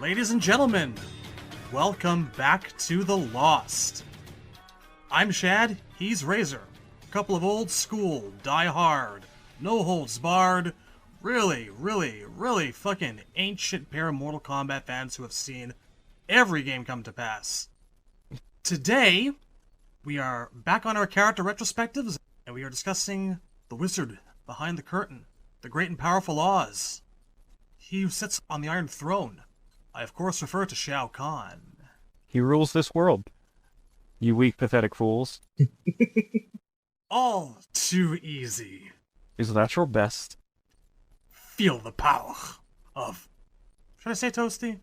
Ladies and gentlemen, welcome back to The Lost. I'm Shad, he's Razor. A couple of old school, die hard, no holds barred, really fucking ancient pair of Mortal Kombat fans who have seen every game come to pass. Today, we are back on our character retrospectives, and we are discussing the wizard behind the curtain, the great and powerful Oz. He who sits on the Iron Throne. I, of course, refer to Shao Kahn. He rules this world. You weak, pathetic fools. All too easy. Is that your best? Feel the power of... Should I say toasty?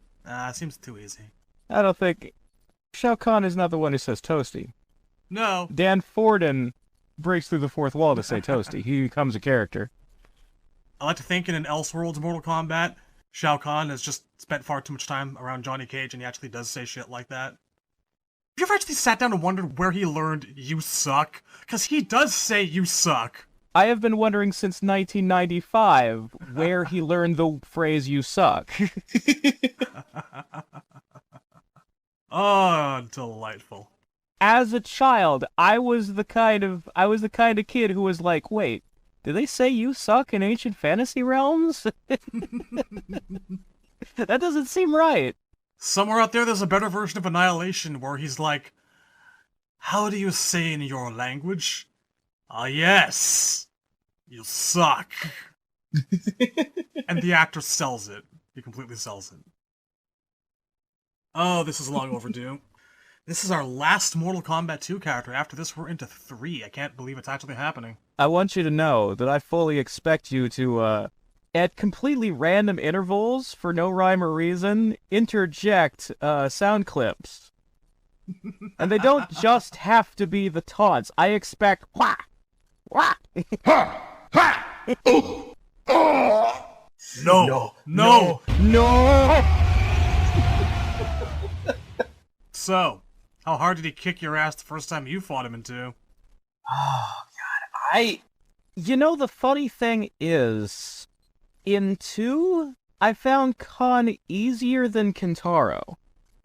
Seems too easy. I don't think... Shao Kahn is not the one who says toasty. No. Dan Forden breaks through the fourth wall to say toasty. He becomes a character. I like to think in an Elseworlds Mortal Kombat, Shao Kahn has just spent far too much time around Johnny Cage and he actually does say shit like that. Have you ever actually sat down and wondered where he learned "you suck"? Because he does say "you suck." I have been wondering since 1995 where he learned the phrase "you suck." Oh, delightful. As a child, I was the kind of kid who was like, wait, do they say "you suck" in ancient fantasy realms? That doesn't seem right. Somewhere out there's a better version of Annihilation where he's like, how do you say in your language? Ah, yes, you suck. And the actor sells it. He completely sells it. Oh, this is long overdue. This is our last Mortal Kombat 2 character. After this, we're into 3. I can't believe it's actually happening. I want you to know that I fully expect you to, at completely random intervals, for no rhyme or reason, interject sound clips. And they don't just have to be the taunts. I expect wah, wah, ha, ha, ooh, oh. No. So, how hard did he kick your ass the first time you fought him in 2? Oh, God, You know, the funny thing is, in 2, I found Kahn easier than Kintaro.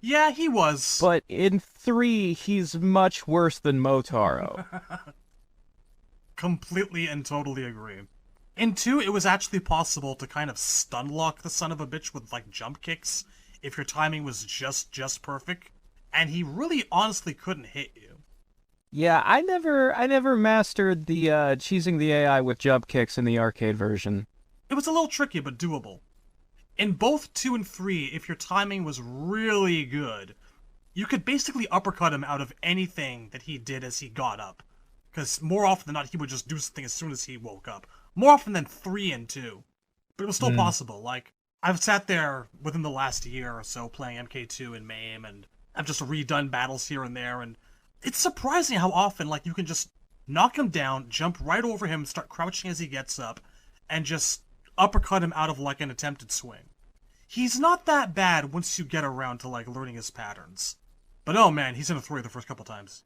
Yeah, he was. But in 3, he's much worse than Motaro. Completely and totally agree. In 2, it was actually possible to kind of stun lock the son of a bitch with, like, jump kicks if your timing was just perfect. And he really honestly couldn't hit you. Yeah, I never mastered the cheesing the AI with jump kicks in the arcade version. It was a little tricky, but doable. In both 2 and 3, if your timing was really good, you could basically uppercut him out of anything that he did as he got up. Because more often than not, he would just do something as soon as he woke up. More often than 3 and 2. But it was still possible. Like, I've sat there within the last year or so playing MK2 and MAME, and I've just redone battles here and there, and it's surprising how often, like, you can just knock him down, jump right over him, start crouching as he gets up, and just uppercut him out of, like, an attempted swing. He's not that bad once you get around to, like, learning his patterns. But oh man, he's in a 3 the first couple times.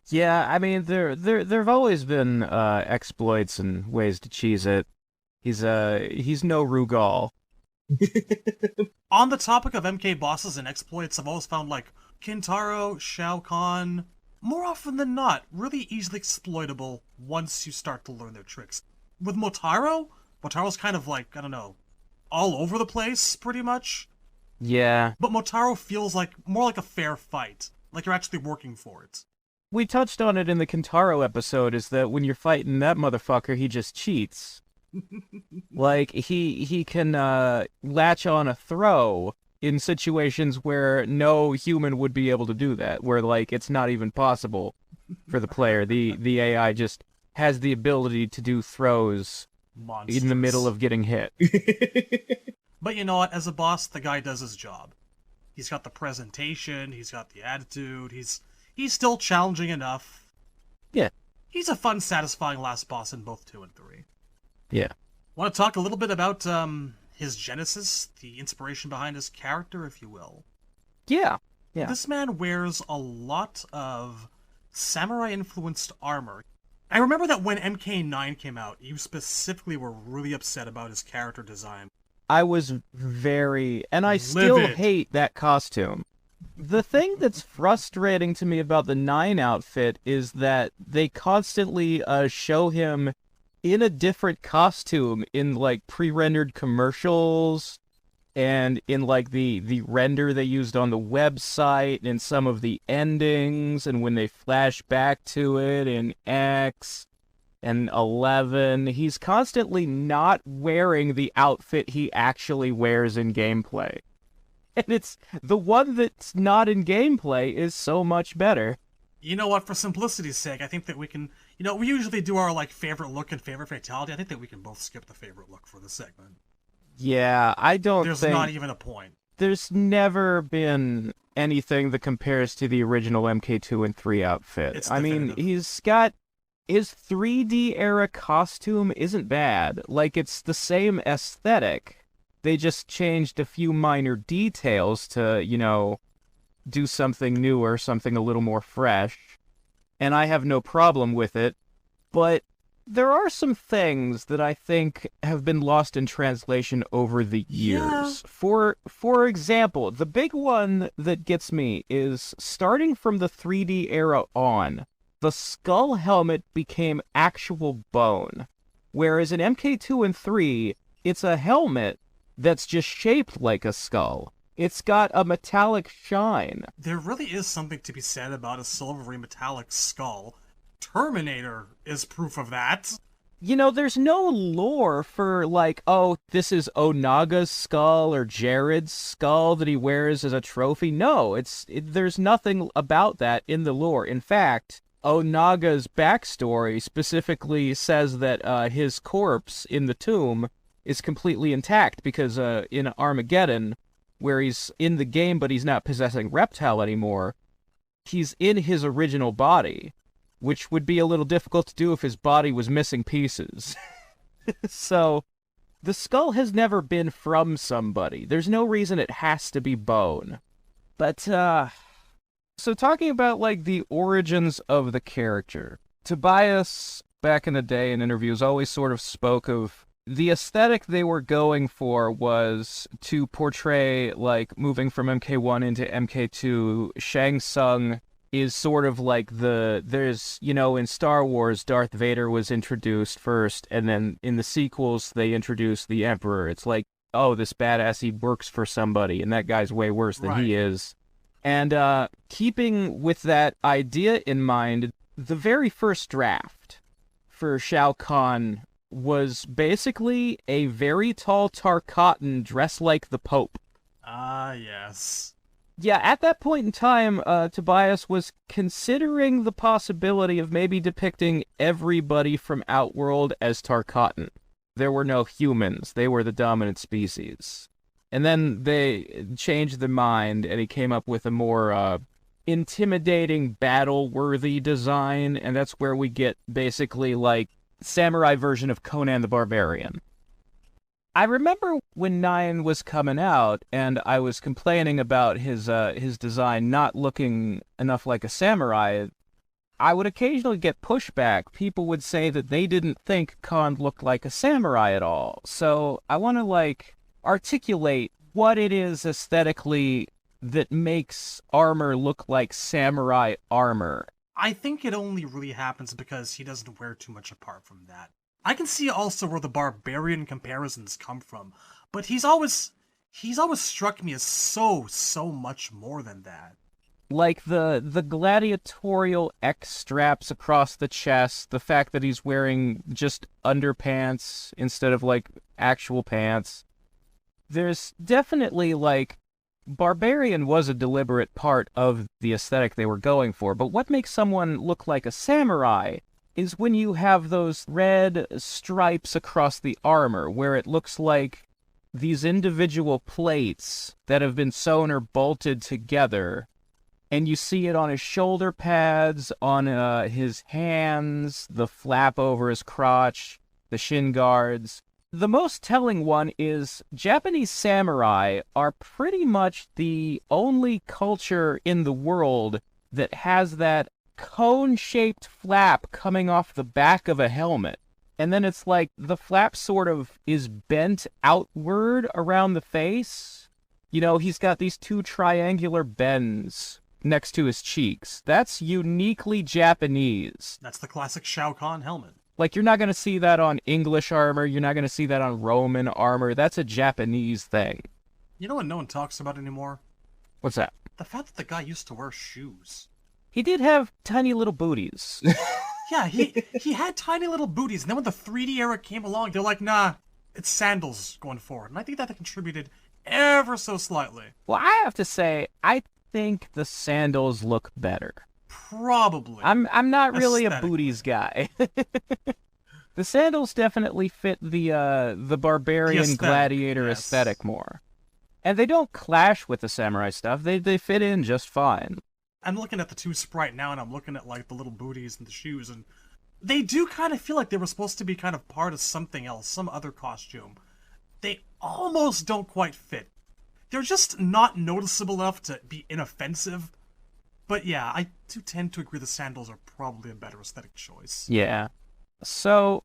Yeah, I mean, there've always been exploits and ways to cheese it. He's no Rugal. On the topic of MK bosses and exploits, I've always found, like, Kintaro, Shao Kahn, more often than not, really easily exploitable once you start to learn their tricks. With Motaro's kind of like, I don't know, all over the place, pretty much. Yeah. But Motaro feels like more like a fair fight, like you're actually working for it. We touched on it in the Kintaro episode, is that when you're fighting that motherfucker, he just cheats. Like, he can latch on a throw in situations where no human would be able to do that, where, like, it's not even possible for the player. The AI just has the ability to do throws in the middle of getting hit. But you know what? As a boss, the guy does his job. He's got the presentation, he's got the attitude, he's still challenging enough. Yeah. He's a fun, satisfying last boss in both 2 and 3. Yeah. Want to talk a little bit about his genesis, the inspiration behind his character, if you will? Yeah. This man wears a lot of samurai-influenced armor. I remember that when MK9 came out, you specifically were really upset about his character design. I was and I still Livid. hate that costume. The thing that's frustrating to me about the Nine outfit is that they constantly show him in a different costume in like pre-rendered commercials and in like the render they used on the website and some of the endings and when they flash back to it in X and 11, he's constantly not wearing the outfit he actually wears in gameplay. And it's the one that's not in gameplay is so much better. You know what? For simplicity's sake, I think that we can. We usually do our like favorite look and favorite fatality. I think that we can both skip the favorite look for this segment. Yeah, I don't There's think not even a point. there's never been anything that compares to the original MK2 and 3 outfit. It's I mean, definitive. he's got his 3D era costume isn't bad. Like, it's the same aesthetic. They just changed a few minor details to, do something newer, something a little more fresh. And I have no problem with it. But there are some things that I think have been lost in translation over the years. Yeah. For example, the big one that gets me is starting from the 3D era on, the skull helmet became actual bone. Whereas in MK2 and 3, it's a helmet that's just shaped like a skull. It's got a metallic shine. There really is something to be said about a silvery metallic skull. Terminator is proof of that. There's no lore for, like, oh, this is Onaga's skull or Jared's skull that he wears as a trophy. No, there's nothing about that in the lore. In fact, Onaga's backstory specifically says that his corpse in the tomb is completely intact because in Armageddon, where he's in the game but he's not possessing Reptile anymore, he's in his original body, which would be a little difficult to do if his body was missing pieces. So, the skull has never been from somebody. There's no reason it has to be bone. But, so talking about, like, the origins of the character, Tobias, back in the day in interviews, always sort of spoke of the aesthetic they were going for was to portray, like, moving from MK1 into MK2, Shang Tsung is sort of like there's, in Star Wars, Darth Vader was introduced first, and then in the sequels, they introduced the Emperor. It's like, oh, this badass, he works for somebody, and that guy's way worse than he is. And keeping with that idea in mind, the very first draft for Shao Kahn was basically a very tall Tarkatan dressed like the Pope. Ah, yes. Yeah, at that point in time, Tobias was considering the possibility of maybe depicting everybody from Outworld as Tarkatan. There were no humans. They were the dominant species. And then they changed their mind, and he came up with a more intimidating, battle-worthy design, and that's where we get basically, like, samurai version of Conan the Barbarian. I remember when 9 was coming out, and I was complaining about his design not looking enough like a samurai. I would occasionally get pushback. People would say that they didn't think Khan looked like a samurai at all. So I want to, articulate what it is aesthetically that makes armor look like samurai armor. I think it only really happens because he doesn't wear too much apart from that. I can see also where the barbarian comparisons come from, but he's always struck me as so much more than that. Like the gladiatorial X straps across the chest, the fact that he's wearing just underpants instead of actual pants. There's definitely Barbarian was a deliberate part of the aesthetic they were going for, but what makes someone look like a samurai is when you have those red stripes across the armor, where it looks like these individual plates that have been sewn or bolted together, and you see it on his shoulder pads, on his hands, the flap over his crotch, the shin guards. The most telling one is Japanese samurai are pretty much the only culture in the world that has that cone-shaped flap coming off the back of a helmet. and then it's like the flap sort of is bent outward around the face. You know, he's got these two triangular bends next to his cheeks. That's uniquely Japanese. That's the classic Shao Kahn helmet. Like, you're not going to see that on English armor. You're not going to see that on Roman armor. That's a Japanese thing. You know what no one talks about anymore? What's that? The fact that the guy used to wear shoes. He did have tiny little booties. Yeah, he had tiny little booties, and then when the 3D era came along, they're like, nah, it's sandals going forward. And I think that contributed ever so slightly. Well, I have to say, I think the sandals look better. Probably. I'm not really a Aesthetically. booties guy. The sandals definitely fit the barbarian aesthetic, gladiator yes. aesthetic more. And they don't clash with the samurai stuff. They fit in just fine. I'm looking at the two sprite now, and I'm looking at, like, the little booties and the shoes, and they do kind of feel like they were supposed to be kind of part of something else, some other costume. They almost don't quite fit. They're just not noticeable enough to be inoffensive. But yeah, I do tend to agree the sandals are probably a better aesthetic choice. Yeah. So,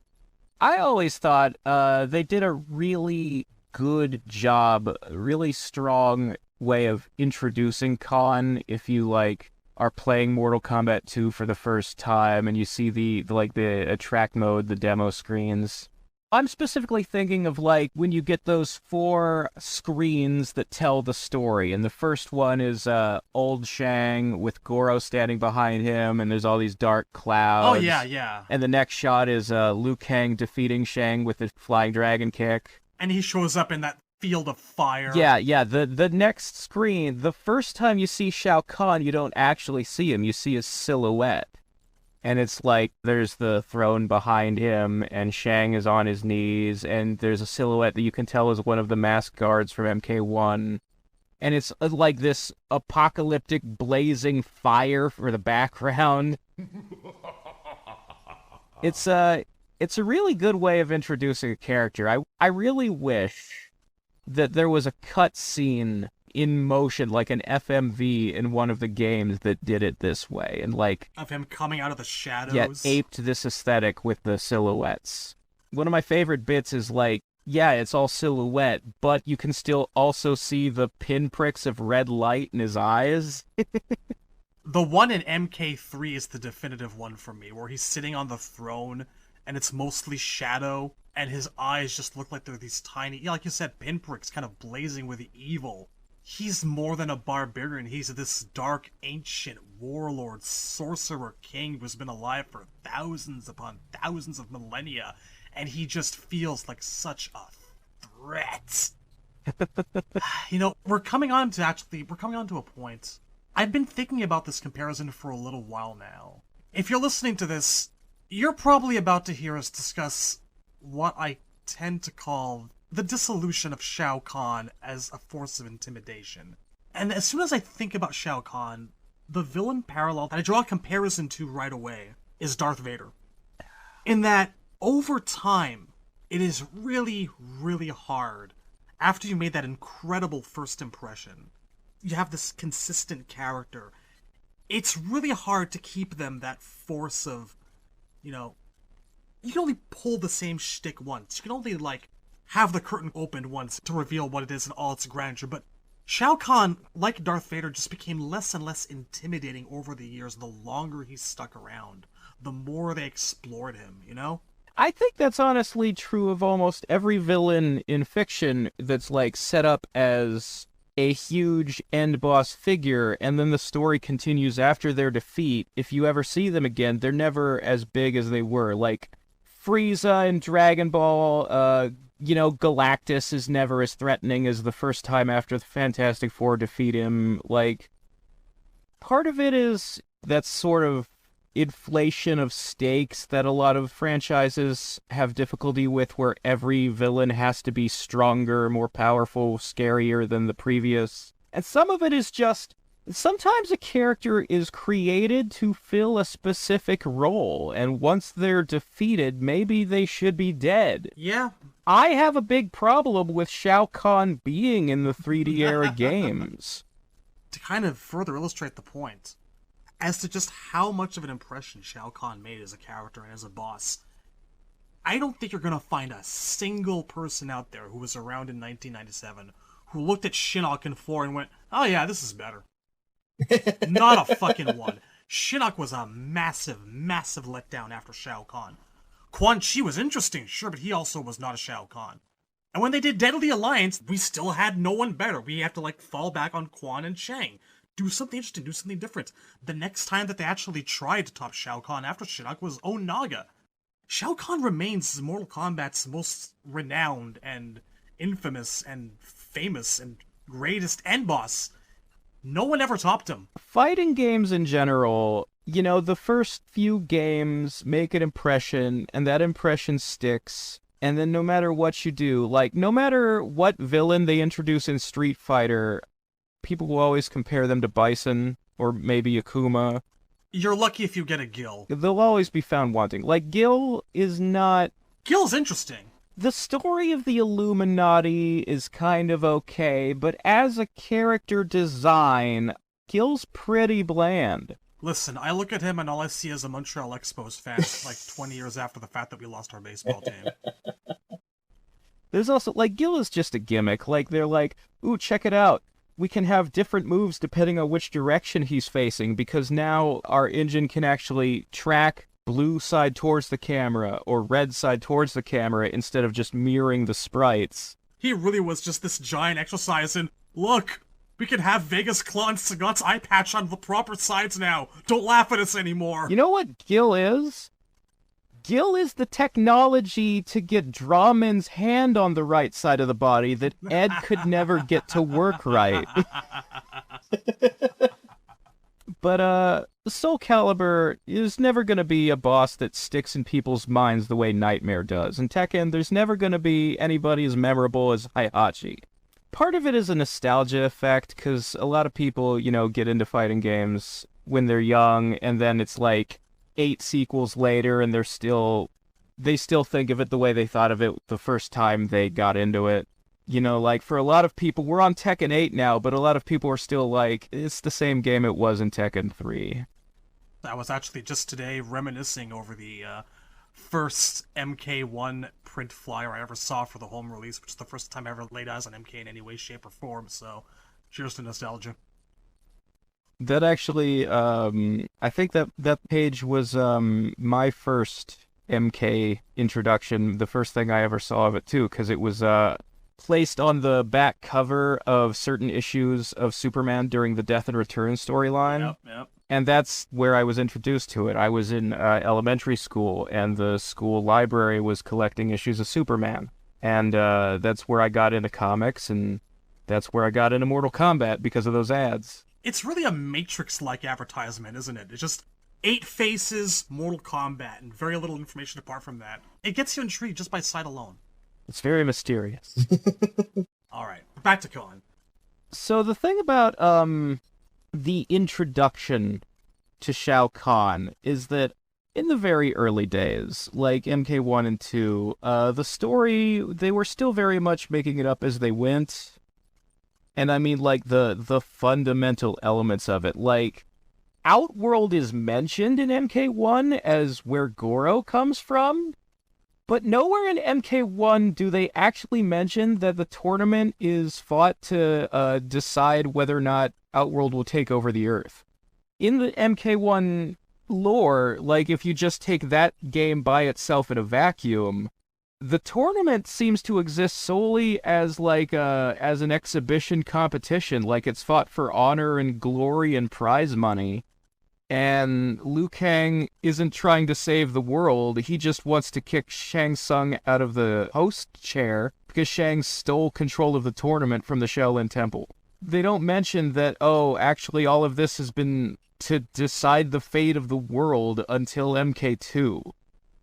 I always thought they did a really good job, a really strong way of introducing Khan if you, like, are playing Mortal Kombat 2 for the first time and you see the attract mode, the demo screens. I'm specifically thinking of, like, when you get those 4 screens that tell the story, and the first one is old Shang with Goro standing behind him, and there's all these dark clouds. Oh, yeah. And the next shot is Liu Kang defeating Shang with the flying dragon kick. And he shows up in that field of fire. Yeah. The next screen, the first time you see Shao Kahn, you don't actually see him. You see his silhouette. And it's like there's the throne behind him, and Shang is on his knees, and there's a silhouette that you can tell is one of the masked guards from MK1. And it's like this apocalyptic blazing fire for the background. It's a really good way of introducing a character. I really wish that there was a cut scene in motion, like an FMV in one of the games that did it this way, and like Of him coming out of the shadows. yeah, aped this aesthetic with the silhouettes. One of my favorite bits is like, yeah, it's all silhouette, but you can still also see the pinpricks of red light in his eyes. The one in MK3 is the definitive one for me, where he's sitting on the throne, and it's mostly shadow, and his eyes just look like they're these tiny, yeah, like you said, pinpricks kind of blazing with evil. He's more than a barbarian. He's this dark, ancient warlord, sorcerer king who's been alive for thousands upon thousands of millennia, and he just feels like such a threat. You know, we're coming on to a point. I've been thinking about this comparison for a little while now. If you're listening to this, you're probably about to hear us discuss what I tend to call the dissolution of Shao Kahn as a force of intimidation. And as soon as I think about Shao Kahn, the villain parallel that I draw a comparison to right away is Darth Vader. In that, over time, it is really, really hard, after you made that incredible first impression, you have this consistent character, it's really hard to keep them that force of, you know, you can only pull the same shtick once. You can only, like, have the curtain opened once to reveal what it is in all its grandeur. But Shao Kahn, like Darth Vader, just became less and less intimidating over the years. The longer he stuck around, the more they explored him, you know? I think that's honestly true of almost every villain in fiction that's, like, set up as a huge end boss figure, and then the story continues after their defeat. If you ever see them again, they're never as big as they were. Like, Frieza in Dragon Ball, you know, Galactus is never as threatening as the first time after the Fantastic Four defeat him. Like, part of it is that sort of inflation of stakes that a lot of franchises have difficulty with, where every villain has to be stronger, more powerful, scarier than the previous. And some of it is just, sometimes a character is created to fill a specific role, and once they're defeated, maybe they should be dead. Yeah. I have a big problem with Shao Kahn being in the 3D era games. To kind of further illustrate the point, as to just how much of an impression Shao Kahn made as a character and as a boss, I don't think you're gonna find a single person out there who was around in 1997 who looked at Shinnok in 4 and went, "Oh yeah, this is better." Not a fucking one. Shinnok was a massive, massive letdown after Shao Kahn. Quan Chi was interesting, sure, but he also was not a Shao Kahn. And when they did Deadly Alliance, we still had no one better. We have to, like, fall back on Quan and Shang. Do something interesting, do something different. The next time that they actually tried to top Shao Kahn after Shinnok was Onaga. Shao Kahn remains Mortal Kombat's most renowned and infamous and famous and greatest end boss. No one ever topped him. Fighting games in general, you know, the first few games make an impression, and that impression sticks. And then no matter what you do, like, no matter what villain they introduce in Street Fighter, people will always compare them to Bison, or maybe Akuma. You're lucky if you get a Gil. They'll always be found wanting. Like, Gil is not... Gil's interesting. The story of the Illuminati is kind of okay, but as a character design, Gil's pretty bland. Listen, I look at him and all I see is a Montreal Expos fan, like 20 years after the fact that we lost our baseball team. There's also, like, Gil is just a gimmick. Like, they're like, ooh, check it out. We can have different moves depending on which direction he's facing, because now our engine can actually track blue side towards the camera or red side towards the camera instead of just mirroring the sprites. He really was just this giant exercise in, look, we can have Vegas Claw and Sagat's eye patch on the proper sides now. Don't laugh at us anymore. You know what Gil is? Gil is the technology to get Drawman's hand on the right side of the body that Ed could never get to work right. But, Soul Calibur is never going to be a boss that sticks in people's minds the way Nightmare does. In Tekken, there's never going to be anybody as memorable as Heihachi. Part of it is a nostalgia effect, because a lot of people, you know, get into fighting games when they're young, and then it's like 8 sequels later, and they still think of it the way they thought of it the first time they got into it. You know, like, for a lot of people, we're on Tekken 8 now, but a lot of people are still like, it's the same game it was in Tekken 3. I was actually just today reminiscing over the first MK1 print flyer I ever saw for the home release, which is the first time I ever laid eyes on MK in any way, shape, or form, so cheers to nostalgia. That actually, I think that page was my first MK introduction, the first thing I ever saw of it, too, because it was placed on the back cover of certain issues of Superman during the Death and Return storyline. Yep. And that's where I was introduced to it. I was in elementary school, and the school library was collecting issues of Superman. And that's where I got into comics, and that's where I got into Mortal Kombat because of those ads. It's really a Matrix-like advertisement, isn't it? It's just 8 faces, Mortal Kombat, and very little information apart from that. It gets you intrigued just by sight alone. It's very mysterious. Alright, back to Kahn. So the thing about the introduction to Shao Kahn is that in the very early days, like MK1 and 2, the story, they were still very much making it up as they went. And I mean, like, the fundamental elements of it. Like, Outworld is mentioned in MK1 as where Goro comes from, but nowhere in MK1 do they actually mention that the tournament is fought to decide whether or not Outworld will take over the Earth. In the MK1 lore, like, if you just take that game by itself in a vacuum, the tournament seems to exist solely as, like, as an exhibition competition, like it's fought for honor and glory and prize money. And Liu Kang isn't trying to save the world, he just wants to kick Shang Tsung out of the host chair because Shang stole control of the tournament from the Shaolin Temple. They don't mention that, oh, actually all of this has been to decide the fate of the world until MK2.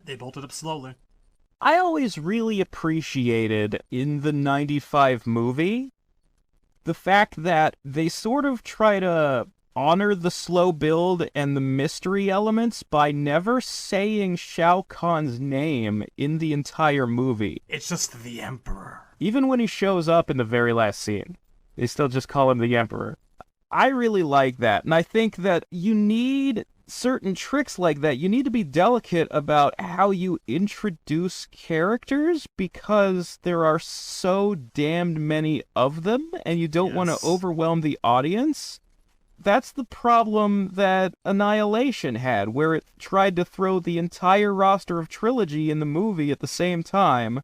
They built it up slowly. I always really appreciated in the 95 movie the fact that they sort of try to honor the slow build and the mystery elements by never saying Shao Kahn's name in the entire movie. It's just the Emperor. Even when he shows up in the very last scene, they still just call him the Emperor. I really like that, and I think that you need certain tricks like that, you need to be delicate about how you introduce characters because there are so damned many of them and you don't want to Yes. overwhelm the audience. That's the problem that Annihilation had, where it tried to throw the entire roster of Trilogy in the movie at the same time.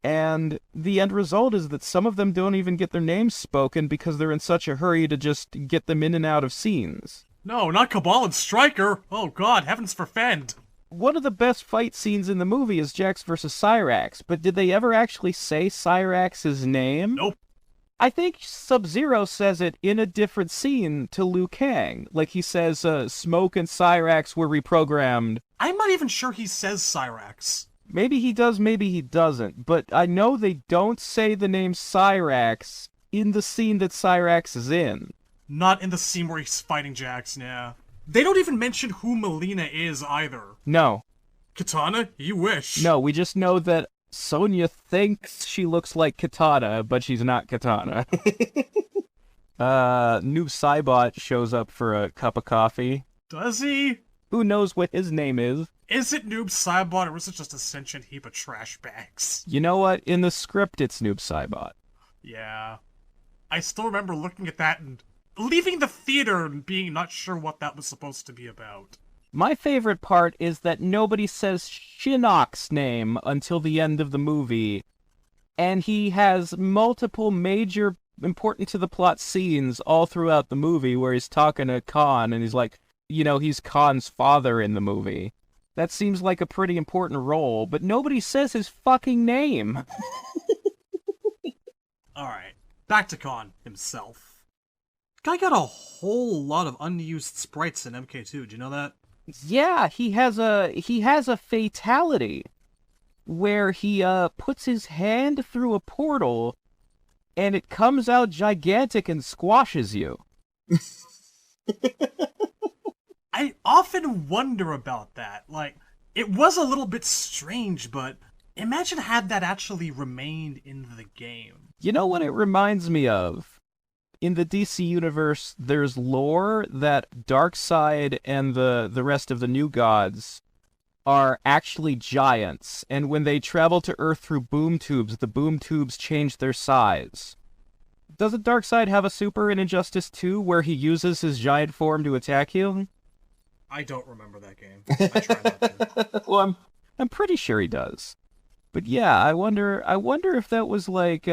And the end result is that some of them don't even get their names spoken because they're in such a hurry to just get them in and out of scenes. No, not Cabal and Stryker! Oh god, heavens forfend! One of the best fight scenes in the movie is Jax versus Cyrax, but did they ever actually say Cyrax's name? Nope. I think Sub-Zero says it in a different scene to Liu Kang. Like he says, Smoke and Cyrax were reprogrammed. I'm not even sure he says Cyrax. Maybe he does, maybe he doesn't, but I know they don't say the name Cyrax in the scene that Cyrax is in. Not in the scene where he's fighting Jax, yeah. They don't even mention who Melina is either. No. Katana? You wish. No, we just know that Sonya thinks she looks like Katana, but she's not Katana. Noob Saibot shows up for a cup of coffee. Does he? Who knows what his name is? Is it Noob Saibot or is it just a sentient heap of trash bags? You know what? In the script, it's Noob Saibot. Yeah. I still remember looking at that and leaving the theater and being not sure what that was supposed to be about. My favorite part is that nobody says Shinnok's name until the end of the movie, and he has multiple major, important to the plot scenes all throughout the movie where he's talking to Khan, and he's like, he's Khan's father in the movie. That seems like a pretty important role, but nobody says his fucking name. Alright, back to Khan himself. Guy got a whole lot of unused sprites in MK2, do you know that? Yeah, he has a fatality where he puts his hand through a portal and it comes out gigantic and squashes you. I often wonder about that. Like, it was a little bit strange, but imagine had that actually remained in the game. You know what it reminds me of? In the DC universe, there's lore that Darkseid and the rest of the New Gods are actually giants, and when they travel to Earth through boom tubes, the boom tubes change their size. Doesn't Darkseid have a super in Injustice 2 where he uses his giant form to attack you? I don't remember that game. I try not to. Well, I'm pretty sure he does. But yeah, I wonder if that was like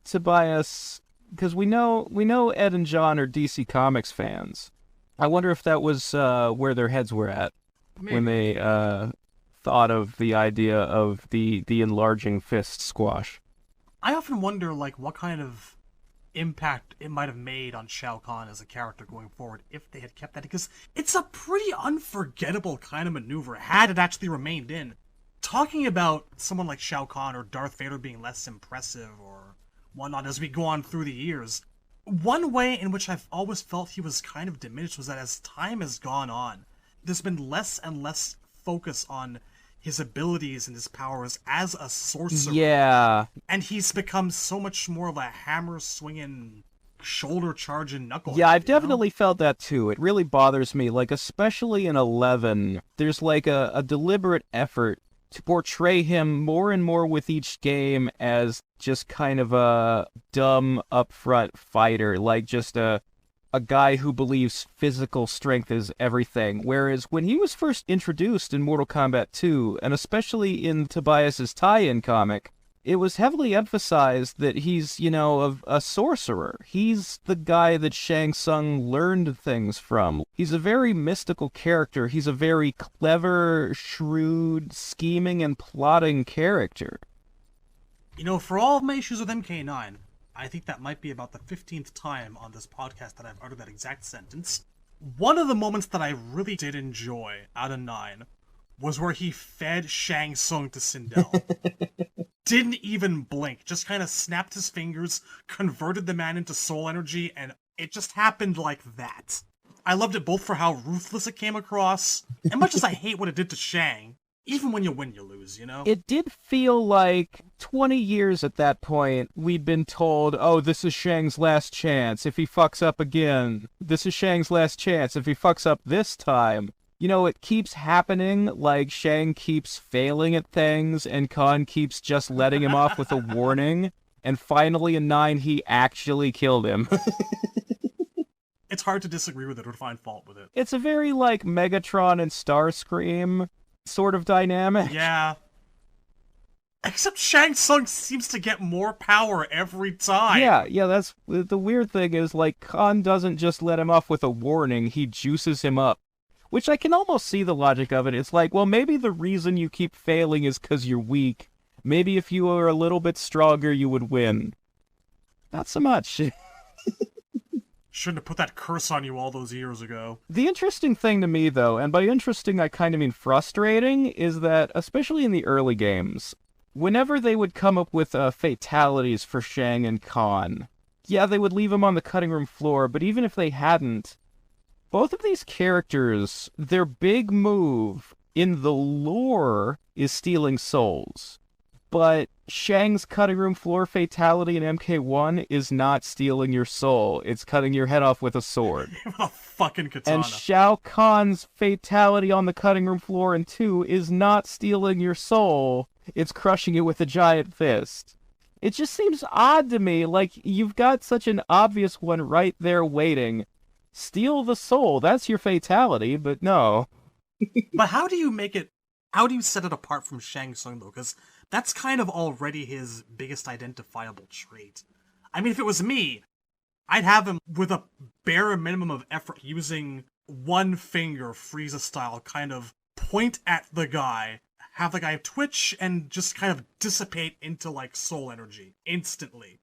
Tobias, because we know Ed and John are DC Comics fans. I wonder if that was where their heads were at when they thought of the idea of the enlarging fist squash. I often wonder, like, what kind of impact it might have made on Shao Kahn as a character going forward if they had kept that, because it's a pretty unforgettable kind of maneuver had it actually remained in. Talking about someone like Shao Kahn or Darth Vader being less impressive or whatnot as we go on through the years, one way in which I've always felt he was kind of diminished was that as time has gone on, there's been less and less focus on his abilities and his powers as a sorcerer. Yeah. And he's become so much more of a hammer-swinging, shoulder-charging knucklehead. Yeah, I've definitely felt that too. It really bothers me. Like, especially in 11, there's like a deliberate effort to portray him more and more with each game as just kind of a dumb, upfront fighter. Like, just a guy who believes physical strength is everything. Whereas when he was first introduced in Mortal Kombat 2, and especially in Tobias's tie-in comic, it was heavily emphasized that he's, a sorcerer. He's the guy that Shang Tsung learned things from. He's a very mystical character. He's a very clever, shrewd, scheming, and plotting character. For all of my issues with MK9, I think that might be about the 15th time on this podcast that I've uttered that exact sentence. One of the moments that I really did enjoy out of 9 was where he fed Shang Tsung to Sindel. Didn't even blink, just kind of snapped his fingers, converted the man into soul energy, and it just happened like that. I loved it both for how ruthless it came across, and much as I hate what it did to Shang, even when you win, you lose, you know? It did feel like 20 years at that point, we'd been told, oh, this is Shang's last chance. If he fucks up again, this is Shang's last chance. If he fucks up this time. You know, it keeps happening, like Shang keeps failing at things, and Kahn keeps just letting him off with a warning, and finally in 9, he actually killed him. It's hard to disagree with it or find fault with it. It's a very, like, Megatron and Starscream sort of dynamic. Yeah. Except Shang Tsung seems to get more power every time. Yeah, that's... The weird thing is, like, Kahn doesn't just let him off with a warning, he juices him up. Which I can almost see the logic of it. It's like, well, maybe the reason you keep failing is because you're weak. Maybe if you were a little bit stronger, you would win. Not so much. Shouldn't have put that curse on you all those years ago. The interesting thing to me, though, and by interesting I kind of mean frustrating, is that, especially in the early games, whenever they would come up with fatalities for Shang and Kahn, yeah, they would leave them on the cutting room floor, but even if they hadn't, both of these characters, their big move in the lore is stealing souls. But Shang's cutting room floor fatality in MK1 is not stealing your soul. It's cutting your head off with a sword. With a fucking katana. And Shao Kahn's fatality on the cutting room floor in 2 is not stealing your soul. It's crushing it with a giant fist. It just seems odd to me, like you've got such an obvious one right there waiting. Steal the soul, that's your fatality, but no. But how do you make it... How do you set it apart from Shang Tsung, though? Because that's kind of already his biggest identifiable trait. I mean, if it was me, I'd have him with a bare minimum of effort using one finger, Frieza style, kind of point at the guy, have the guy twitch, and just kind of dissipate into, like, soul energy instantly.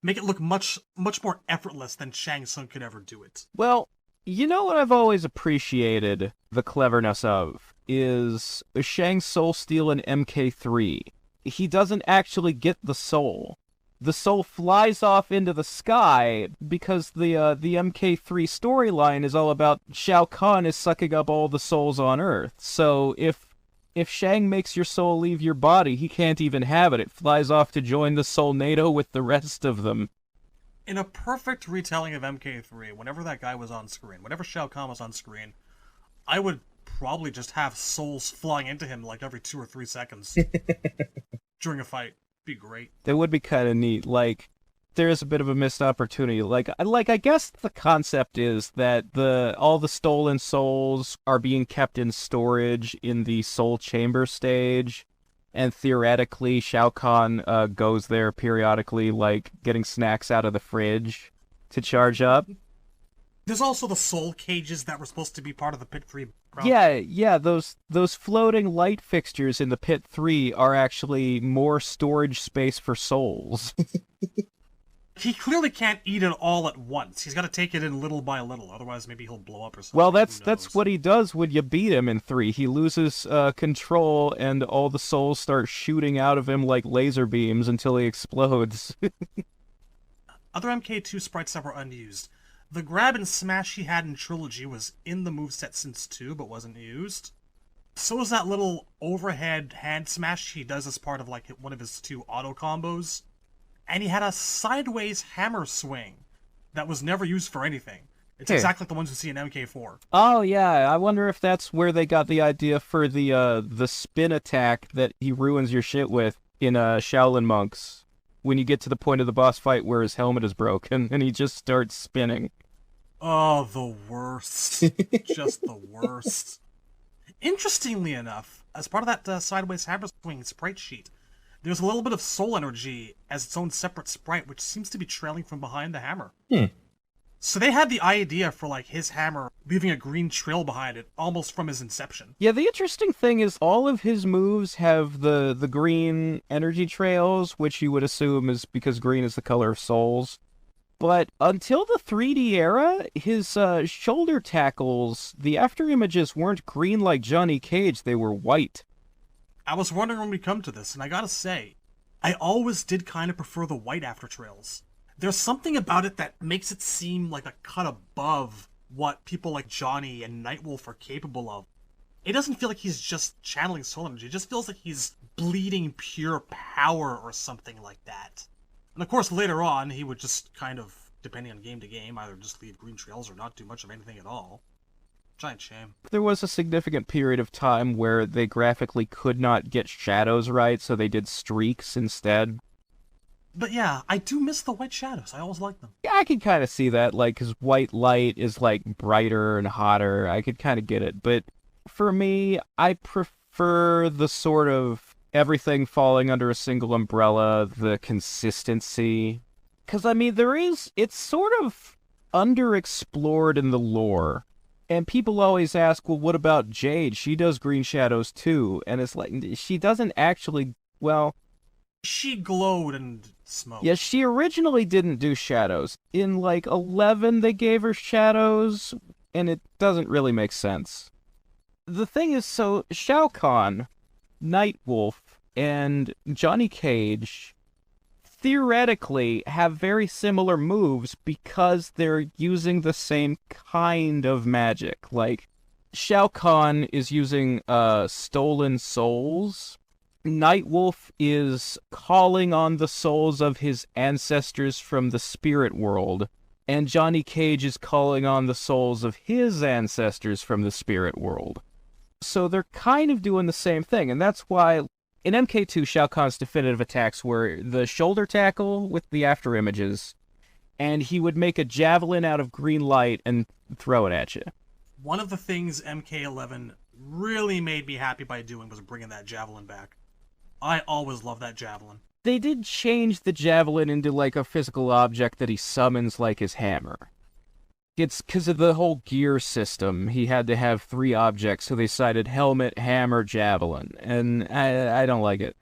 Make it look much more effortless than Shang Tsung could ever do it. Well, you know what I've always appreciated the cleverness of is Shang's soul steal in MK3. He doesn't actually get the soul. The soul flies off into the sky because the MK3 storyline is all about Shao Kahn is sucking up all the souls on Earth. So if Shang makes your soul leave your body, he can't even have it. It flies off to join the Soulnado with the rest of them. In a perfect retelling of MK3, whenever that guy was on screen, whenever Shao Kahn was on screen, I would probably just have souls flying into him like every 2 or 3 seconds during a fight. Be great. That would be kind of neat. Like, there's a bit of a missed opportunity. Like I guess the concept is that all the stolen souls are being kept in storage in the Soul Chamber stage, and theoretically Shao Kahn goes there periodically, like getting snacks out of the fridge to charge up. There's also the soul cages that were supposed to be part of the Pit 3. Yeah, those floating light fixtures in the Pit 3 are actually more storage space for souls. He clearly can't eat it all at once. He's got to take it in little by little, otherwise maybe he'll blow up or something. Well, that's what he does when you beat him in 3. He loses control, and all the souls start shooting out of him like laser beams until he explodes. Other MK2 sprites that were unused. The grab and smash he had in Trilogy was in the moveset since 2, but wasn't used. So was that little overhead hand smash he does as part of like one of his 2 auto combos. And he had a sideways hammer swing that was never used for anything. It's exactly like the ones you see in MK4. Oh yeah, I wonder if that's where they got the idea for the spin attack that he ruins your shit with in Shaolin Monks. When you get to the point of the boss fight where his helmet is broken and he just starts spinning. Oh, the worst. Just the worst. Interestingly enough, as part of that sideways hammer swing sprite sheet, there's a little bit of soul energy as its own separate sprite, which seems to be trailing from behind the hammer. So they had the idea for, like, his hammer leaving a green trail behind it, almost from his inception. Yeah, the interesting thing is all of his moves have the green energy trails, which you would assume is because green is the color of souls. But until the 3D era, his shoulder tackles, the afterimages weren't green like Johnny Cage, they were white. I was wondering when we come to this, and I gotta say, I always did kind of prefer the white after trails. There's something about it that makes it seem like a cut above what people like Johnny and Nightwolf are capable of. it doesn't feel like he's just channeling soul energy. It just feels like he's bleeding pure power or something like that. And of course, later on, he would just kind of, depending on game to game, either just leave green trails or not do much of anything at all. Giant shame. There was a significant period of time where they graphically could not get shadows right, so they did streaks instead. But yeah, I do miss the white shadows. I always liked them. Yeah, I could kind of see that, like, because white light is, like, brighter and hotter. I could kind of get it. But for me, I prefer the sort of everything falling under a single umbrella, the consistency. Because, I mean, it's sort of underexplored in the lore. And people always ask, well, what about Jade? She does green shadows too. And it's like, she doesn't actually, well... She glowed and smoked. Yeah, she originally didn't do shadows. In, like, 11, they gave her shadows, and it doesn't really make sense. The thing is, so, Shao Kahn, Nightwolf, and Johnny Cage theoretically have very similar moves because they're using the same kind of magic. Like, Shao Kahn is using stolen souls. Nightwolf is calling on the souls of his ancestors from the spirit world, and Johnny Cage is calling on the souls of his ancestors from the spirit world. So they're kind of doing the same thing, and that's why in MK2, Shao Kahn's definitive attacks were the shoulder tackle with the after images, and he would make a javelin out of green light and throw it at you. One of the things MK11 really made me happy by doing was bringing that javelin back. I always loved that javelin. They did change the javelin into, like, a physical object that he summons like his hammer. It's because of the whole gear system. He had to have 3 objects, so they cited helmet, hammer, javelin. And I don't like it.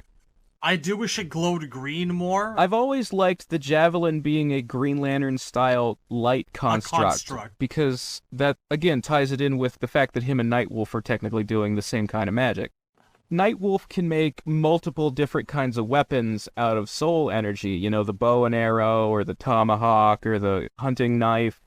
I do wish it glowed green more. I've always liked the javelin being a Green Lantern-style light construct. Because that, again, ties it in with the fact that him and Nightwolf are technically doing the same kind of magic. Nightwolf can make multiple different kinds of weapons out of soul energy. You know, the bow and arrow, or the tomahawk, or the hunting knife.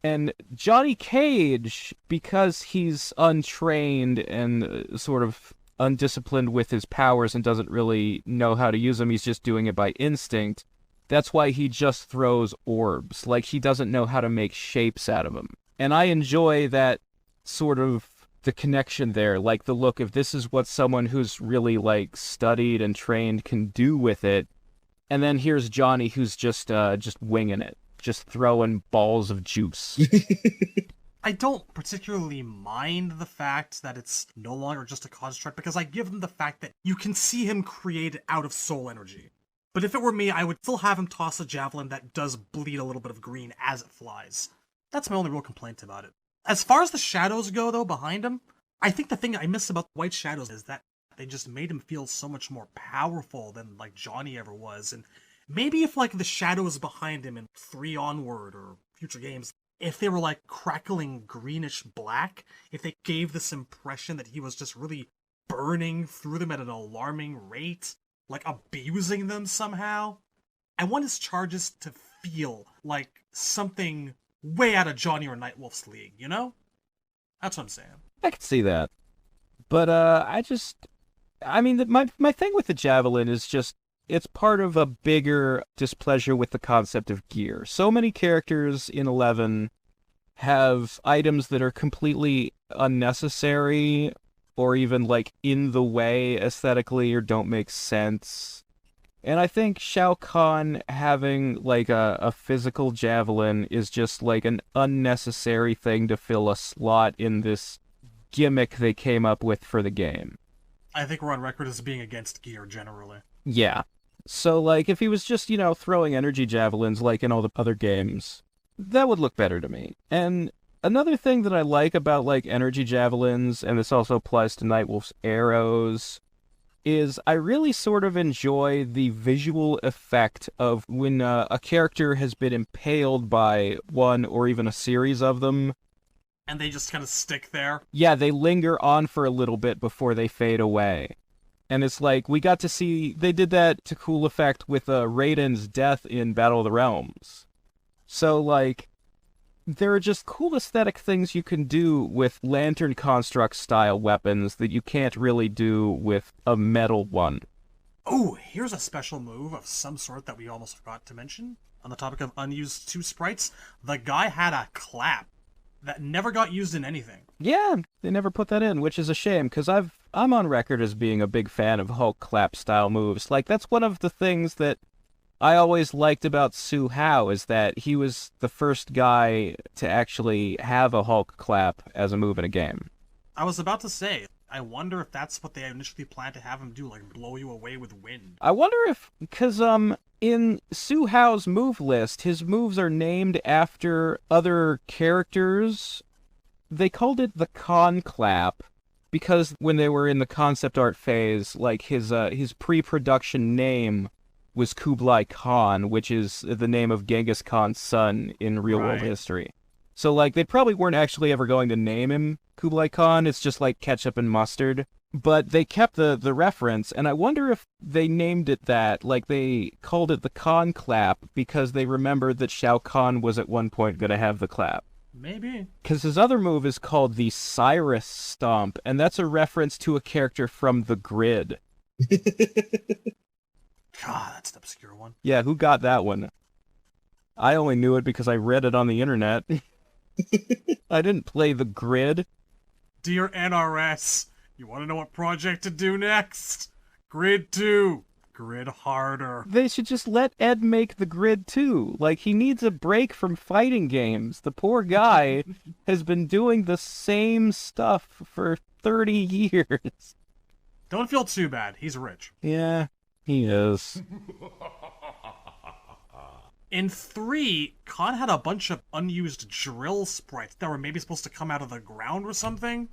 And Johnny Cage, because he's untrained and sort of undisciplined with his powers and doesn't really know how to use them, he's just doing it by instinct. That's why he just throws orbs. Like, he doesn't know how to make shapes out of them. And I enjoy that sort of the connection there, like the look of this is what someone who's really, like, studied and trained can do with it. And then here's Johnny who's just winging it. Just throwing balls of juice. I don't particularly mind the fact that it's no longer just a construct, because I give him the fact that you can see him create out of soul energy. But if it were me, I would still have him toss a javelin that does bleed a little bit of green as it flies. That's my only real complaint about it. As far as the shadows go, though, behind him, I think the thing I miss about White Shadows is that they just made him feel so much more powerful than, like, Johnny ever was, and maybe if, like, the shadows behind him in 3 Onward or future games, if they were, like, crackling greenish black, if they gave this impression that he was just really burning through them at an alarming rate, like abusing them somehow. I want his charges to feel like something way out of Johnny or Nightwolf's league, you know? That's what I'm saying. I can see that. But, I mean, my thing with the javelin is just, it's part of a bigger displeasure with the concept of gear. So many characters in 11 have items that are completely unnecessary or even, like, in the way aesthetically or don't make sense. And I think Shao Kahn having, like, a physical javelin is just, like, an unnecessary thing to fill a slot in this gimmick they came up with for the game. I think we're on record as being against gear generally. Yeah. So, like, if he was just, you know, throwing energy javelins like in all the other games, that would look better to me. And another thing that I like about, like, energy javelins, and this also applies to Nightwolf's arrows, is I really sort of enjoy the visual effect of when a character has been impaled by one or even a series of them. And they just kind of stick there? Yeah, they linger on for a little bit before they fade away. And it's like, we got to see, they did that to cool effect with Raiden's death in Battle of the Realms. So, like, there are just cool aesthetic things you can do with lantern construct style weapons that you can't really do with a metal one. Oh, here's a special move of some sort that we almost forgot to mention. On the topic of unused 2 sprites, the guy had a clap that never got used in anything. Yeah, they never put that in, which is a shame, because I'm on record as being a big fan of Hulk clap style moves. Like, that's one of the things that I always liked about Su Hao, is that he was the first guy to actually have a Hulk clap as a move in a game. I was about to say, I wonder if that's what they initially planned to have him do, like blow you away with wind. I wonder if, because in Su Hao's move list, his moves are named after other characters. They called it the Kahn clap because when they were in the concept art phase, like his pre-production name was Kublai Khan, which is the name of Genghis Khan's son in real-world history. So, like, they probably weren't actually ever going to name him Kublai Khan. It's just like ketchup and mustard. But they kept the reference, and I wonder if they named it that, like they called it the Khan clap because they remembered that Shao Kahn was at one point going to have the clap. Maybe. Because his other move is called the Cyrus Stomp, and that's a reference to a character from The Grid. God, that's an obscure one. Yeah, who got that one? I only knew it because I read it on the internet. I didn't play The Grid. Dear NRS, you want to know what project to do next? Grid 2. Grid harder. They should just let Ed make The Grid too. Like, he needs a break from fighting games. The poor guy has been doing the same stuff for 30 years. Don't feel too bad. He's rich. Yeah, he is. In 3, Khan had a bunch of unused drill sprites that were maybe supposed to come out of the ground or something.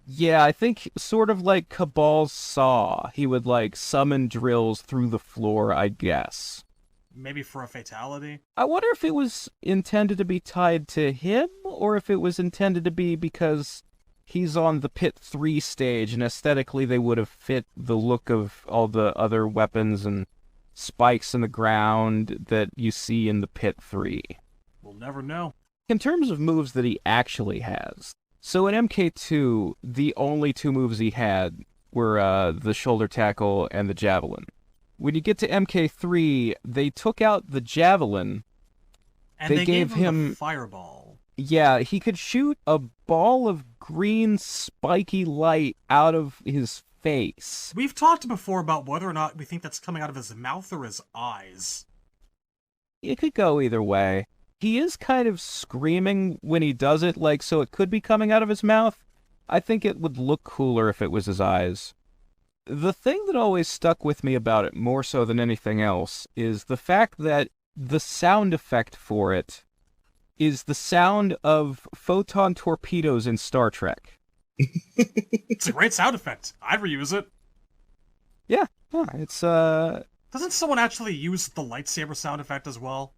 Yeah, I think sort of like Cabal's Saw. He would, like, summon drills through the floor, I guess. Maybe for a fatality. I wonder if it was intended to be tied to him, or if it was intended to be because he's on the Pit 3 stage, and aesthetically they would have fit the look of all the other weapons and spikes in the ground that you see in the Pit 3. We'll never know. In terms of moves that he actually has, so in MK2, the only 2 moves he had were the shoulder tackle and the javelin. When you get to MK3, they took out the javelin. And they gave him the fireball. Yeah, he could shoot a ball of green spiky light out of his face. We've talked before about whether or not we think that's coming out of his mouth or his eyes. It could go either way. He is kind of screaming when he does it, like, so it could be coming out of his mouth. I think it would look cooler if it was his eyes. The thing that always stuck with me about it, more so than anything else, is the fact that the sound effect for it is the sound of photon torpedoes in Star Trek. It's a great sound effect. I'd reuse it. Yeah, it's, Doesn't someone actually use the lightsaber sound effect as well?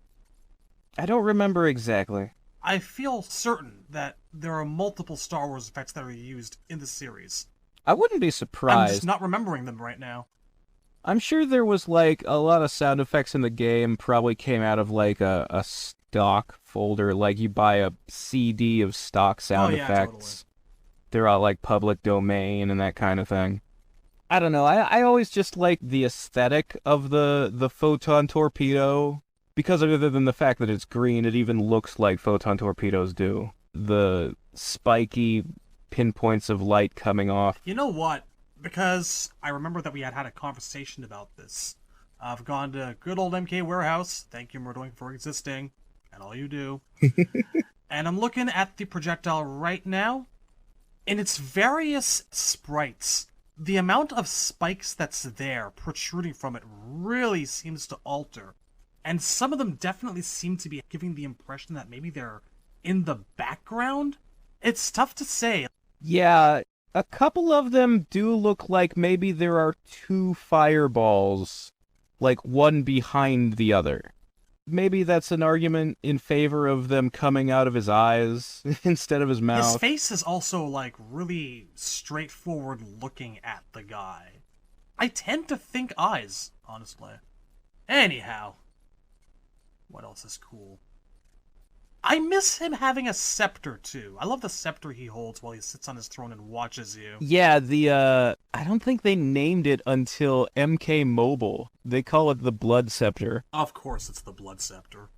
I don't remember exactly. I feel certain that there are multiple Star Wars effects that are used in the series. I wouldn't be surprised. I'm just not remembering them right now. I'm sure there was, like, a lot of sound effects in the game probably came out of, like, a stock folder. Like, you buy a CD of stock sound effects. Totally. They're all, like, public domain and that kind of thing. I don't know. I always just like the aesthetic of the photon torpedo. Because other than the fact that it's green, it even looks like photon torpedoes do. The spiky pinpoints of light coming off. You know what? Because I remember that we had a conversation about this. I've gone to good old MK Warehouse. Thank you, Murdering, for existing. And all you do. And I'm looking at the projectile right now. In its various sprites, the amount of spikes that's there protruding from it really seems to alter. And some of them definitely seem to be giving the impression that maybe they're in the background. It's tough to say. Yeah, a couple of them do look like maybe there are 2 fireballs, like one behind the other. Maybe that's an argument in favor of them coming out of his eyes instead of his mouth. His face is also, like, really straightforward looking at the guy. I tend to think eyes, honestly. Anyhow. What else is cool? I miss him having a scepter, too. I love the scepter he holds while he sits on his throne and watches you. Yeah, I don't think they named it until MK Mobile. They call it the Blood Scepter. Of course it's the Blood Scepter.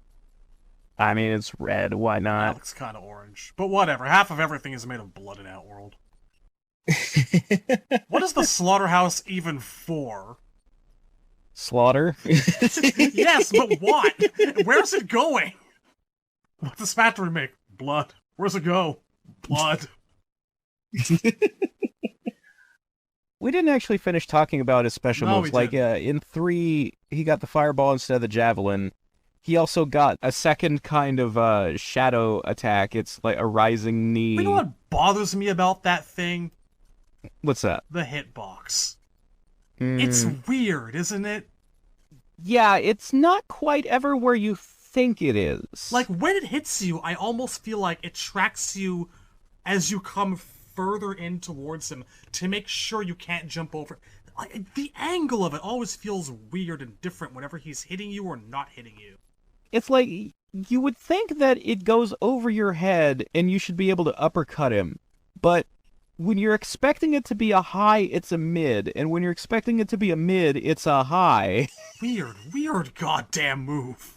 I mean, it's red, why That not? looks kind of orange. But whatever, half of everything is made of blood in Outworld. What is the slaughterhouse even for? Slaughter? Yes, but what? Where's it going? What does factory make? Blood. Where's it go? Blood. We didn't actually finish talking about his special No, moves. we Like, in 3, he got the fireball instead of the javelin. He also got a second kind of shadow attack. It's like a rising knee. You know what bothers me about that thing? What's that? The hitbox. It's weird, isn't it? Yeah, it's not quite ever where you think it is. Like, when it hits you, I almost feel like it tracks you as you come further in towards him to make sure you can't jump over. Like, the angle of it always feels weird and different whenever he's hitting you or not hitting you. It's like, you would think that it goes over your head and you should be able to uppercut him. But when you're expecting it to be a high, it's a mid. And when you're expecting it to be a mid, it's a high. Weird goddamn move.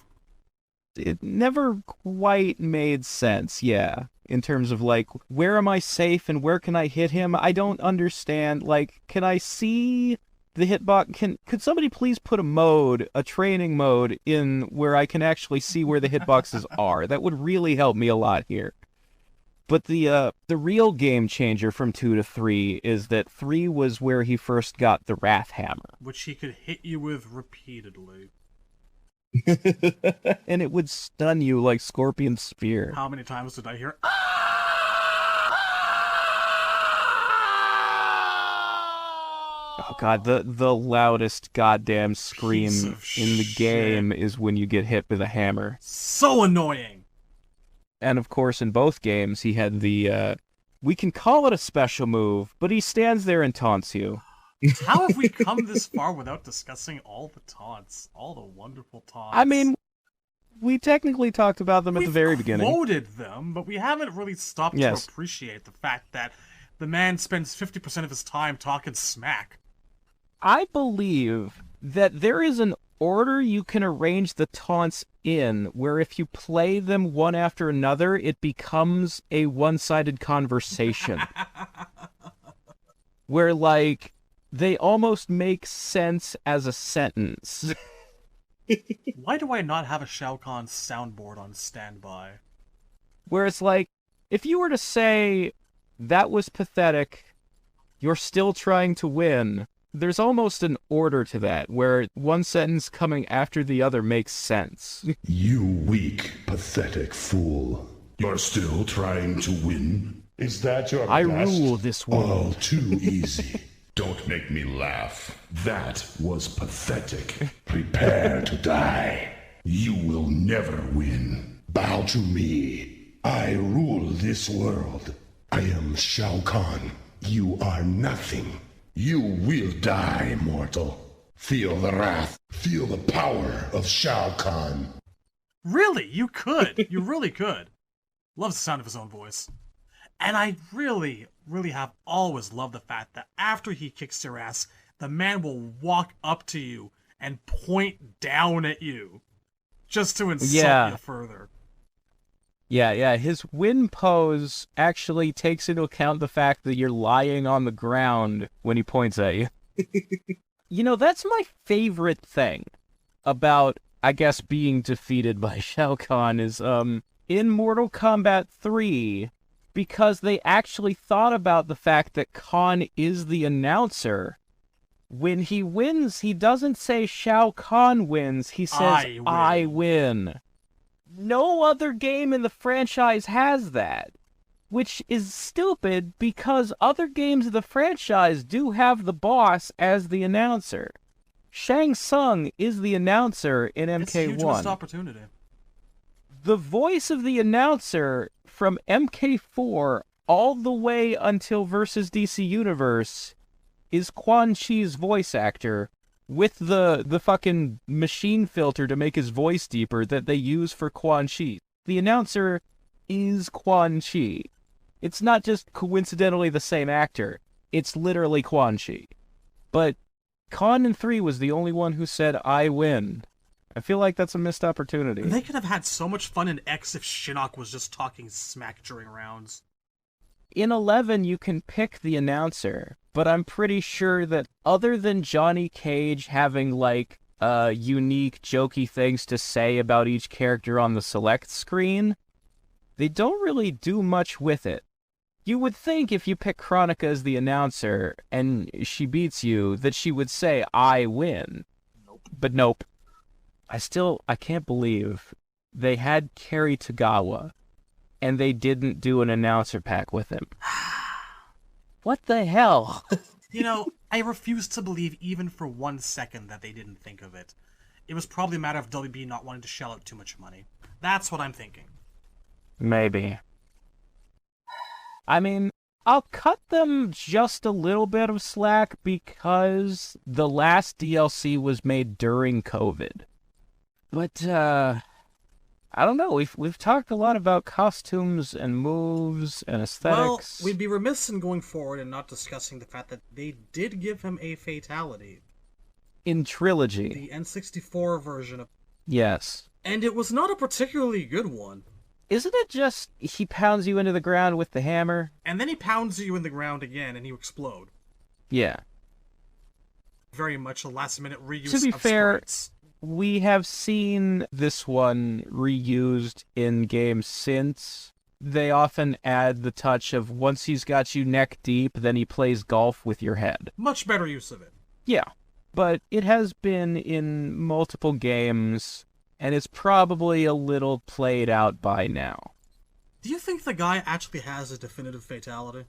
It never quite made sense, yeah. In terms of, like, where am I safe and where can I hit him? I don't understand. Like, can I see the hitbox? Could somebody please put a training mode in where I can actually see where the hitboxes are? That would really help me a lot here. But the real game changer from 2 to 3 is that 3 was where he first got the Wrath Hammer. Which he could hit you with repeatedly. And it would stun you like Scorpion Spear. How many times did I hear? Oh god, the loudest goddamn scream in the game is when you get hit with a hammer. So annoying! And of course, in both games, he had the, we can call it a special move, but he stands there and taunts you. How have we come this far without discussing all the taunts? All the wonderful taunts. I mean, we technically talked about them at the very beginning. We've quoted them, but we haven't really stopped to appreciate the fact that the man spends 50% of his time talking smack. I believe that there is an order you can arrange the taunts in, where if you play them one after another, it becomes a one-sided conversation. Where, like, they almost make sense as a sentence. Why do I not have a Shao Kahn soundboard on standby? Where it's like, if you were to say, that was pathetic, you're still trying to win, there's almost an order to that, where one sentence coming after the other makes sense. You weak, pathetic fool. You're still trying to win? Is that your I best? rule this world. All too easy. Don't make me laugh. That was pathetic. Prepare to die. You will never win. Bow to me. I rule this world. I am Shao Kahn. You are nothing. You will die, mortal. Feel the wrath. Feel the power of Shao Kahn. Really? You could. You really could. Loves the sound of his own voice. And I really have always loved the fact that after he kicks your ass, the man will walk up to you and point down at you. Just to insult you further. Yeah, his win pose actually takes into account the fact that you're lying on the ground when he points at you. You know, that's my favorite thing about, I guess, being defeated by Shao Kahn is, in Mortal Kombat 3, because they actually thought about the fact that Kahn is the announcer. When he wins, he doesn't say Shao Kahn wins, he says, I win. No other game in the franchise has that, which is stupid because other games of the franchise do have the boss as the announcer. Shang Tsung is the announcer in MK1. It's a huge missed opportunity. The voice of the announcer from MK4 all the way until versus DC Universe is Quan Chi's voice actor, with the fucking machine filter to make his voice deeper that they use for Quan Chi. the announcer is Quan Chi. It's not just coincidentally the same actor. It's literally Quan Chi. But Khan in 3 was the only one who said, I win. I feel like that's a missed opportunity. They could have had so much fun in X if Shinnok was just talking smack during rounds. In 11, you can pick the announcer, but I'm pretty sure that other than Johnny Cage having, like, unique, jokey things to say about each character on the select screen, they don't really do much with it. You would think if you pick Chronica as the announcer and she beats you, that she would say, I win. Nope. But nope. I can't believe they had Kerry Tagawa and they didn't do an announcer pack with him. What the hell? You know, I refuse to believe even for 1 second that they didn't think of it. It was probably a matter of WB not wanting to shell out too much money. That's what I'm thinking. Maybe. I mean, I'll cut them just a little bit of slack because the last DLC was made during COVID. But, I don't know, we've talked a lot about costumes and moves and aesthetics. Well, we'd be remiss in going forward and not discussing the fact that they did give him a fatality. In Trilogy. The N64 version of... Yes. And it was not a particularly good one. Isn't it just he pounds you into the ground with the hammer? And then he pounds you in the ground again and you explode. Yeah. Very much a last-minute reuse To be of fair, sprites. we have seen this one reused in games since. They often add the touch of once he's got you neck deep, then he plays golf with your head. Much better use of it. Yeah, but it has been in multiple games, and it's probably a little played out by now. Do you think the guy actually has a definitive fatality?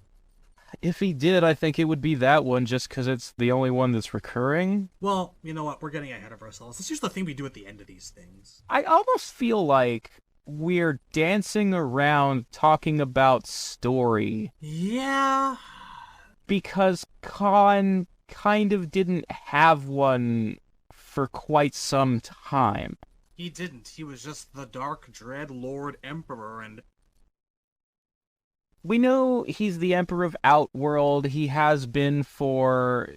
If he did, I think it would be that one just because it's the only one that's recurring. Well, you know what? We're getting ahead of ourselves. It's usually the thing we do at the end of these things. I almost feel like we're dancing around talking about story Yeah. because Khan kind of didn't have one for quite some time. He didn't. He was just the Dark Dread Lord Emperor, and... We know he's the Emperor of Outworld. He has been for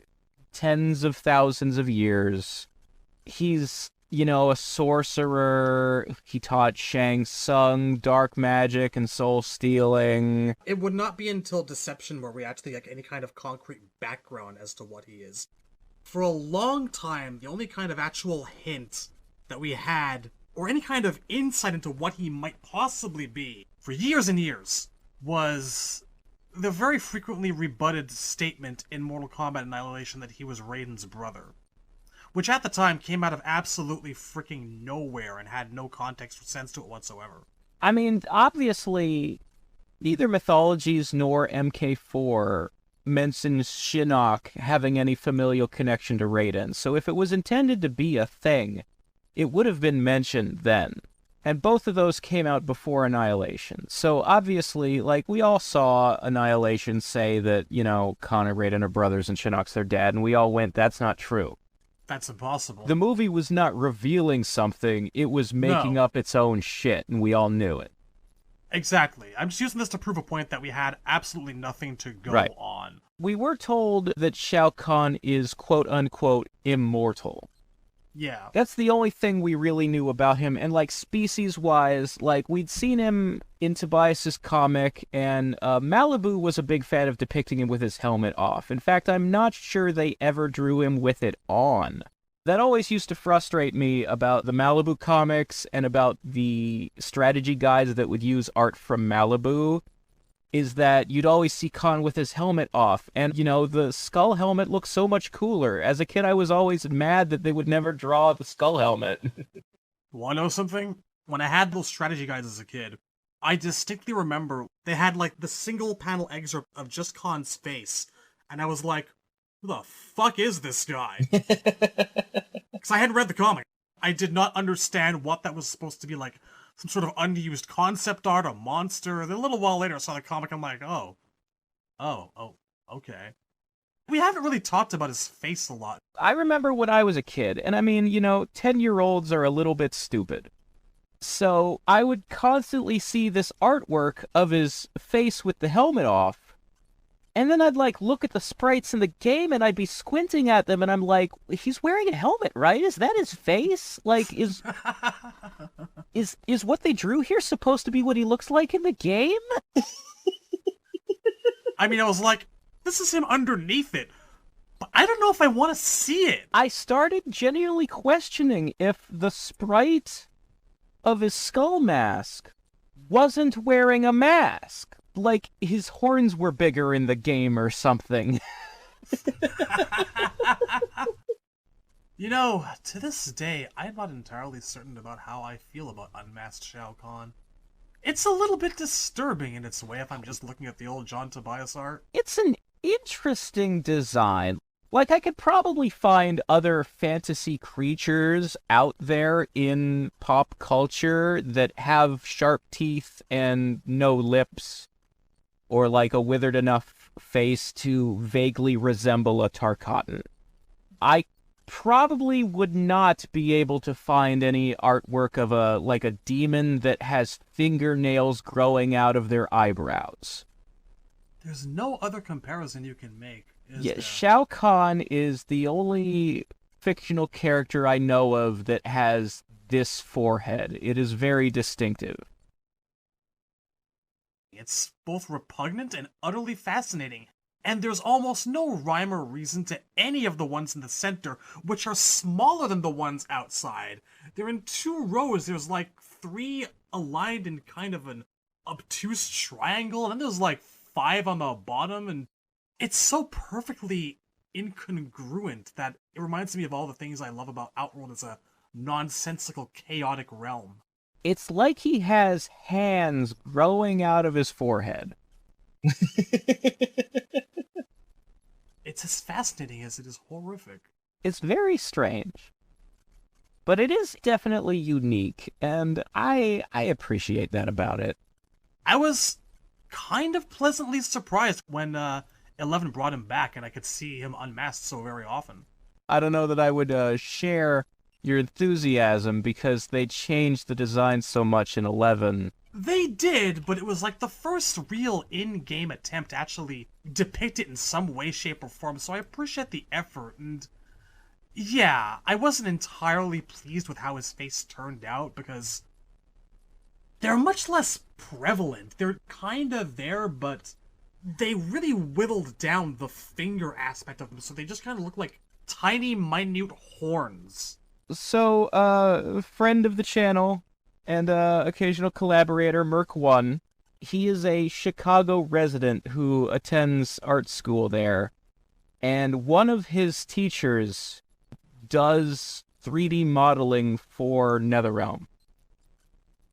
tens of thousands of years. He's, you know, a sorcerer. He taught Shang Tsung dark magic and soul stealing. It would not be until Deception where we actually get any kind of concrete background as to what he is. For a long time, the only kind of actual hint that we had, or any kind of insight into what he might possibly be, for years and years, was the very frequently rebutted statement in Mortal Kombat Annihilation that he was Raiden's brother. Which at the time came out of absolutely freaking nowhere and had no context or sense to it whatsoever. I mean, obviously, neither Mythologies nor MK4 mentions Shinnok having any familial connection to Raiden, so if it was intended to be a thing, it would have been mentioned then. And both of those came out before Annihilation. So obviously, like, we all saw Annihilation say that, you know, Khan and Raiden are brothers and Shinnok's their dad, and we all went, that's not true. That's impossible. The movie was not revealing something, it was making up its own shit, and we all knew it. Exactly. I'm just using this to prove a point that we had absolutely nothing to go Right. on. We were told that Shao Kahn is quote-unquote immortal. Yeah. That's the only thing we really knew about him, and, like, species-wise, like, we'd seen him in Tobias's comic, and Malibu was a big fan of depicting him with his helmet off. In fact, I'm not sure they ever drew him with it on. That always used to frustrate me about the Malibu comics and about the strategy guides that would use art from Malibu, is that you'd always see Khan with his helmet off, and, you know, the skull helmet looks so much cooler. As a kid, I was always mad that they would never draw the skull helmet. Wanna know something? When I had those strategy guides as a kid, I distinctly remember they had, like, the single panel excerpt of just Khan's face, and I was like, who the fuck is this guy? Because I hadn't read the comic. I did not understand what that was supposed to be, like, some sort of unused concept art, a monster. Then a little while later I saw the comic, I'm like, oh, okay. We haven't really talked about his face a lot. I remember when I was a kid, and I mean, you know, 10-year-olds are a little bit stupid. So I would constantly see this artwork of his face with the helmet off, and then I'd like look at the sprites in the game and I'd be squinting at them and I'm like, he's wearing a helmet, right? Is that his face? Like, is what they drew here supposed to be what he looks like in the game? I mean, I was like, this is him underneath it. But I don't know if I want to see it. I started genuinely questioning if the sprite of his skull mask wasn't wearing a mask. Like, his horns were bigger in the game or something. You know, to this day, I'm not entirely certain about how I feel about unmasked Shao Kahn. It's a little bit disturbing in its way if I'm just looking at the old John Tobias art. It's an interesting design. Like, I could probably find other fantasy creatures out there in pop culture that have sharp teeth and no lips, or like a withered enough face to vaguely resemble a Tarkatan. I probably would not be able to find any artwork of a demon that has fingernails growing out of their eyebrows. There's no other comparison you can make, is Yeah, there? Shao Kahn is the only fictional character I know of that has this forehead. It is very distinctive. It's both repugnant and utterly fascinating, and there's almost no rhyme or reason to any of the ones in the center, which are smaller than the ones outside. They're in 2 rows. There's like 3 aligned in kind of an obtuse triangle, and then there's like 5 on the bottom, and it's so perfectly incongruent that it reminds me of all the things I love about Outworld as a nonsensical, chaotic realm. It's like he has hands growing out of his forehead. It's as fascinating as it is horrific. It's very strange. But it is definitely unique, and I appreciate that about it. I was kind of pleasantly surprised when 11 brought him back and I could see him unmasked so very often. I don't know that I would share your enthusiasm because they changed the design so much in 11. They did, but it was like the first real in-game attempt to actually depict it in some way, shape, or form, so I appreciate the effort, and yeah, I wasn't entirely pleased with how his face turned out, because they're much less prevalent. They're kinda there, but they really whittled down the finger aspect of them, so they just kind of look like tiny, minute horns. So, friend of the channel and occasional collaborator, Merc1, he is a Chicago resident who attends art school there, and one of his teachers does 3D modeling for NetherRealm.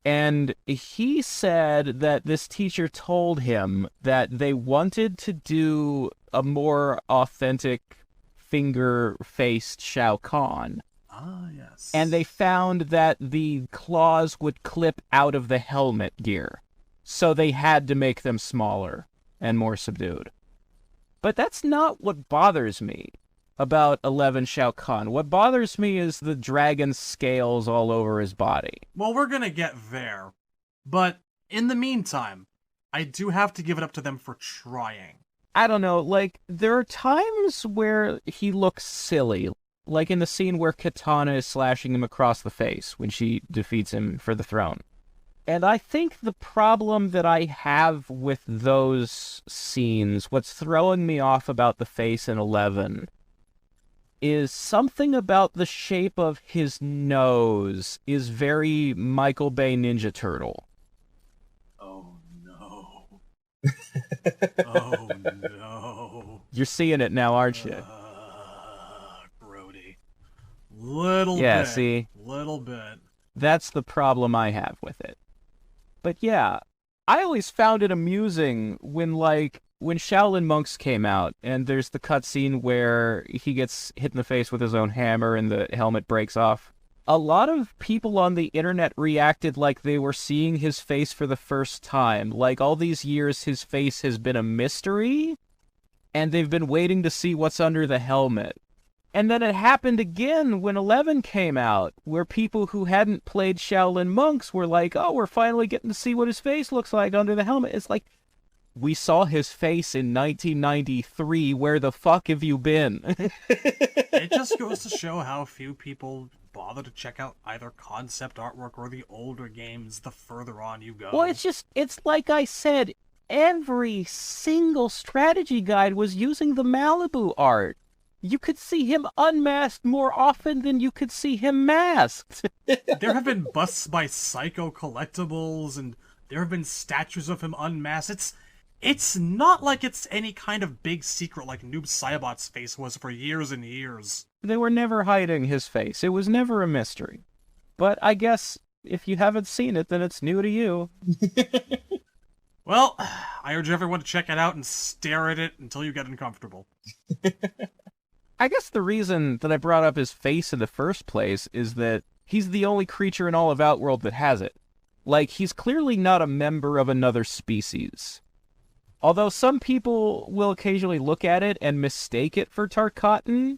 And he said that this teacher told him that they wanted to do a more authentic finger-faced Shao Kahn. Ah, yes. And they found that the claws would clip out of the helmet gear. So they had to make them smaller and more subdued. But that's not what bothers me about 11 Shao Kahn. What bothers me is the dragon scales all over his body. Well, we're gonna get there. But in the meantime, I do have to give it up to them for trying. I don't know, like, there are times where he looks silly. Like in the scene where Katana is slashing him across the face when she defeats him for the throne. And I think the problem that I have with those scenes, what's throwing me off about the face in 11, is something about the shape of his nose is very Michael Bay Ninja Turtle. Oh no. Oh no. You're seeing it now, aren't you? Grody. Little Yeah, bit. see? Little bit. That's the problem I have with it. But yeah, I always found it amusing when Shaolin Monks came out, and there's the cutscene where he gets hit in the face with his own hammer and the helmet breaks off. A lot of people on the internet reacted like they were seeing his face for the first time. Like all these years, his face has been a mystery, and they've been waiting to see what's under the helmet. And then it happened again when 11 came out, where people who hadn't played Shaolin Monks were like, oh, we're finally getting to see what his face looks like under the helmet. It's like, we saw his face in 1993. Where the fuck have you been? It just goes to show how few people bother to check out either concept artwork or the older games the further on you go. Well, it's like I said, every single strategy guide was using the Malibu art. You could see him unmasked more often than you could see him masked. There have been busts by Psycho Collectibles, and there have been statues of him unmasked. It's not like it's any kind of big secret like Noob Saibot's face was for years and years. They were never hiding his face. It was never a mystery. But I guess if you haven't seen it, then it's new to you. Well, I urge everyone to check it out and stare at it until you get uncomfortable. I guess the reason that I brought up his face in the first place is that he's the only creature in all of Outworld that has it. Like, he's clearly not a member of another species. Although some people will occasionally look at it and mistake it for Tarkatan,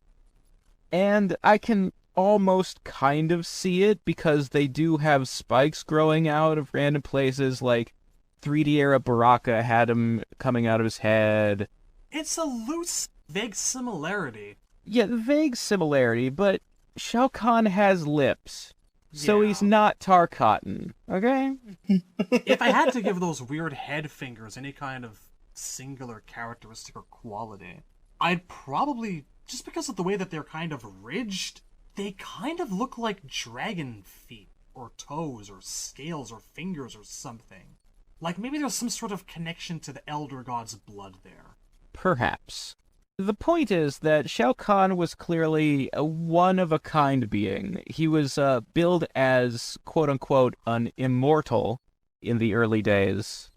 and I can almost kind of see it because they do have spikes growing out of random places, like 3D era Baraka had him coming out of his head. It's a loose, vague similarity. Yeah, vague similarity, but Shao Kahn has lips. So Yeah. he's not Tarkatan, okay? If I had to give those weird head fingers any kind of singular characteristic or quality, I'd probably, just because of the way that they're kind of ridged, they kind of look like dragon feet, or toes, or scales, or fingers, or something. Like maybe there's some sort of connection to the Elder God's blood there. Perhaps. The point is that Shao Kahn was clearly a one-of-a-kind being. He was billed as, quote-unquote, an immortal in the early days,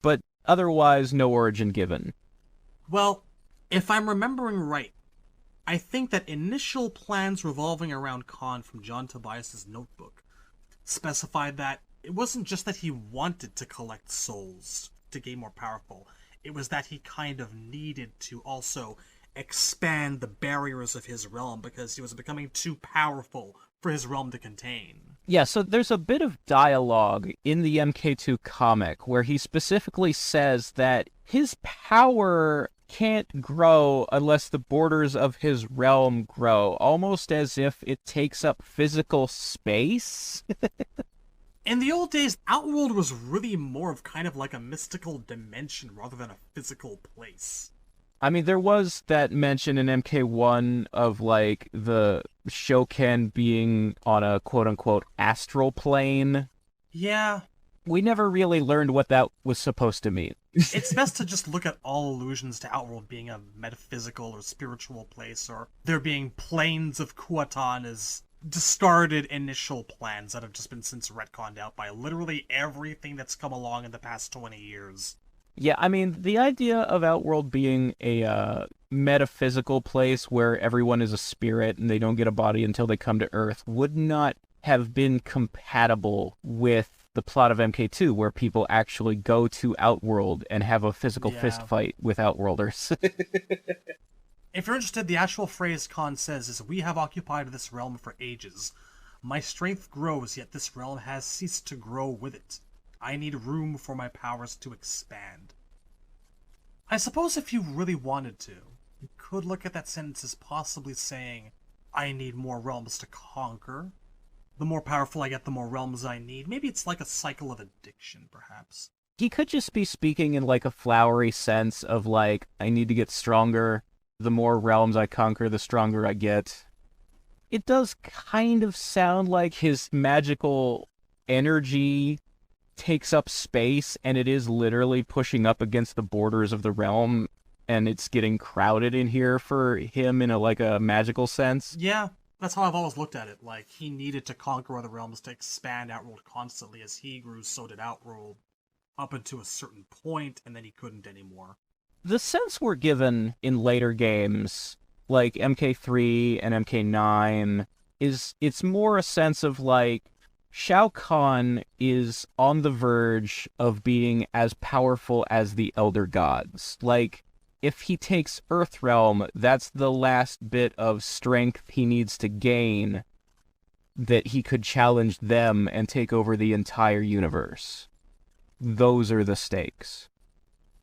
but otherwise no origin given. Well, if I'm remembering right, I think that initial plans revolving around Khan from John Tobias's notebook specified that it wasn't just that he wanted to collect souls to get more powerful, it was that he kind of needed to also expand the barriers of his realm because he was becoming too powerful for his realm to contain. Yeah, so there's a bit of dialogue in the MK2 comic where he specifically says that his power can't grow unless the borders of his realm grow, almost as if it takes up physical space. In the old days, Outworld was really more of kind of like a mystical dimension rather than a physical place. I mean, there was that mention in MK1 of, like, the Shao Kahn being on a quote-unquote astral plane. Yeah. We never really learned what that was supposed to mean. It's best to just look at all allusions to Outworld being a metaphysical or spiritual place, or there being planes of Kuatan as discarded initial plans that have just been since retconned out by literally everything that's come along in the past 20 years. Yeah, I mean, the idea of Outworld being a metaphysical place where everyone is a spirit and they don't get a body until they come to Earth would not have been compatible with the plot of MK2, where people actually go to Outworld and have a physical fist fight with Outworlders. If you're interested, the actual phrase Khan says is, "We have occupied this realm for ages. My strength grows, yet this realm has ceased to grow with it. I need room for my powers to expand." I suppose if you really wanted to, you could look at that sentence as possibly saying, I need more realms to conquer. The more powerful I get, the more realms I need. Maybe it's like a cycle of addiction, perhaps. He could just be speaking in, like, a flowery sense of, like, I need to get stronger. The more realms I conquer, the stronger I get. It does kind of sound like his magical energy takes up space, and it is literally pushing up against the borders of the realm, and it's getting crowded in here for him in a magical sense. Yeah, that's how I've always looked at it. Like, he needed to conquer other realms to expand Outworld constantly. As he grew, so did Outworld, up until a certain point, and then he couldn't anymore. The sense we're given in later games, like MK3 and MK9, is it's more a sense of, like, Shao Kahn is on the verge of being as powerful as the Elder Gods. Like, if he takes Earthrealm, that's the last bit of strength he needs to gain that he could challenge them and take over the entire universe. Those are the stakes.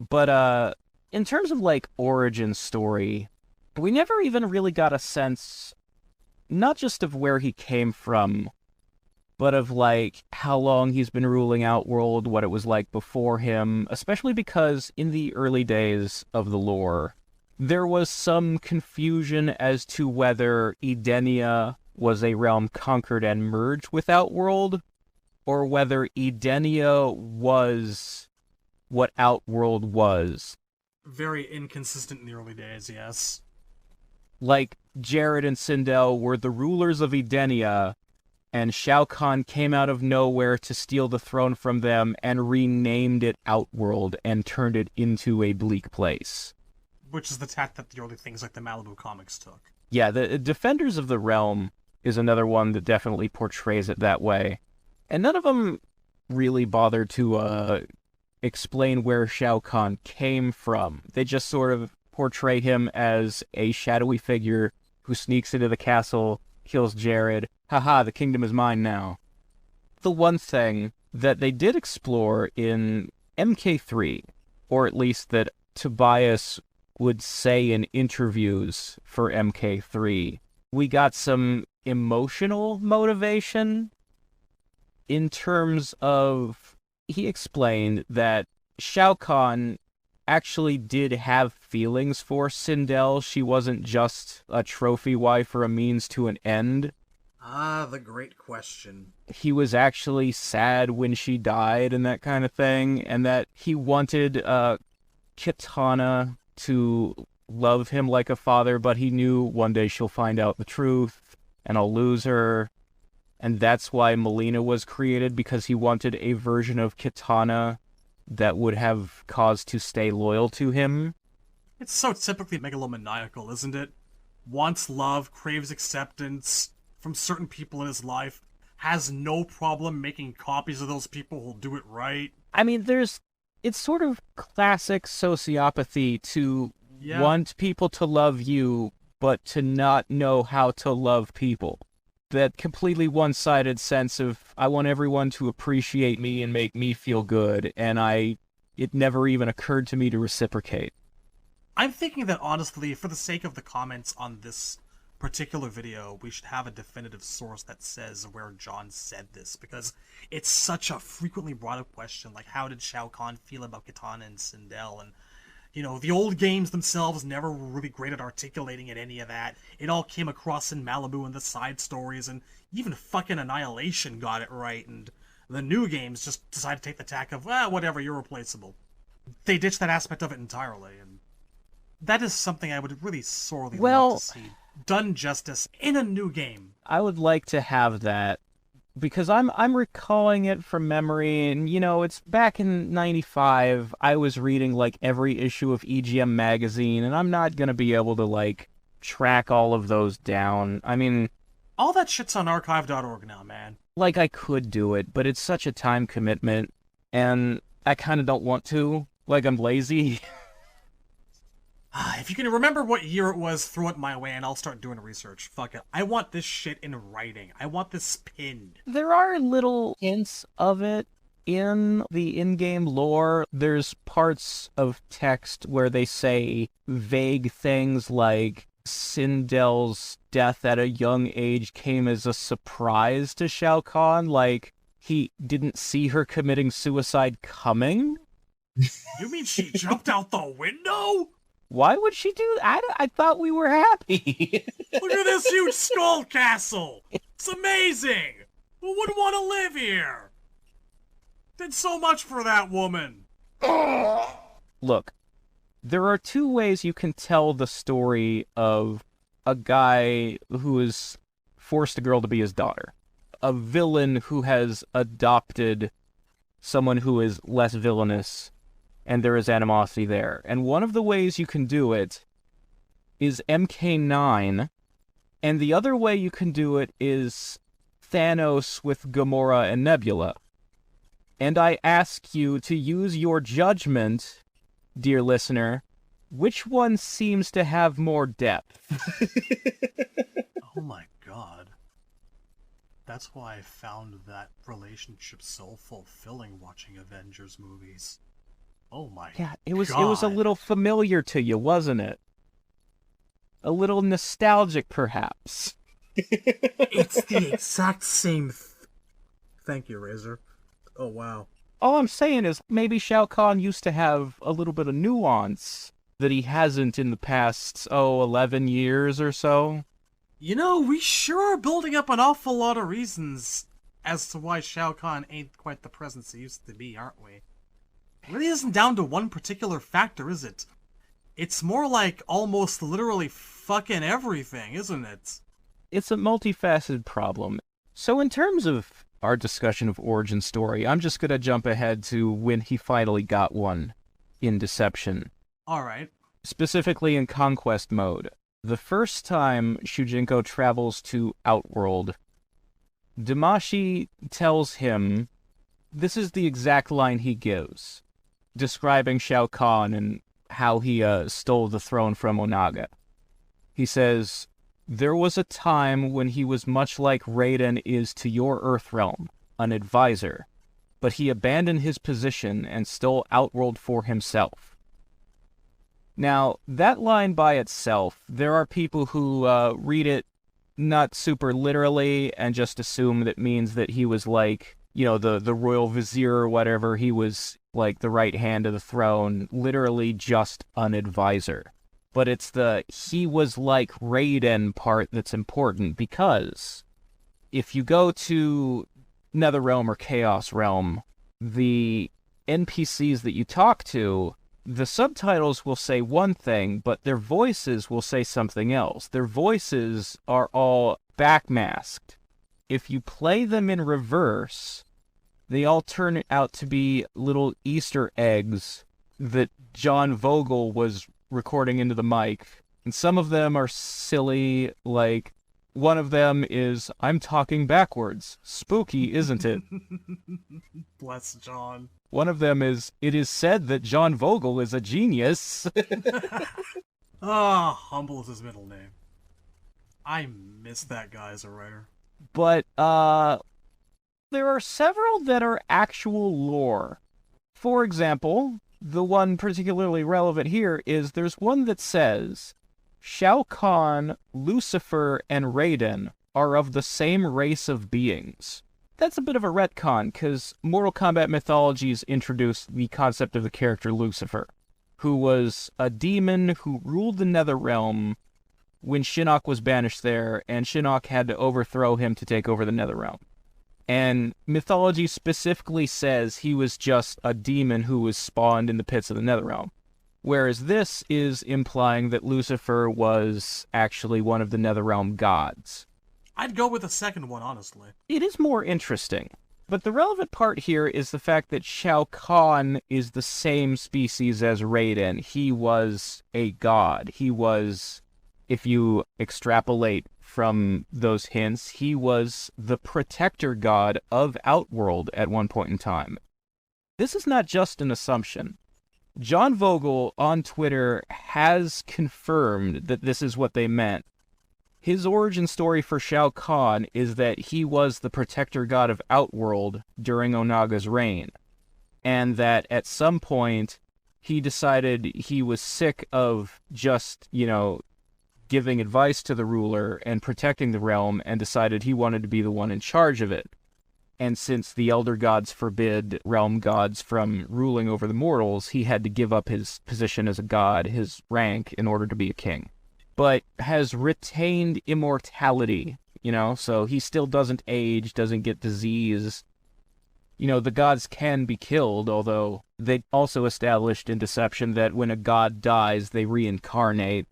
But, in terms of, like, origin story, we never even really got a sense, not just of where he came from, but of, like, how long he's been ruling Outworld, what it was like before him, especially because in the early days of the lore, there was some confusion as to whether Edenia was a realm conquered and merged with Outworld, or whether Edenia was what Outworld was. Very inconsistent in the early days, yes. Like, Jared and Sindel were the rulers of Edenia, and Shao Kahn came out of nowhere to steal the throne from them and renamed it Outworld and turned it into a bleak place. Which is the tack that the early things like the Malibu comics took. Yeah, the Defenders of the Realm is another one that definitely portrays it that way. And none of them really bothered to explain where Shao Kahn came from. They just sort of portray him as a shadowy figure who sneaks into the castle, kills Jared. Haha, the kingdom is mine now. The one thing that they did explore in MK3, or at least that Tobias would say in interviews for MK3, we got some emotional motivation in terms of, he explained that Shao Kahn actually did have feelings for Sindel. She wasn't just a trophy wife or a means to an end. Ah, the great question. He was actually sad when she died and that kind of thing, and that he wanted Kitana to love him like a father, but he knew one day she'll find out the truth, and I'll lose her. And that's why Melina was created, because he wanted a version of Kitana that would have cause to stay loyal to him. It's so typically megalomaniacal, isn't it? Wants love, craves acceptance from certain people in his life, has no problem making copies of those people who'll do it right. I mean, it's sort of classic sociopathy to want people to love you, but to not know how to love people. That completely one-sided sense of, I want everyone to appreciate me and make me feel good, and it never even occurred to me to reciprocate. I'm thinking that, honestly, for the sake of the comments on this particular video, we should have a definitive source that says where John said this, because it's such a frequently brought up question, like, how did Shao Kahn feel about Kitana and Sindel, and you know, the old games themselves never were really great at articulating at any of that. It all came across in Malibu and the side stories, and even fucking Annihilation got it right, and the new games just decided to take the tack of, whatever, you're replaceable. They ditched that aspect of it entirely, and that is something I would really sorely love to see done justice in a new game. I would like to have that, because I'm recalling it from memory, and, you know, it's back in 95, I was reading, like, every issue of EGM magazine, and I'm not gonna be able to, like, track all of those down. I mean, all that shit's on archive.org now, man. Like, I could do it, but it's such a time commitment, and I kind of don't want to. Like, I'm lazy. If you can remember what year it was, throw it my way and I'll start doing research. Fuck it. I want this shit in writing. I want this pinned. There are little hints of it in the in-game lore. There's parts of text where they say vague things like Sindel's death at a young age came as a surprise to Shao Kahn. Like, he didn't see her committing suicide coming? You mean she jumped out the window? Why would she do that? I thought we were happy. Look at this huge skull castle. It's amazing. Who wouldn't want to live here? Did so much for that woman. Look, there are two ways you can tell the story of a guy who has forced a girl to be his daughter. A villain who has adopted someone who is less villainous, and there is animosity there. And one of the ways you can do it is MK9, and the other way you can do it is Thanos with Gamora and Nebula. And I ask you to use your judgment, dear listener, which one seems to have more depth? Oh my god. That's why I found that relationship so fulfilling watching Avengers movies. Oh my god. Yeah, it was a little familiar to you, wasn't it? A little nostalgic, perhaps. It's the exact same Thank you, Razor. Oh wow. All I'm saying is maybe Shao Kahn used to have a little bit of nuance that he hasn't in the past, 11 years or so. You know, we sure are building up an awful lot of reasons as to why Shao Kahn ain't quite the presence he used to be, aren't we? It really isn't down to one particular factor, is it? It's more like almost literally fucking everything, isn't it? It's a multifaceted problem. So in terms of our discussion of origin story, I'm just gonna jump ahead to when he finally got one in Deception. Alright. Specifically in Conquest mode. The first time Shujinko travels to Outworld, Damashi tells him, this is the exact line he gives, describing Shao Kahn and how he stole the throne from Onaga. He says, there was a time when he was much like Raiden is to your Earthrealm, an advisor, but he abandoned his position and stole Outworld for himself. Now, that line by itself, there are people who read it not super literally and just assume that means that he was like, the royal vizier or whatever. He was like the right hand of the throne, literally just an advisor. But it's the he was like Raiden part that's important, because if you go to Netherrealm or Chaos Realm, the NPCs that you talk to, the subtitles will say one thing, but their voices will say something else. Their voices are all backmasked. If you play them in reverse, they all turn out to be little Easter eggs that John Vogel was recording into the mic. And some of them are silly, like, one of them is, I'm talking backwards. Spooky, isn't it? Bless John. One of them is, it is said that John Vogel is a genius. Humble is his middle name. I miss that guy as a writer. But, there are several that are actual lore. For example, the one particularly relevant here is there's one that says, Shao Kahn, Lucifer, and Raiden are of the same race of beings. That's a bit of a retcon, because Mortal Kombat Mythologies introduced the concept of the character Lucifer, who was a demon who ruled the Netherrealm when Shinnok was banished there, and Shinnok had to overthrow him to take over the Netherrealm. And mythology specifically says he was just a demon who was spawned in the pits of the Netherrealm. Whereas this is implying that Lucifer was actually one of the Netherrealm gods. I'd go with the second one, honestly. It is more interesting. But the relevant part here is the fact that Shao Kahn is the same species as Raiden. He was a god. He was, if you extrapolate from those hints, he was the protector god of Outworld at one point in time. This is not just an assumption. John Vogel on Twitter has confirmed that this is what they meant. His origin story for Shao Kahn is that he was the protector god of Outworld during Onaga's reign, and that at some point he decided he was sick of just, giving advice to the ruler and protecting the realm, and decided he wanted to be the one in charge of it. And since the Elder Gods forbid realm gods from ruling over the mortals, he had to give up his position as a god, his rank, in order to be a king. But has retained immortality, so he still doesn't age, doesn't get disease. The gods can be killed, although they also established in Deception that when a god dies, they reincarnate.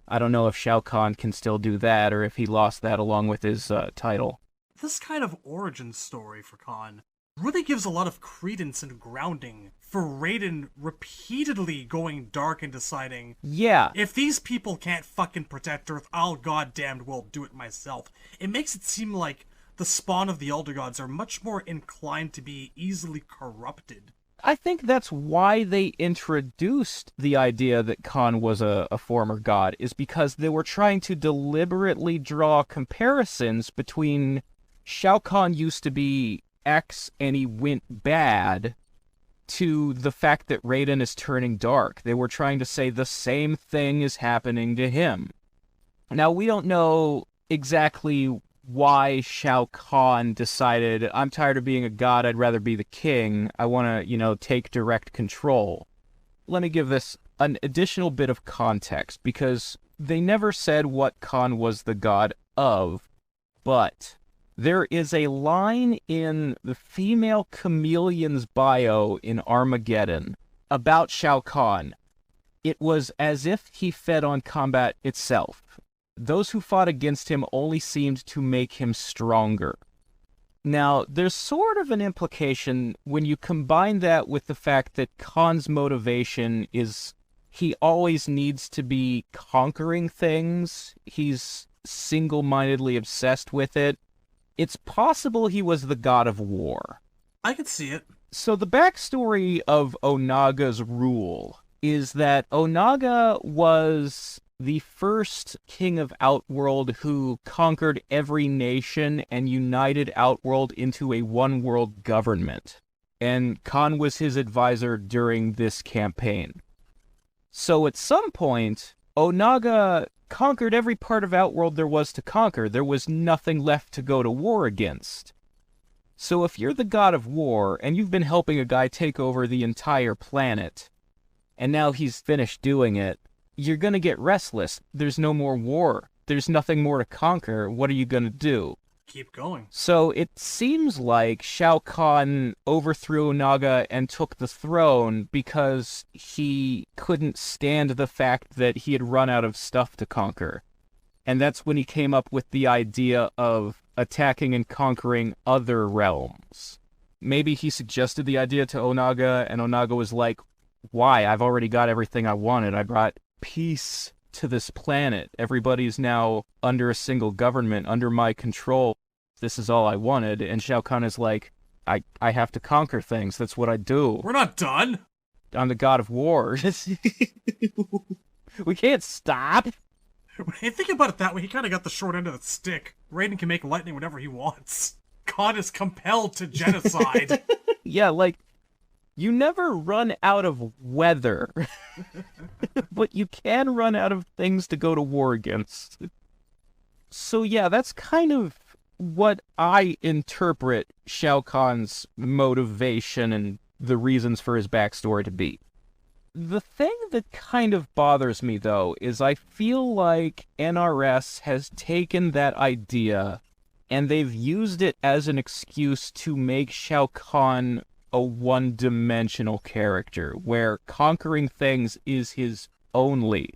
I don't know if Shao Kahn can still do that, or if he lost that along with his title. This kind of origin story for Kahn really gives a lot of credence and grounding for Raiden repeatedly going dark and deciding, yeah, if these people can't fucking protect Earth, I'll goddamned well do it myself. It makes it seem like the spawn of the Elder Gods are much more inclined to be easily corrupted. I think that's why they introduced the idea that Khan was a former god, is because they were trying to deliberately draw comparisons between Shao Kahn used to be X and he went bad, to the fact that Raiden is turning dark. They were trying to say the same thing is happening to him. Now, we don't know exactly why Shao Kahn decided, I'm tired of being a god, I'd rather be the king. I want to, take direct control. Let me give this an additional bit of context, because they never said what Khan was the god of, but there is a line in the female chameleon's bio in Armageddon about Shao Kahn. It was as if he fed on combat itself. Those who fought against him only seemed to make him stronger. Now, there's sort of an implication when you combine that with the fact that Khan's motivation is he always needs to be conquering things. He's single-mindedly obsessed with it. It's possible he was the god of war. I could see it. So the backstory of Onaga's rule is that Onaga was the first king of Outworld who conquered every nation and united Outworld into a one-world government. And Khan was his advisor during this campaign. So at some point, Onaga conquered every part of Outworld there was to conquer. There was nothing left to go to war against. So if you're the god of war, and you've been helping a guy take over the entire planet, and now he's finished doing it, you're gonna get restless. There's no more war. There's nothing more to conquer. What are you gonna do? Keep going. So it seems like Shao Kahn overthrew Onaga and took the throne because he couldn't stand the fact that he had run out of stuff to conquer. And that's when he came up with the idea of attacking and conquering other realms. Maybe he suggested the idea to Onaga, and Onaga was like, why? I've already got everything I wanted. I brought peace to this planet. Everybody's now under a single government, under my control. This is all I wanted. And Shao Kahn is like, I have to conquer things. That's what I do. We're not done. I'm the god of war. We can't stop. When you think about it that way, he kind of got the short end of the stick. Raiden can make lightning whenever he wants. Khan is compelled to genocide. Yeah, like, you never run out of weather, but you can run out of things to go to war against. So yeah, that's kind of what I interpret Shao Kahn's motivation and the reasons for his backstory to be. The thing that kind of bothers me, though, is I feel like NRS has taken that idea and they've used it as an excuse to make Shao Kahn a one-dimensional character, where conquering things is his only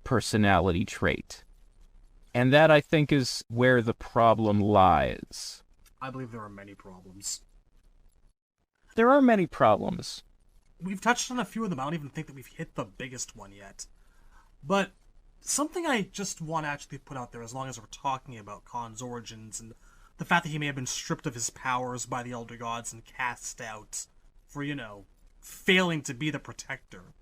personality trait. And that, I think, is where the problem lies. I believe there are many problems. There are many problems. We've touched on a few of them. I don't even think that we've hit the biggest one yet. But something I just want to actually put out there, as long as we're talking about Khan's origins and the fact that he may have been stripped of his powers by the Elder Gods and cast out for, failing to be the protector.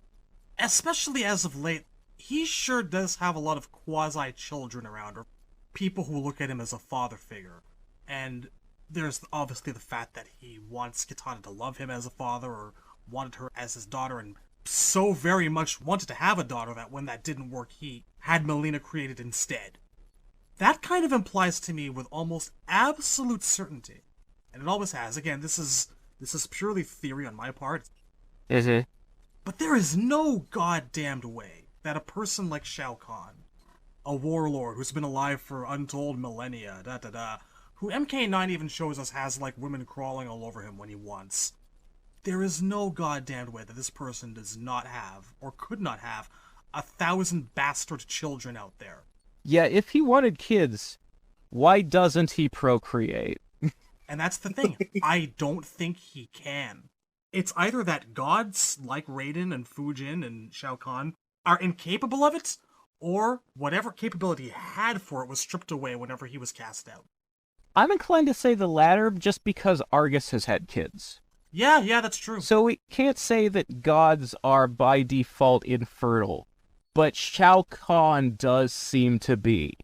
Especially as of late, he sure does have a lot of quasi-children around, or people who look at him as a father figure. And there's obviously the fact that he wants Kitana to love him as a father, or wanted her as his daughter, and so very much wanted to have a daughter that when that didn't work, he had Melina created instead. That kind of implies to me with almost absolute certainty, and it always has. Again, this is purely theory on my part. Is it? But there is no goddamned way that a person like Shao Kahn, a warlord who's been alive for untold millennia, who MK9 even shows us has like women crawling all over him when he wants. There is no goddamned way that this person does not have, or could not have, 1,000 bastard children out there. Yeah, if he wanted kids, why doesn't he procreate? And that's the thing. I don't think he can. It's either that gods like Raiden and Fujin and Shao Kahn are incapable of it, or whatever capability he had for it was stripped away whenever he was cast out. I'm inclined to say the latter just because Argus has had kids. Yeah, that's true. So we can't say that gods are by default infertile, but Shao Kahn does seem to be.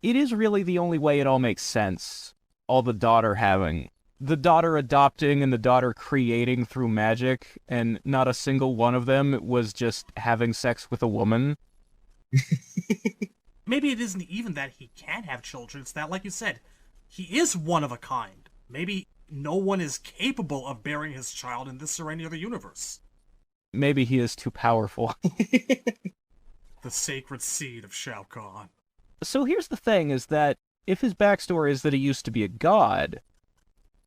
It is really the only way it all makes sense. All the daughter having. The daughter adopting and the daughter creating through magic, and not a single one of them was just having sex with a woman. Maybe it isn't even that he can't have children, it's that, like you said, he is one of a kind. Maybe no one is capable of bearing his child in this or any other universe. Maybe he is too powerful. The sacred seed of Shao Kahn. So here's the thing, is that if his backstory is that he used to be a god,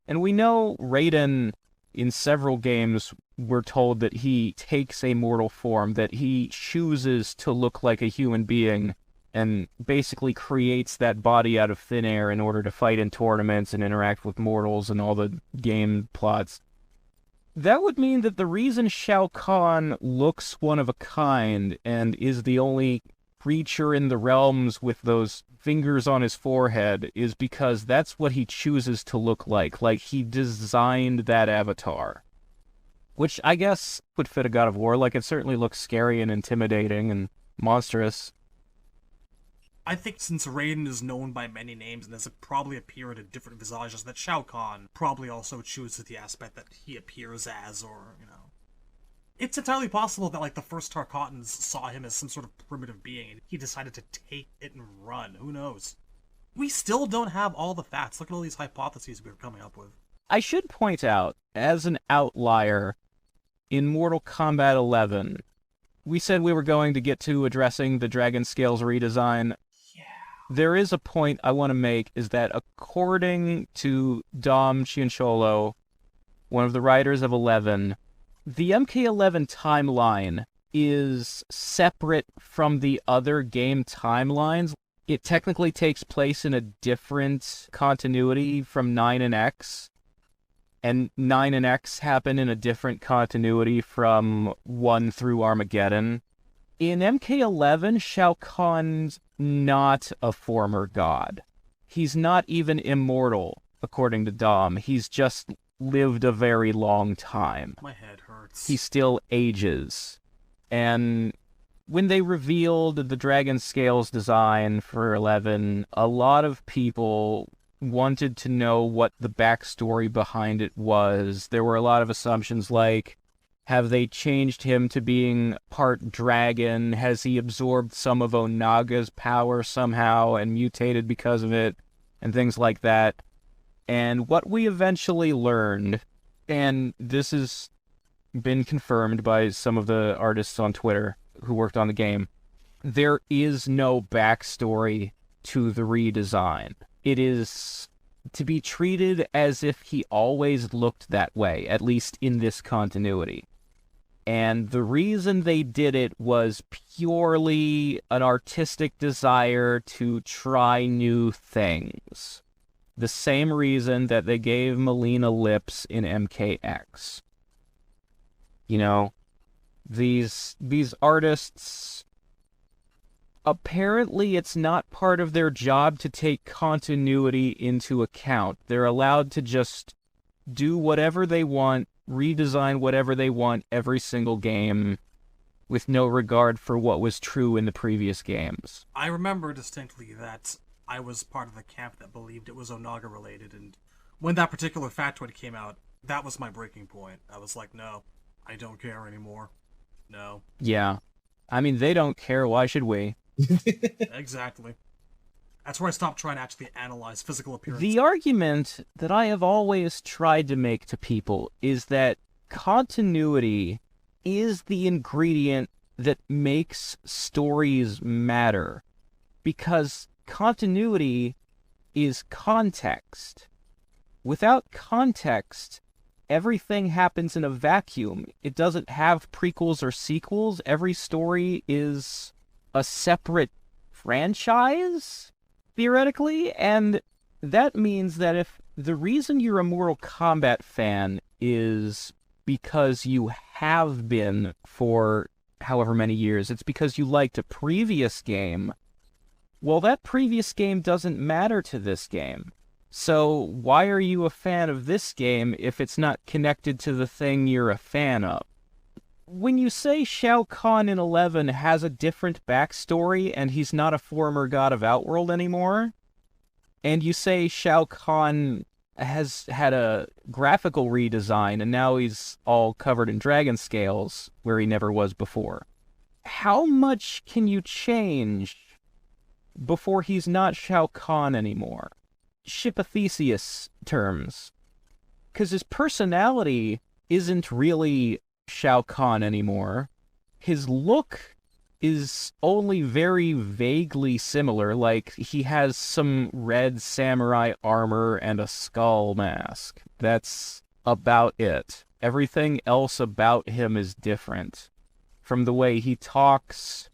and we know Raiden, in several games, we're told that he takes a mortal form, that he chooses to look like a human being, and basically creates that body out of thin air in order to fight in tournaments and interact with mortals and all the game plots. That would mean that the reason Shao Kahn looks one of a kind and is the only creature in the realms with those fingers on his forehead is because that's what he chooses to look like he designed that avatar. Which I guess would fit a God of War, it certainly looks scary and intimidating and monstrous. I think since Raiden is known by many names and has probably appeared in different visages, that Shao Kahn probably also chooses the aspect that he appears as, or, It's entirely possible that, the first Tarkatans saw him as some sort of primitive being, and he decided to take it and run. Who knows? We still don't have all the facts. Look at all these hypotheses we were coming up with. I should point out, as an outlier, in Mortal Kombat 11, we said we were going to get to addressing the Dragon Scales redesign. There is a point I want to make, is that according to Dom Cianciolo, one of the writers of 11, the MK11 timeline is separate from the other game timelines. It technically takes place in a different continuity from 9 and X, and 9 and X happen in a different continuity from 1 through Armageddon. In MK11, Shao Kahn's not a former god. He's not even immortal, according to Dom. He's just lived a very long time. My head hurts. He still ages. And when they revealed the Dragon Scales design for 11, a lot of people wanted to know what the backstory behind it was. There were a lot of assumptions like, have they changed him to being part dragon? Has he absorbed some of Onaga's power somehow and mutated because of it? And things like that. And what we eventually learned, and this has been confirmed by some of the artists on Twitter who worked on the game, there is no backstory to the redesign. It is to be treated as if he always looked that way, at least in this continuity. And the reason they did it was purely an artistic desire to try new things. The same reason that they gave Melina lips in MKX. These artists, apparently it's not part of their job to take continuity into account. They're allowed to just do whatever they want, redesign whatever they want every single game, with no regard for what was true in the previous games. I remember distinctly that I was part of the camp that believed it was Onaga related, and when that particular factoid came out, that was my breaking point. I was like, no, I don't care anymore. No. Yeah. I mean, they don't care, why should we? Exactly. That's where I stopped trying to actually analyze physical appearance. The argument that I have always tried to make to people is that continuity is the ingredient that makes stories matter. Because continuity is context. Without context, everything happens in a vacuum. It doesn't have prequels or sequels. Every story is a separate franchise, theoretically, and that means that if the reason you're a Mortal Kombat fan is because you have been for however many years, it's because you liked a previous game, well, that previous game doesn't matter to this game. So why are you a fan of this game if it's not connected to the thing you're a fan of? When you say Shao Kahn in 11 has a different backstory and he's not a former god of Outworld anymore, and you say Shao Kahn has had a graphical redesign and now he's all covered in dragon scales where he never was before, how much can you change before he's not Shao Kahn anymore? Shipathesius terms. Because his personality isn't really Shao Kahn anymore. His look is only very vaguely similar, like he has some red samurai armor and a skull mask. That's about it. Everything else about him is different. From the way he talks,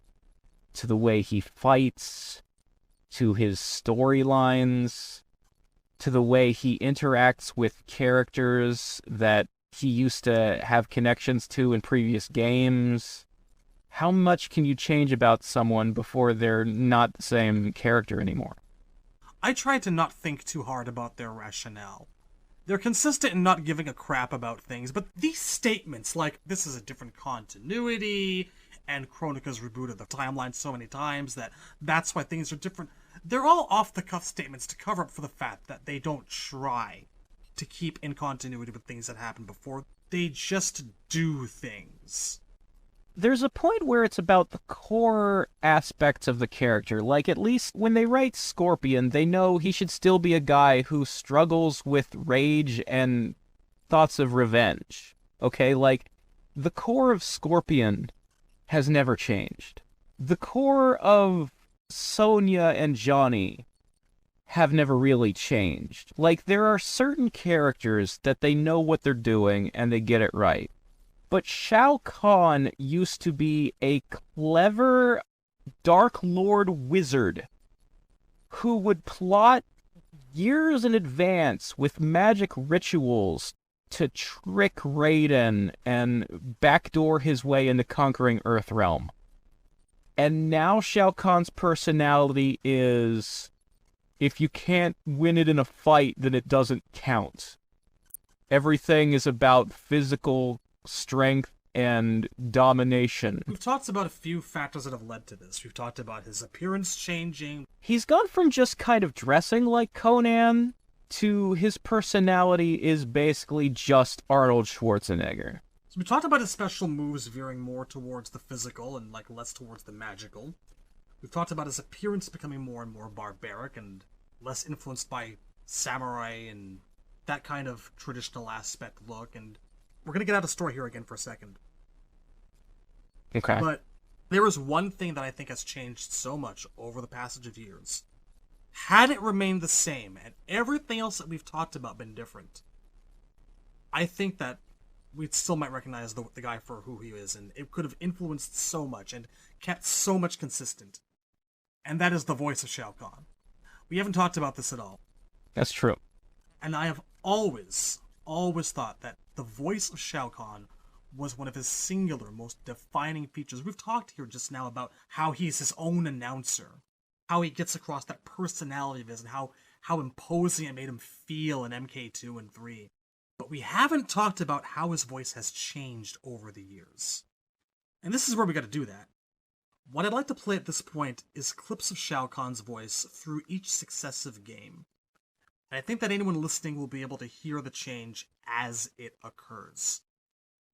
to the way he fights, to his storylines, to the way he interacts with characters that he used to have connections to in previous games. How much can you change about someone before they're not the same character anymore? I try to not think too hard about their rationale. They're consistent in not giving a crap about things, but these statements, like, this is a different continuity, and Chronica's rebooted the timeline so many times that that's why things are different, they're all off-the-cuff statements to cover up for the fact that they don't try to keep in continuity with things that happened before. They just do things. There's a point where it's about the core aspects of the character. Like, at least when they write Scorpion, they know he should still be a guy who struggles with rage and thoughts of revenge. Okay, like, the core of Scorpion has never changed. The core of Sonya and Johnny have never really changed. Like, there are certain characters that they know what they're doing and they get it right. But Shao Kahn used to be a clever Dark Lord wizard who would plot years in advance with magic rituals to trick Raiden and backdoor his way into conquering Earthrealm. And now Shao Kahn's personality is, if you can't win it in a fight, then it doesn't count. Everything is about physical strength and domination. We've talked about a few factors that have led to this. We've talked about his appearance changing. He's gone from just kind of dressing like Conan to his personality is basically just Arnold Schwarzenegger. So we talked about his special moves veering more towards the physical and less towards the magical. We've talked about his appearance becoming more and more barbaric and less influenced by samurai and that kind of traditional aspect look. And we're going to get out of story here again for a second. Okay. But there is one thing that I think has changed so much over the passage of years. Had it remained the same and everything else that we've talked about been different, I think that we still might recognize the guy for who he is, and it could have influenced so much and kept so much consistent. And that is the voice of Shao Kahn. We haven't talked about this at all. That's true. And I have always thought that the voice of Shao Kahn was one of his singular, most defining features. We've talked here just now about how he's his own announcer, how he gets across that personality of his, and how imposing it made him feel in MK2 and 3. But we haven't talked about how his voice has changed over the years. And this is where we got to do that. What I'd like to play at this point is clips of Shao Kahn's voice through each successive game. And I think that anyone listening will be able to hear the change as it occurs.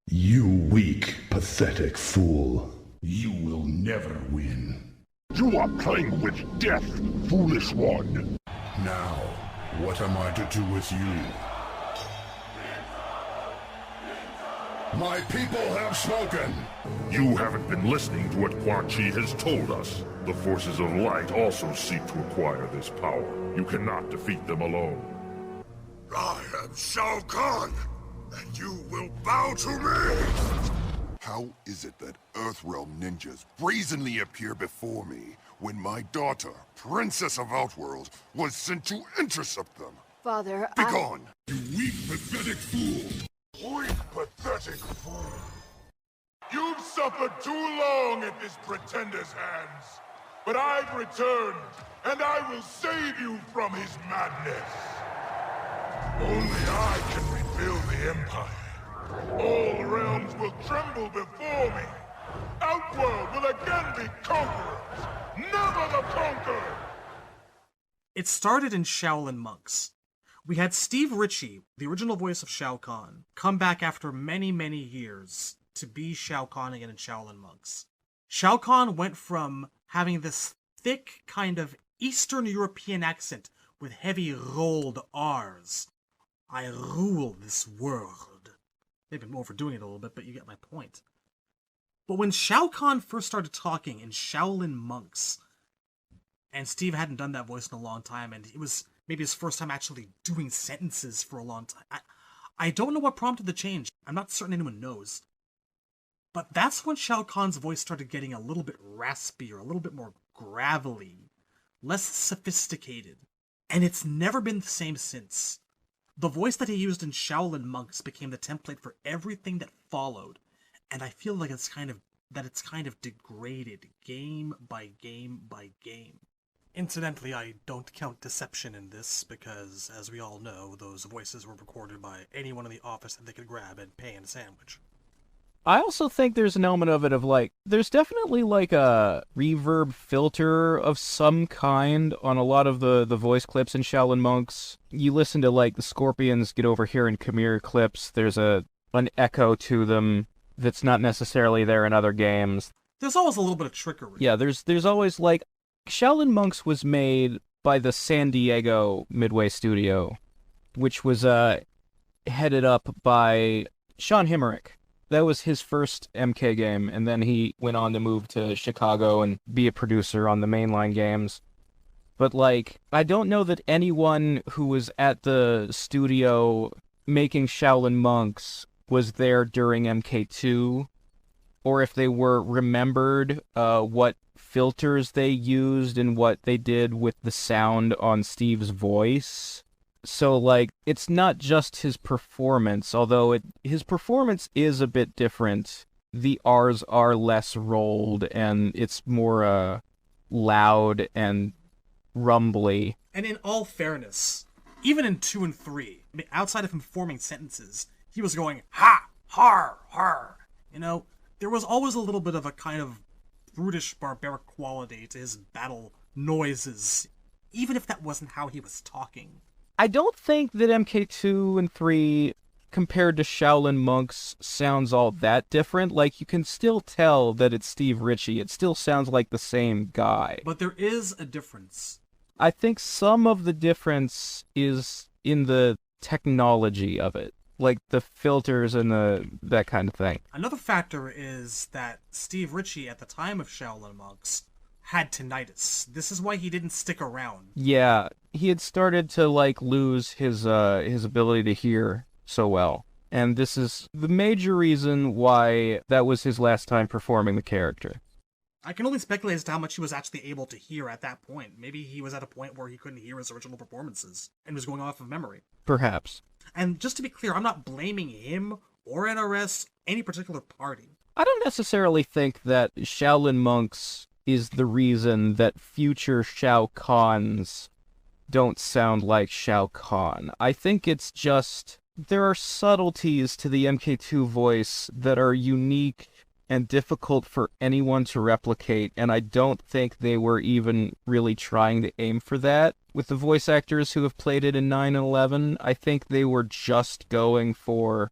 You weak, pathetic fool. You will never win. You are playing with death, foolish one. Now, what am I to do with you? My people have spoken! You haven't been listening to what Quan Chi has told us. The forces of light also seek to acquire this power. You cannot defeat them alone. I am Shao Kahn, and you will bow to me! How is it that Earthrealm ninjas brazenly appear before me when my daughter, Princess of Outworld, was sent to intercept them? Father, Begone! You weak, pathetic fool! Weak, pathetic fool! You've suffered too long at this pretender's hands, but I've returned, and I will save you from his madness! Only I can rebuild the Empire. All realms will tremble before me. Outworld will again be conquerors. Never the conquered! It started in Shaolin Monks. We had Steve Ritchie, the original voice of Shao Kahn, come back after many, many years to be Shao Kahn again in Shaolin Monks. Shao Kahn went from having this thick kind of Eastern European accent with heavy rolled R's. I rule this world. Maybe I'm overdoing it a little bit, but you get my point. But when Shao Kahn first started talking in Shaolin Monks, and Steve hadn't done that voice in a long time, and it was maybe his first time actually doing sentences for a long time. I don't know what prompted the change. I'm not certain anyone knows. But that's when Shao Kahn's voice started getting a little bit raspier, a little bit more gravelly, less sophisticated. And it's never been the same since. The voice that he used in Shaolin Monks became the template for everything that followed, and I feel like it's kind of degraded game by game by game. Incidentally, I don't count deception in this because, as we all know, those voices were recorded by anyone in the office that they could grab and pay in a sandwich. I also think there's an element of it of, like, there's definitely, like, a reverb filter of some kind on a lot of the voice clips in Shaolin Monks. You listen to, like, the Scorpions Get Over Here in Khmer clips, there's an echo to them that's not necessarily there in other games. There's always a little bit of trickery. Yeah, there's always, like, Shaolin Monks was made by the San Diego Midway Studio, which was headed up by Sean Himmerich. That was his first MK game, and then he went on to move to Chicago and be a producer on the mainline games. But, like, I don't know that anyone who was at the studio making Shaolin Monks was there during MK2, or if they were remembered what filters they used and what they did with the sound on Steve's voice. So, like, it's not just his performance, although his performance is a bit different. The R's are less rolled, and it's more loud and rumbly. And in all fairness, even in 2 and 3, I mean, outside of him forming sentences, he was going, ha, har, har. You know, there was always a little bit of a kind of brutish, barbaric quality to his battle noises, even if that wasn't how he was talking. I don't think that MK2 and 3, compared to Shaolin Monks, sounds all that different. Like, you can still tell that it's Steve Ritchie. It still sounds like the same guy. But there is a difference. I think some of the difference is in the technology of it. Like, the filters and that kind of thing. Another factor is that Steve Ritchie, at the time of Shaolin Monks, had tinnitus. This is why he didn't stick around. Yeah, he had started to, like, lose his ability to hear so well. And this is the major reason why that was his last time performing the character. I can only speculate as to how much he was actually able to hear at that point. Maybe he was at a point where he couldn't hear his original performances and was going off of memory. Perhaps. And just to be clear, I'm not blaming him or NRS, any particular party. I don't necessarily think that Shaolin Monks is the reason that future Shao Kahns don't sound like Shao Kahn. I think it's just there are subtleties to the MK2 voice that are unique and difficult for anyone to replicate, and I don't think they were even really trying to aim for that. With the voice actors who have played it in 9 and 11, I think they were just going for,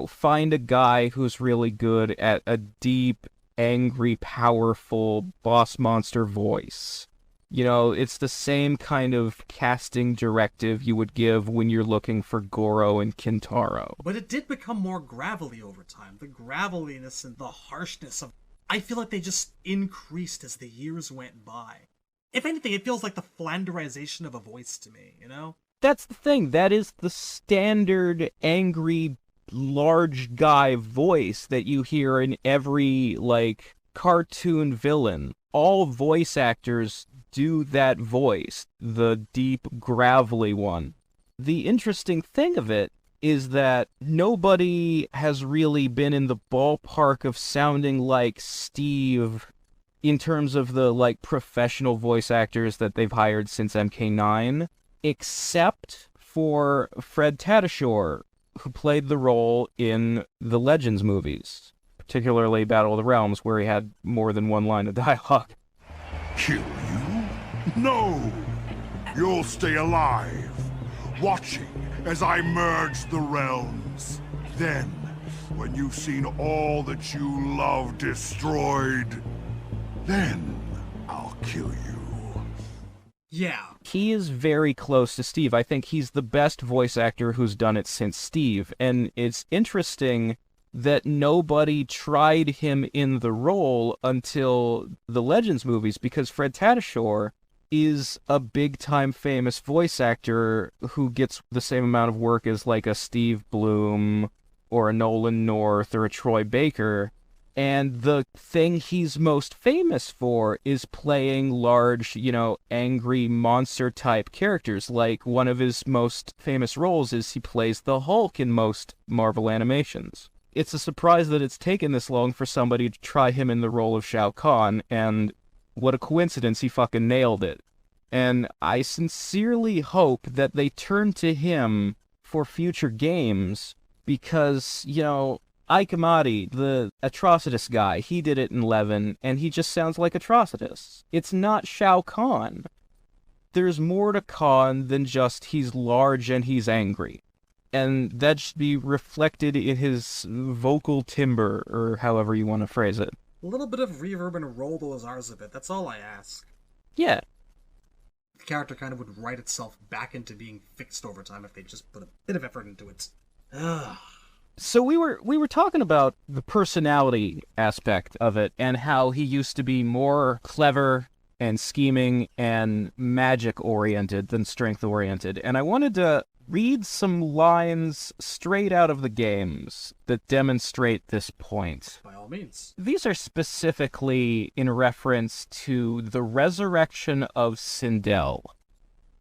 find a guy who's really good at a deep, angry, powerful boss monster voice. It's the same kind of casting directive you would give when you're looking for Goro and Kintaro. But it did become more gravelly over time. The graveliness and the harshness of... I feel like they just increased as the years went by. If anything, it feels like the Flanderization of a voice to me, That's the thing. That is the standard angry, large guy voice that you hear in every, cartoon villain. All voice actors do that voice, the deep, gravelly one. The interesting thing of it is that nobody has really been in the ballpark of sounding like Steve in terms of the, professional voice actors that they've hired since MK9, except for Fred Tatasciore, who played the role in the Legends movies, particularly Battle of the Realms, where he had more than one line of dialogue. Kill you? No! You'll stay alive, watching as I merge the realms. Then, when you've seen all that you love destroyed, then I'll kill you. Yeah. He is very close to Steve. I think he's the best voice actor who's done it since Steve, and it's interesting that nobody tried him in the role until the Legends movies, because Fred Tatasciore is a big-time famous voice actor who gets the same amount of work as, like, a Steve Bloom or a Nolan North or a Troy Baker, and the thing he's most famous for is playing large, angry monster-type characters. Like, one of his most famous roles is he plays the Hulk in most Marvel animations. It's a surprise that it's taken this long for somebody to try him in the role of Shao Kahn, and what a coincidence, he fucking nailed it. And I sincerely hope that they turn to him for future games, because, Ike Amati, the Atrocitus guy, he did it in Levin, and he just sounds like Atrocitus. It's not Shao Kahn. There's more to Kahn than just he's large and he's angry. And that should be reflected in his vocal timbre, or however you want to phrase it. A little bit of reverb and roll those R's a bit, that's all I ask. Yeah. The character kind of would write itself back into being fixed over time if they just put a bit of effort into it. Ugh. So we were talking about the personality aspect of it, and how he used to be more clever and scheming and magic-oriented than strength-oriented. And I wanted to read some lines straight out of the games that demonstrate this point. By all means. These are specifically in reference to the resurrection of Sindel.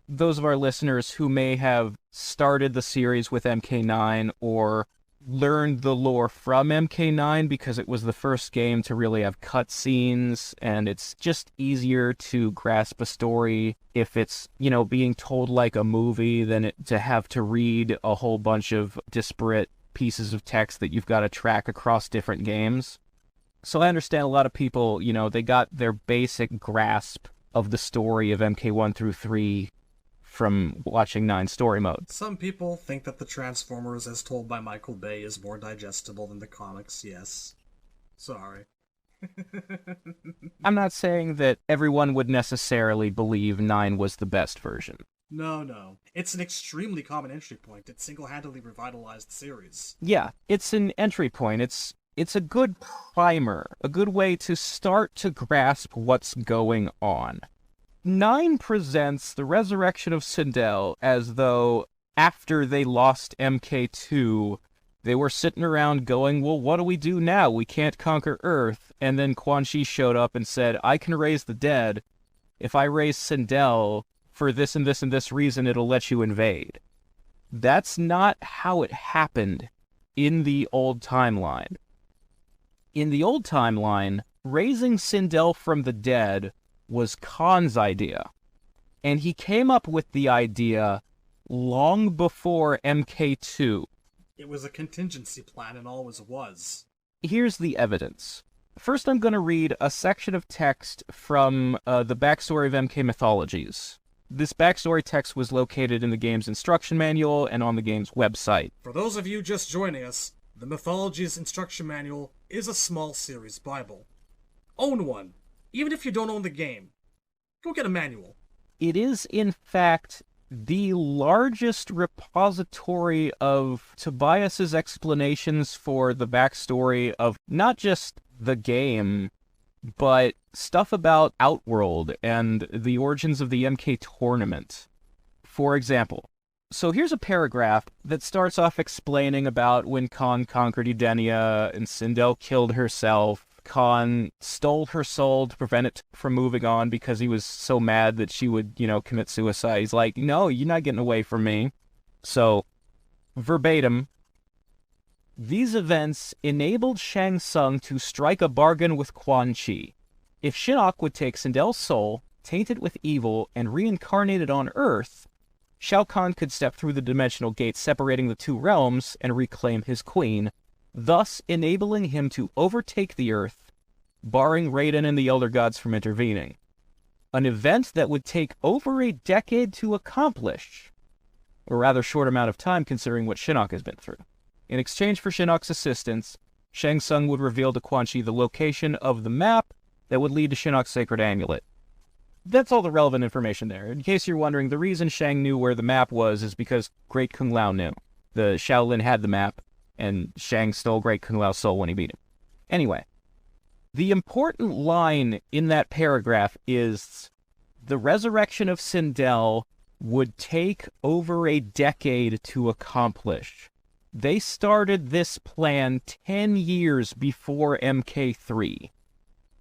Those of our listeners who may have started the series with MK9 or learned the lore from MK9 because it was the first game to really have cutscenes, and it's just easier to grasp a story if it's, being told like a movie than to have to read a whole bunch of disparate pieces of text that you've got to track across different games. So I understand a lot of people, they got their basic grasp of the story of MK1 through 3 from watching 9 story mode. Some people think that the Transformers as told by Michael Bay is more digestible than the comics, yes. Sorry. I'm not saying that everyone would necessarily believe 9 was the best version. No. It's an extremely common entry point. It single-handedly revitalized the series. Yeah, it's an entry point. It's a good primer, a good way to start to grasp what's going on. 9 presents the resurrection of Sindel as though, after they lost MK2, they were sitting around going, well, what do we do now? We can't conquer Earth. And then Quan Chi showed up and said, I can raise the dead. If I raise Sindel for this and this and this reason, it'll let you invade. That's not how it happened in the old timeline. In the old timeline, raising Sindel from the dead was Khan's idea. And he came up with the idea long before MK2. It was a contingency plan and always was. Here's the evidence. First, I'm going to read a section of text from the backstory of MK Mythologies. This backstory text was located in the game's instruction manual and on the game's website. For those of you just joining us, the Mythologies instruction manual is a small series Bible. Own one. Even if you don't own the game, go get a manual. It is, in fact, the largest repository of Tobias's explanations for the backstory of not just the game, but stuff about Outworld and the origins of the MK tournament. For example, so here's a paragraph that starts off explaining about when Khan conquered Edenia and Sindel killed herself. Khan stole her soul to prevent it from moving on because he was so mad that she would, commit suicide. He's like, no, you're not getting away from me. So, verbatim, these events enabled Shang Tsung to strike a bargain with Quan Chi. If Shinnok would take Sindel's soul, taint it with evil, and reincarnate it on Earth, Shao Kahn could step through the dimensional gate separating the two realms and reclaim his queen, thus enabling him to overtake the Earth, barring Raiden and the Elder Gods from intervening. An event that would take over a decade to accomplish, a rather short amount of time considering what Shinnok has been through. In exchange for Shinnok's assistance, Shang Tsung would reveal to Quan Chi the location of the map that would lead to Shinnok's sacred amulet. That's all the relevant information there. In case you're wondering, the reason Shang knew where the map was is because Great Kung Lao knew. The Shaolin had the map, and Shang stole Great Kung Lao's soul when he beat him. Anyway, the important line in that paragraph is the resurrection of Sindel would take over a decade to accomplish. They started this plan 10 years before MK3.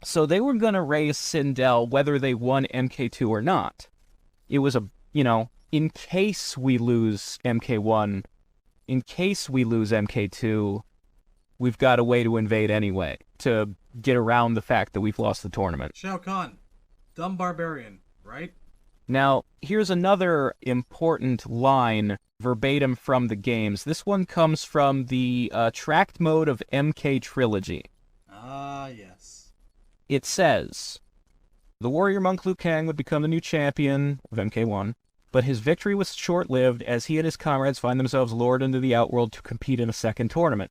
So they were going to raise Sindel whether they won MK2 or not. It was in case we lose MK1, in case we lose MK2, we've got a way to invade anyway, to get around the fact that we've lost the tournament. Shao Kahn, dumb barbarian, right? Now, here's another important line verbatim from the games. This one comes from the tracked mode of MK Trilogy. Ah, yes. It says, the warrior monk Liu Kang would become the new champion of MK1, but his victory was short-lived as he and his comrades find themselves lured into the Outworld to compete in a second tournament.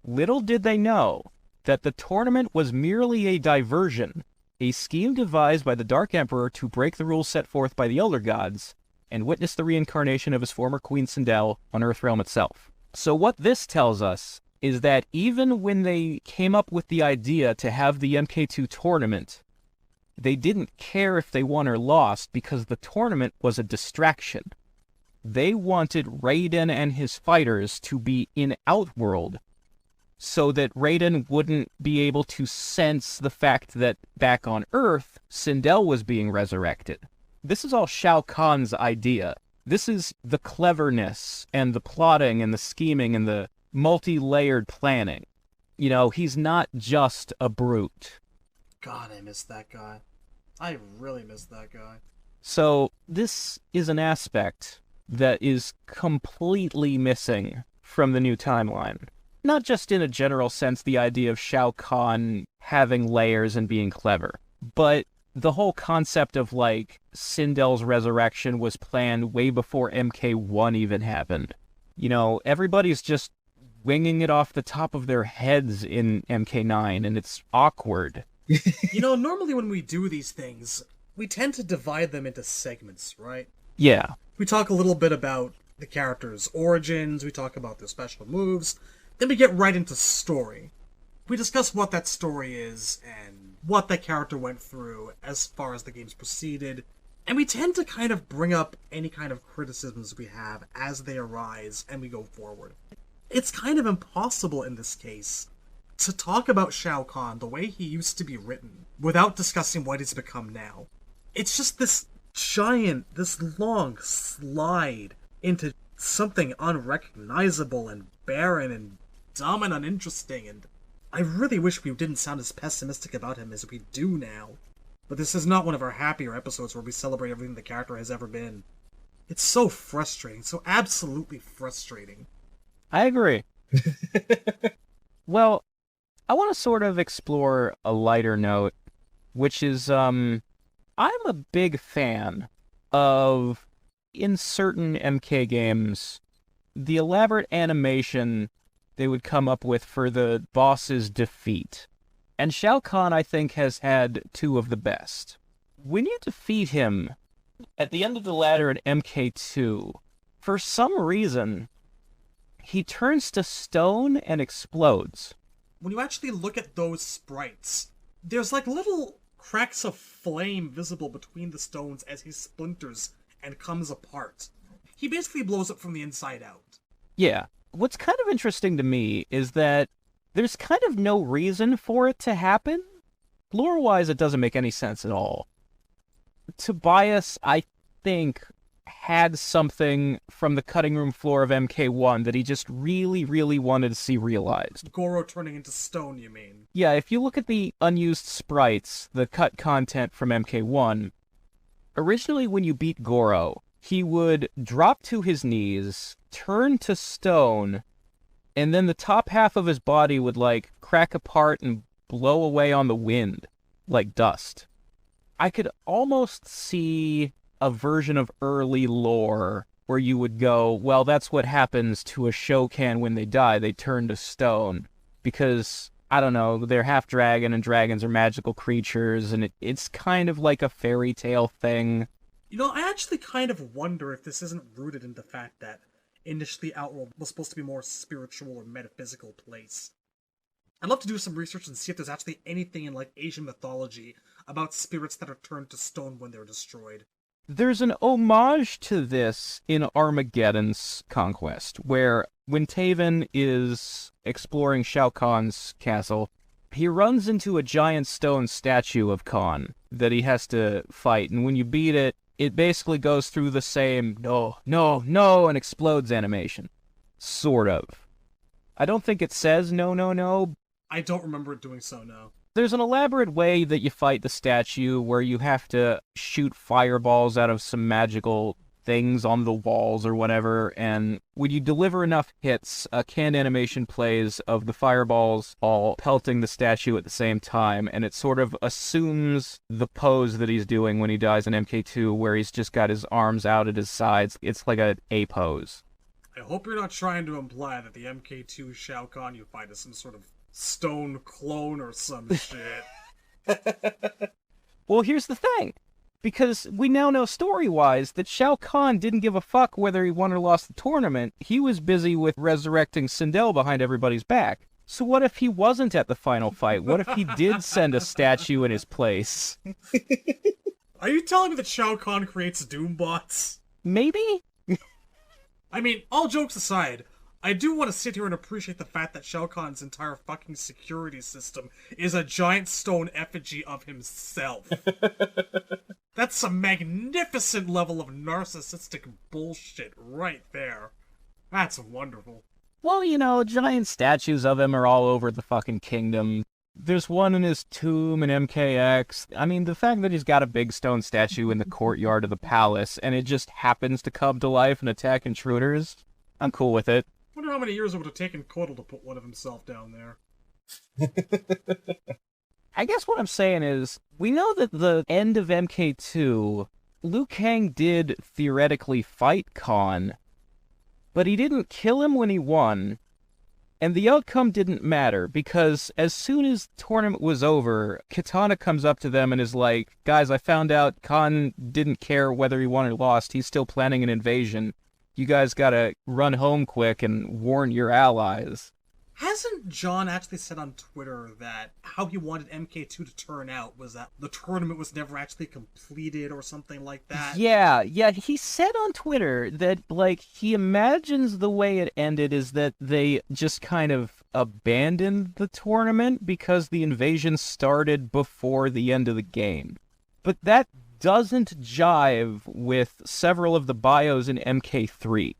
Little did they know that the tournament was merely a diversion, a scheme devised by the Dark Emperor to break the rules set forth by the Elder Gods and witness the reincarnation of his former Queen Sindel on Earthrealm itself. So what this tells us is that even when they came up with the idea to have the MK2 tournament, they didn't care if they won or lost because the tournament was a distraction. They wanted Raiden and his fighters to be in Outworld so that Raiden wouldn't be able to sense the fact that back on Earth, Sindel was being resurrected. This is all Shao Kahn's idea. This is the cleverness and the plotting and the scheming and the multi-layered planning. You know, he's not just a brute. God, I miss that guy. I really miss that guy. So this is an aspect that is completely missing from the new timeline. Not just in a general sense, the idea of Shao Kahn having layers and being clever, but the whole concept of, like, Sindel's resurrection was planned way before MK1 even happened. You know, everybody's just winging it off the top of their heads in MK9, and it's awkward. You know, normally when we do these things, we tend to divide them into segments, right? Yeah. We talk a little bit about the character's origins, we talk about their special moves, then we get right into story. We discuss what that story is, and what that character went through as far as the games proceeded, and we tend to kind of bring up any kind of criticisms we have as they arise and we go forward. It's kind of impossible in this case to talk about Shao Kahn the way he used to be written without discussing what he's become now. It's just this long slide into something unrecognizable and barren and dumb and uninteresting, and I really wish we didn't sound as pessimistic about him as we do now. But this is not one of our happier episodes where we celebrate everything the character has ever been. It's so frustrating, so absolutely frustrating. I agree. Well, I want to sort of explore a lighter note, which is, I'm a big fan of, in certain MK games, the elaborate animation they would come up with for the boss's defeat. And Shao Kahn, I think, has had two of the best. When you defeat him at the end of the ladder at MK2, for some reason, he turns to stone and explodes. When you actually look at those sprites, there's like little cracks of flame visible between the stones as he splinters and comes apart. He basically blows up from the inside out. Yeah. What's kind of interesting to me is that there's kind of no reason for it to happen. Lore-wise, it doesn't make any sense at all. Tobias, I think, had something from the cutting room floor of MK1 that he just really, really wanted to see realized. Goro turning into stone, you mean? Yeah, if you look at the unused sprites, the cut content from MK1, originally when you beat Goro, he would drop to his knees, turn to stone, and then the top half of his body would, like, crack apart and blow away on the wind, like dust. I could almost see a version of early lore where you would go, well, that's what happens to a Shao Kahn when they die. They turn to stone. Because, I don't know, they're half dragon and dragons are magical creatures, and it's kind of like a fairy tale thing. You know, I actually kind of wonder if this isn't rooted in the fact that initially Outworld was supposed to be a more spiritual or metaphysical place. I'd love to do some research and see if there's actually anything in, like, Asian mythology about spirits that are turned to stone when they're destroyed. There's an homage to this in Armageddon's Conquest, where when Taven is exploring Shao Kahn's castle, he runs into a giant stone statue of Kahn that he has to fight, and when you beat it, it basically goes through the same no, no, no, and explodes animation. Sort of. I don't think it says no, no, no. I don't remember it doing so, no. There's an elaborate way that you fight the statue where you have to shoot fireballs out of some magical things on the walls or whatever, and when you deliver enough hits, a canned animation plays of the fireballs all pelting the statue at the same time, and it sort of assumes the pose that he's doing when he dies in MK2, where he's just got his arms out at his sides. It's like a pose. I hope you're not trying to imply that the MK2 Shao Kahn you fight is some sort of stone clone or some shit. Well, here's the thing. Because we now know story-wise that Shao Kahn didn't give a fuck whether he won or lost the tournament. He was busy with resurrecting Sindel behind everybody's back. So what if he wasn't at the final fight? What if he did send a statue in his place? Are you telling me that Shao Kahn creates Doombots? Maybe? I mean, all jokes aside, I do want to sit here and appreciate the fact that Shao Kahn's entire fucking security system is a giant stone effigy of himself. That's some magnificent level of narcissistic bullshit right there. That's wonderful. Well, you know, giant statues of him are all over the fucking kingdom. There's one in his tomb in MKX. I mean, the fact that he's got a big stone statue in the courtyard of the palace, and it just happens to come to life and attack intruders, I'm cool with it. Wonder how many years it would have taken Kotal to put one of himself down there. I guess what I'm saying is, we know that the end of MK2, Liu Kang did theoretically fight Kahn, but he didn't kill him when he won, and the outcome didn't matter, because as soon as the tournament was over, Kitana comes up to them and is like, guys, I found out Kahn didn't care whether he won or lost, he's still planning an invasion. You guys gotta run home quick and warn your allies. Hasn't John actually said on Twitter that how he wanted MK2 to turn out was that the tournament was never actually completed or something like that? Yeah, he said on Twitter that, like, he imagines the way it ended is that they just kind of abandoned the tournament because the invasion started before the end of the game. But that doesn't jive with several of the bios in MK3.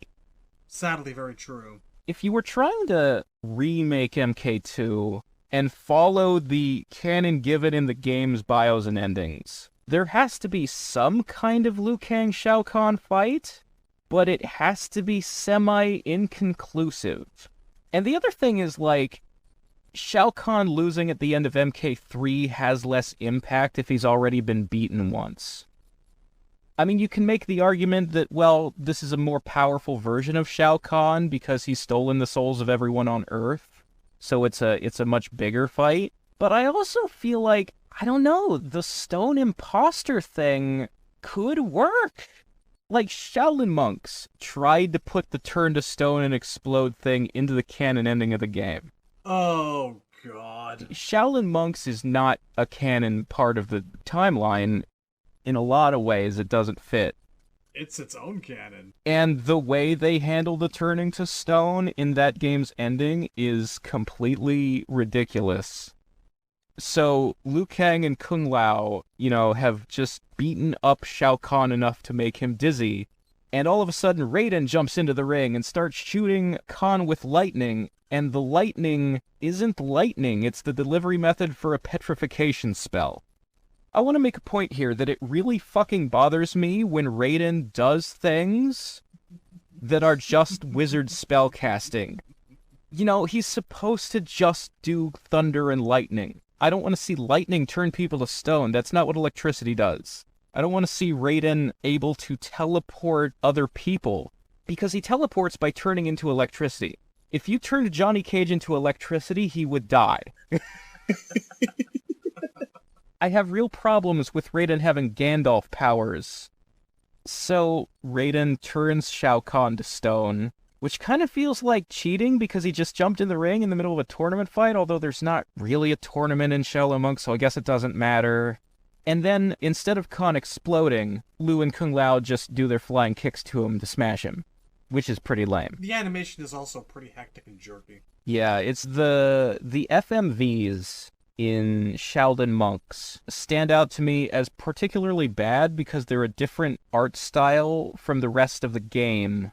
Sadly, very true. If you were trying to remake MK2 and follow the canon given in the game's bios and endings, there has to be some kind of Liu Kang Shao Kahn fight, but it has to be semi-inconclusive. And the other thing is, like, Shao Kahn losing at the end of MK3 has less impact if he's already been beaten once. I mean, you can make the argument that, well, this is a more powerful version of Shao Kahn because he's stolen the souls of everyone on Earth, so it's a much bigger fight. But I also feel like, I don't know, the stone imposter thing could work. Like, Shaolin monks tried to put the turn to stone and explode thing into the canon ending of the game. Oh, God. Shaolin monks is not a canon part of the timeline. In a lot of ways, it doesn't fit. It's its own canon. And the way they handle the turning to stone in that game's ending is completely ridiculous. So, Liu Kang and Kung Lao, you know, have just beaten up Shao Kahn enough to make him dizzy, and all of a sudden Raiden jumps into the ring and starts shooting Kahn with lightning, and the lightning isn't lightning, it's the delivery method for a petrification spell. I want to make a point here that it really fucking bothers me when Raiden does things that are just wizard spellcasting. You know, he's supposed to just do thunder and lightning. I don't want to see lightning turn people to stone. That's not what electricity does. I don't want to see Raiden able to teleport other people, because he teleports by turning into electricity. If you turned Johnny Cage into electricity, he would die. I have real problems with Raiden having Gandalf powers. So, Raiden turns Shao Kahn to stone, which kind of feels like cheating because he just jumped in the ring in the middle of a tournament fight, although there's not really a tournament in Shaolin Monk, so I guess it doesn't matter. And then, instead of Kahn exploding, Liu and Kung Lao just do their flying kicks to him to smash him, which is pretty lame. The animation is also pretty hectic and jerky. Yeah, it's the FMVs in Shaolin Monks stand out to me as particularly bad because they're a different art style from the rest of the game,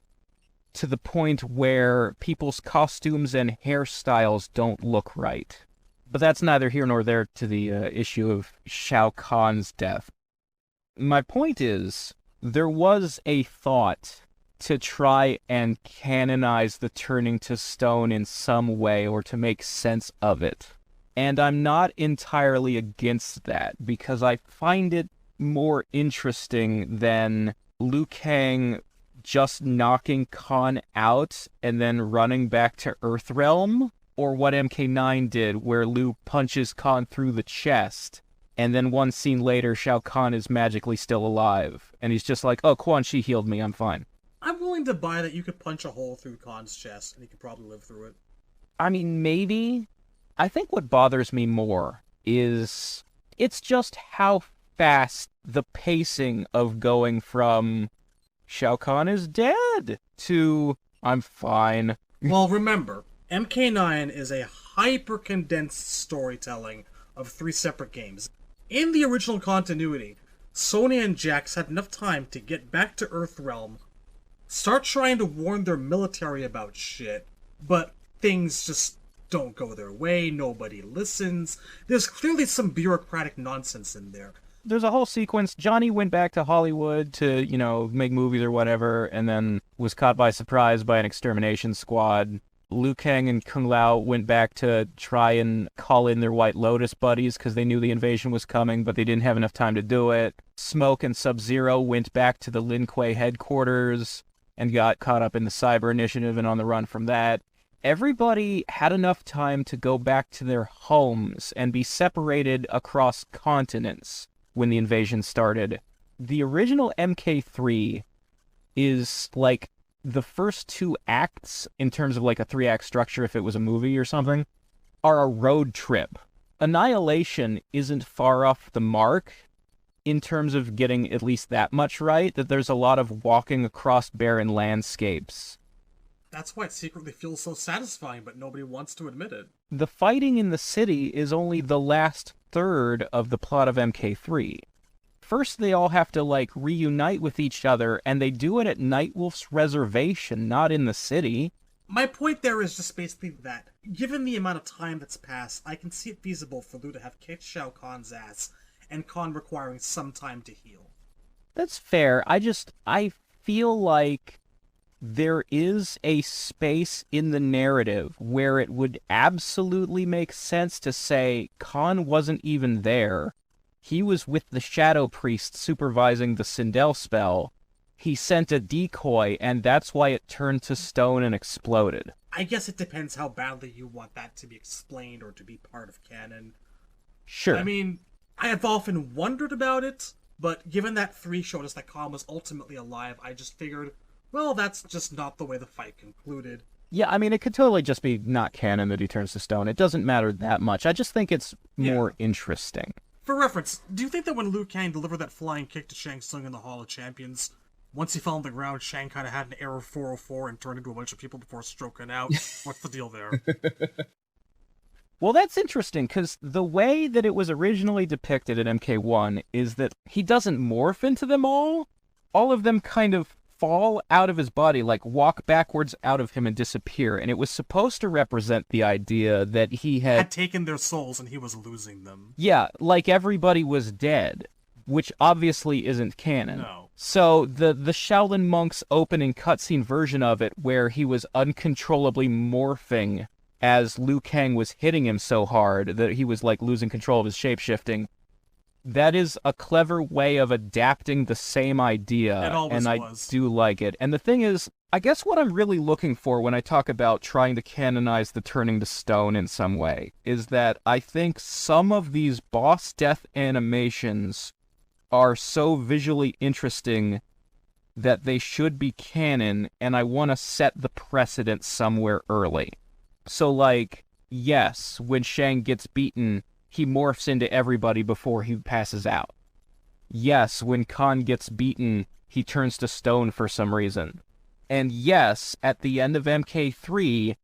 to the point where people's costumes and hairstyles don't look right. But that's neither here nor there to the issue of Shao Kahn's death. My point is, there was a thought to try and canonize the turning to stone in some way or to make sense of it. And I'm not entirely against that, because I find it more interesting than Liu Kang just knocking Kahn out and then running back to Earthrealm, or what MK9 did, where Liu punches Kahn through the chest, and then one scene later, Shao Kahn is magically still alive, and he's just like, oh, Quan Chi healed me, I'm fine. I'm willing to buy that you could punch a hole through Kahn's chest, and he could probably live through it. I mean, maybe. I think what bothers me more is it's just how fast the pacing of going from Shao Kahn is dead to I'm fine. Well, remember, MK9 is a hyper-condensed storytelling of 3 separate games. In the original continuity, Sonya and Jax had enough time to get back to Earthrealm, start trying to warn their military about shit, but things just don't go their way, nobody listens. There's clearly some bureaucratic nonsense in there. There's a whole sequence. Johnny went back to Hollywood to, you know, make movies or whatever, and then was caught by surprise by an extermination squad. Liu Kang and Kung Lao went back to try and call in their White Lotus buddies because they knew the invasion was coming, but they didn't have enough time to do it. Smoke and Sub-Zero went back to the Lin Kuei headquarters and got caught up in the Cyber Initiative and on the run from that. Everybody had enough time to go back to their homes and be separated across continents when the invasion started. The original MK3 is like the first 2 acts, in terms of like a 3-act structure if it was a movie or something, are a road trip. Annihilation isn't far off the mark in terms of getting at least that much right, that there's a lot of walking across barren landscapes. That's why it secretly feels so satisfying, but nobody wants to admit it. The fighting in the city is only the last third of the plot of MK3. First, they all have to, like, reunite with each other, and they do it at Nightwolf's reservation, not in the city. My point there is just basically that, given the amount of time that's passed, I can see it feasible for Liu to have kicked Shao Kahn's ass, and Kahn requiring some time to heal. That's fair. I feel like there is a space in the narrative where it would absolutely make sense to say Kahn wasn't even there. He was with the Shadow Priest supervising the Sindel spell. He sent a decoy, and that's why it turned to stone and exploded. I guess it depends how badly you want that to be explained or to be part of canon. Sure. I mean, I have often wondered about it, but given that 3 showed us that Kahn was ultimately alive, I just figured, well, that's just not the way the fight concluded. Yeah, I mean, it could totally just be not canon that he turns to stone. It doesn't matter that much. I just think it's more interesting. For reference, do you think that when Liu Kang delivered that flying kick to Shang Tsung in the Hall of Champions, once he fell on the ground, Shang kind of had an error 404 and turned into a bunch of people before stroking out? What's the deal there? Well, that's interesting, because the way that it was originally depicted in MK1 is that he doesn't morph into them all. All of them kind of fall out of his body, like walk backwards out of him and disappear. And it was supposed to represent the idea that he Had taken their souls and he was losing them. Yeah, like everybody was dead, which obviously isn't canon. No. So the Shaolin Monk's opening cutscene version of it, where he was uncontrollably morphing as Liu Kang was hitting him so hard that he was like losing control of his shapeshifting, that is a clever way of adapting the same idea, It always and I was. do like it. And the thing is, I guess what I'm really looking for when I talk about trying to canonize the turning to stone in some way is that I think some of these boss death animations are so visually interesting that they should be canon, and I want to set the precedent somewhere early. So, like, yes, when Shang gets beaten, he morphs into everybody before he passes out. Yes, when Kahn gets beaten, he turns to stone for some reason. And yes, at the end of MK3,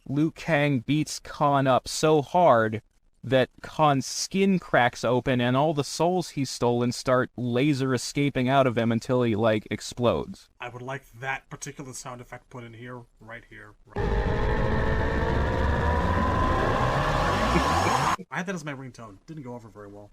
Liu Kang beats Kahn up so hard that Kahn's skin cracks open and all the souls he's stolen start laser escaping out of him until he, like, explodes. I would like that particular sound effect put in here, right here. I had that as my ringtone. Didn't go over very well.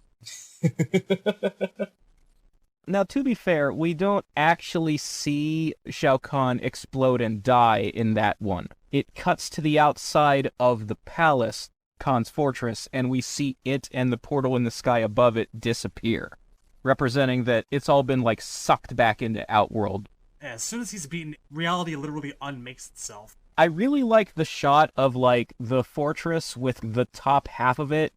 Now, to be fair, we don't actually see Shao Kahn explode and die in that one. It cuts to the outside of the palace, Khan's fortress, and we see it and the portal in the sky above it disappear, representing that it's all been, like, sucked back into Outworld. As soon as he's beaten, reality literally unmakes itself. I really like the shot of, like, the fortress with the top half of it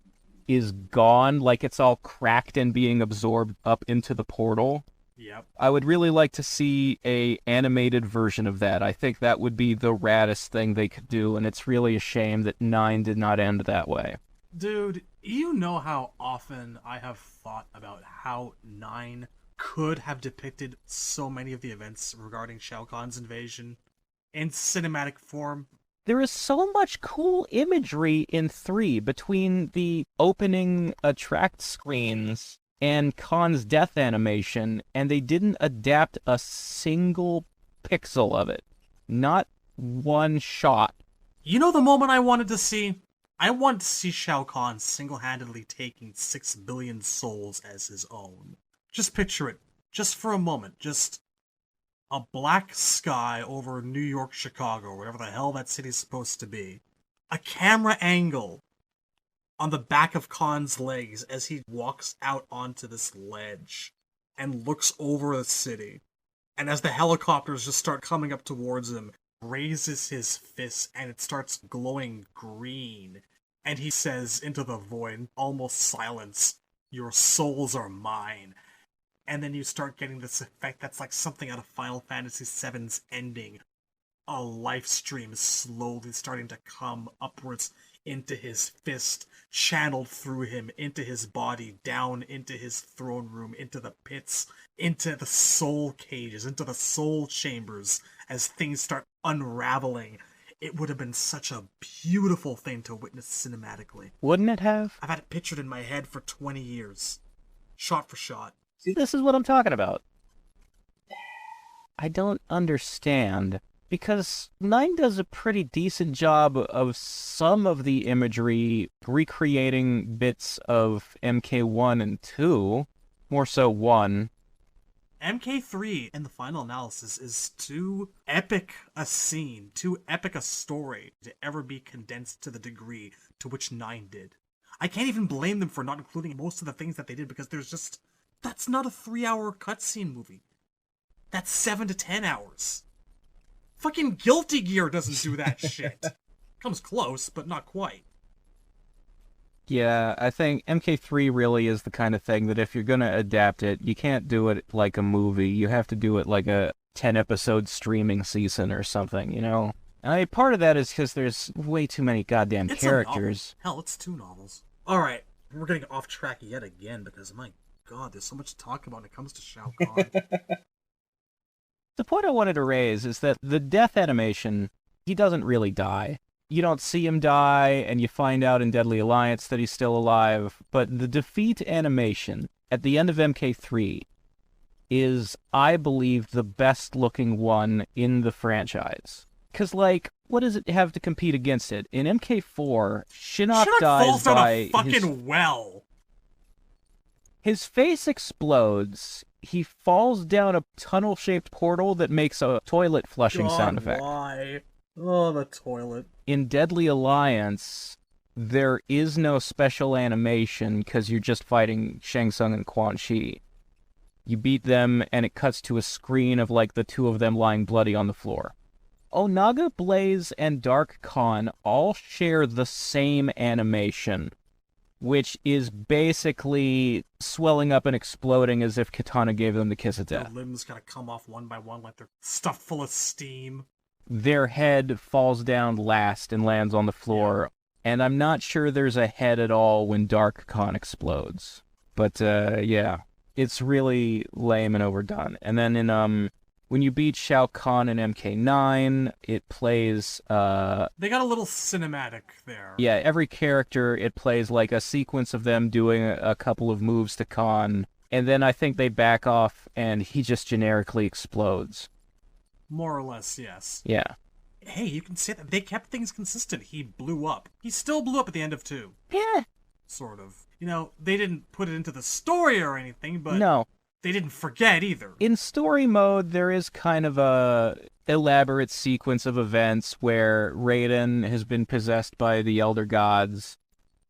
is gone, like it's all cracked and being absorbed up into the portal. Yep. I would really like to see a animated version of that. I think that would be the raddest thing they could do, and it's really a shame that 9 did not end that way. Dude, you know how often I have thought about how 9 could have depicted so many of the events regarding Shao Kahn's invasion in cinematic form. There is so much cool imagery in 3 between the opening attract screens and Kahn's death animation, and they didn't adapt a single pixel of it. Not one shot. You know the moment I wanted to see? I wanted to see Shao Kahn single-handedly taking 6 billion souls as his own. Just picture it. Just for a moment. Just a black sky over New York, Chicago, whatever the hell that city's supposed to be. A camera angle on the back of Khan's legs as he walks out onto this ledge and looks over the city. And as the helicopters just start coming up towards him, raises his fist and it starts glowing green. And he says into the void, almost silence, "Your souls are mine." And then you start getting this effect that's like something out of Final Fantasy VII's ending. A life stream is slowly starting to come upwards into his fist, channeled through him, into his body, down into his throne room, into the pits, into the soul cages, into the soul chambers, as things start unraveling. It would have been such a beautiful thing to witness cinematically. Wouldn't it have? I've had it pictured in my head for 20 years. Shot for shot. See, this is what I'm talking about. I don't understand, because 9 does a pretty decent job of some of the imagery recreating bits of MK1 and 2, more so 1. MK3, in the final analysis, is too epic a scene, too epic a story to ever be condensed to the degree to which 9 did. I can't even blame them for not including most of the things that they did, because there's just... That's not a 3-hour cutscene movie. That's 7 to 10 hours. Fucking Guilty Gear doesn't do that shit. Comes close, but not quite. Yeah, I think MK3 really is the kind of thing that if you're going to adapt it, you can't do it like a movie. You have to do it like a 10-episode streaming season or something, you know? And I mean, part of that is because there's way too many goddamn characters. Hell, it's 2 novels. Alright, we're getting off track yet again because, my God, there's so much to talk about when it comes to Shao Kahn. The point I wanted to raise is that the death animation, he doesn't really die. You don't see him die, and you find out in Deadly Alliance that he's still alive, but the defeat animation at the end of MK3 is, I believe, the best-looking one in the franchise. Because, like, what does it have to compete against it? In MK4, Shinnok dies falls down by a fucking well. His face explodes. He falls down a tunnel-shaped portal that makes a toilet flushing sound effect. Why? Oh, the toilet. In Deadly Alliance, there is no special animation because you're just fighting Shang Tsung and Quan Chi. You beat them, and it cuts to a screen of, like, the two of them lying bloody on the floor. Onaga Blaze and Dark Khan all share the same animation, which is basically swelling up and exploding as if Katana gave them the kiss of death. Their limbs gotta come off one by one like they're stuffed full of steam. Their head falls down last and lands on the floor, and I'm not sure there's a head at all when Dark Khan explodes. But, yeah, it's really lame and overdone. And then in, when you beat Shao Kahn in MK9, it plays, They got a little cinematic there. yeah, every character, it plays like a sequence of them doing a couple of moves to Kahn, and then I think they back off, and he just generically explodes. More or less, yes. Yeah. Hey, you can say that they kept things consistent. He blew up. He still blew up at the end of 2. Yeah. Sort of. You know, they didn't put it into the story or anything, but No. they didn't forget either. In story mode, there is kind of a elaborate sequence of events where Raiden has been possessed by the Elder Gods,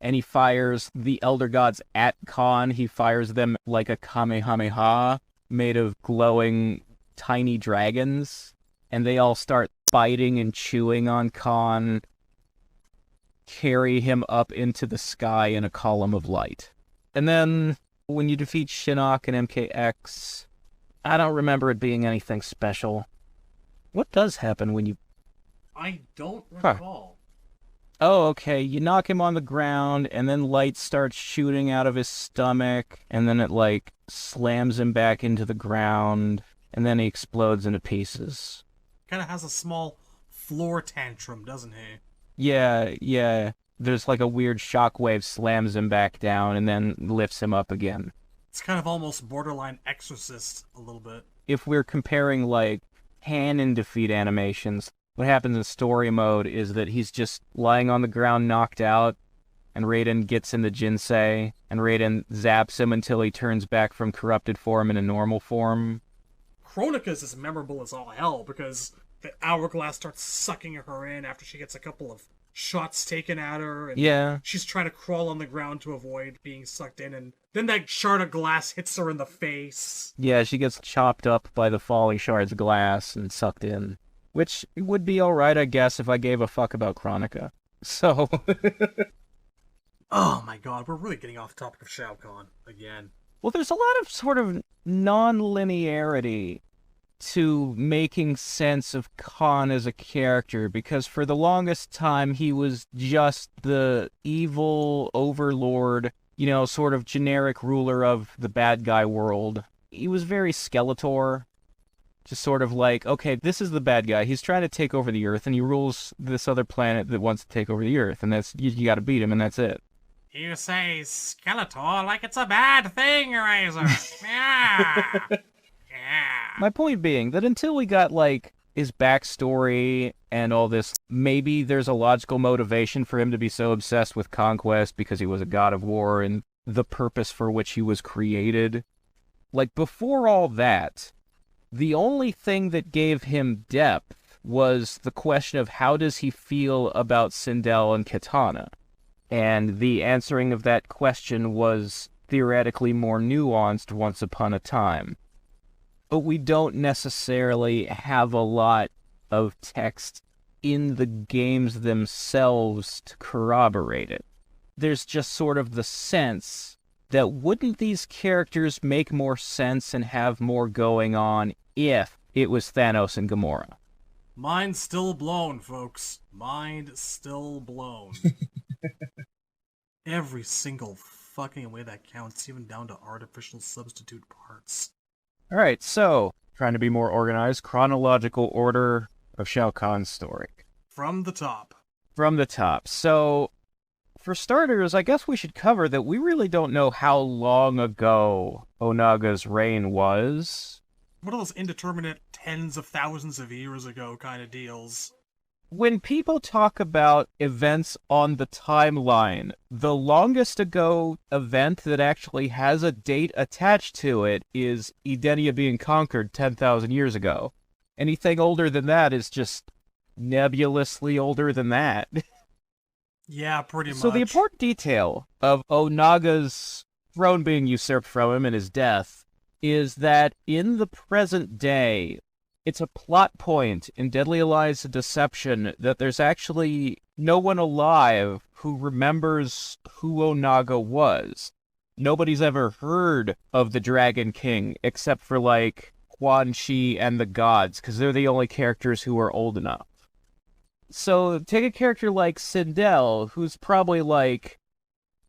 and he fires the Elder Gods at Khan. He fires them like a Kamehameha made of glowing tiny dragons, and they all start biting and chewing on Khan, carry him up into the sky in a column of light. And then when you defeat Shinnok and MKX, I don't remember it being anything special. What does happen when you... I don't recall. Oh, okay, you knock him on the ground, and then light starts shooting out of his stomach, and then it, like, slams him back into the ground, and then he explodes into pieces. Kind of has a small floor tantrum, doesn't he? Yeah. There's like a weird shockwave slams him back down and then lifts him up again. It's kind of almost borderline Exorcist a little bit. If we're comparing like canon defeat animations, what happens in story mode is that he's just lying on the ground knocked out, and Raiden gets in the Jinsei, and Raiden zaps him until he turns back from corrupted form into normal form. Chronica's is memorable as all hell because the hourglass starts sucking her in after she gets a couple of shots taken at her, and Yeah. she's trying to crawl on the ground to avoid being sucked in, and then that shard of glass hits her in the face. Yeah, she gets chopped up by the falling shards of glass and sucked in. Which would be alright, I guess, if I gave a fuck about Chronica. So... Oh my god, we're really getting off the topic of Shao Kahn again. Well, there's a lot of sort of non-linearity to making sense of Khan as a character, because for the longest time he was just the evil overlord, you know, sort of generic ruler of the bad guy world. He was very Skeletor, just sort of like, okay, this is the bad guy, he's trying to take over the Earth, and he rules this other planet that wants to take over the Earth, and that's, you gotta beat him, and that's it. You say Skeletor like it's a bad thing, Razor. Yeah. Yeah. My point being that until we got, like, his backstory and all this, maybe there's a logical motivation for him to be so obsessed with conquest because he was a god of war and the purpose for which he was created. Like, before all that, the only thing that gave him depth was the question of how does he feel about Sindel and Katana. And the answering of that question was theoretically more nuanced once upon a time. But we don't necessarily have a lot of text in the games themselves to corroborate it. There's just sort of the sense that wouldn't these characters make more sense and have more going on if it was Thanos and Gamora? Mind still blown, folks. Mind still blown. Every single fucking way that counts, even down to artificial substitute parts. Alright, so, trying to be more organized, chronological order of Shao Kahn's story. From the top. From the top. So, for starters, I guess we should cover that we really don't know how long ago Onaga's reign was. What are those indeterminate tens of thousands of years ago kind of deals? When people talk about events on the timeline, the longest ago event that actually has a date attached to it is Edenia being conquered 10,000 years ago. Anything older than that is just nebulously older than that. Yeah, pretty much. So the important detail of Onaga's throne being usurped from him and his death is that in the present day, it's a plot point in Deadly Alliance of Deception that there's actually no one alive who remembers who Onaga was. Nobody's ever heard of the Dragon King except for, like, Quan Chi and the gods, because they're the only characters who are old enough. So take a character like Sindel, who's probably like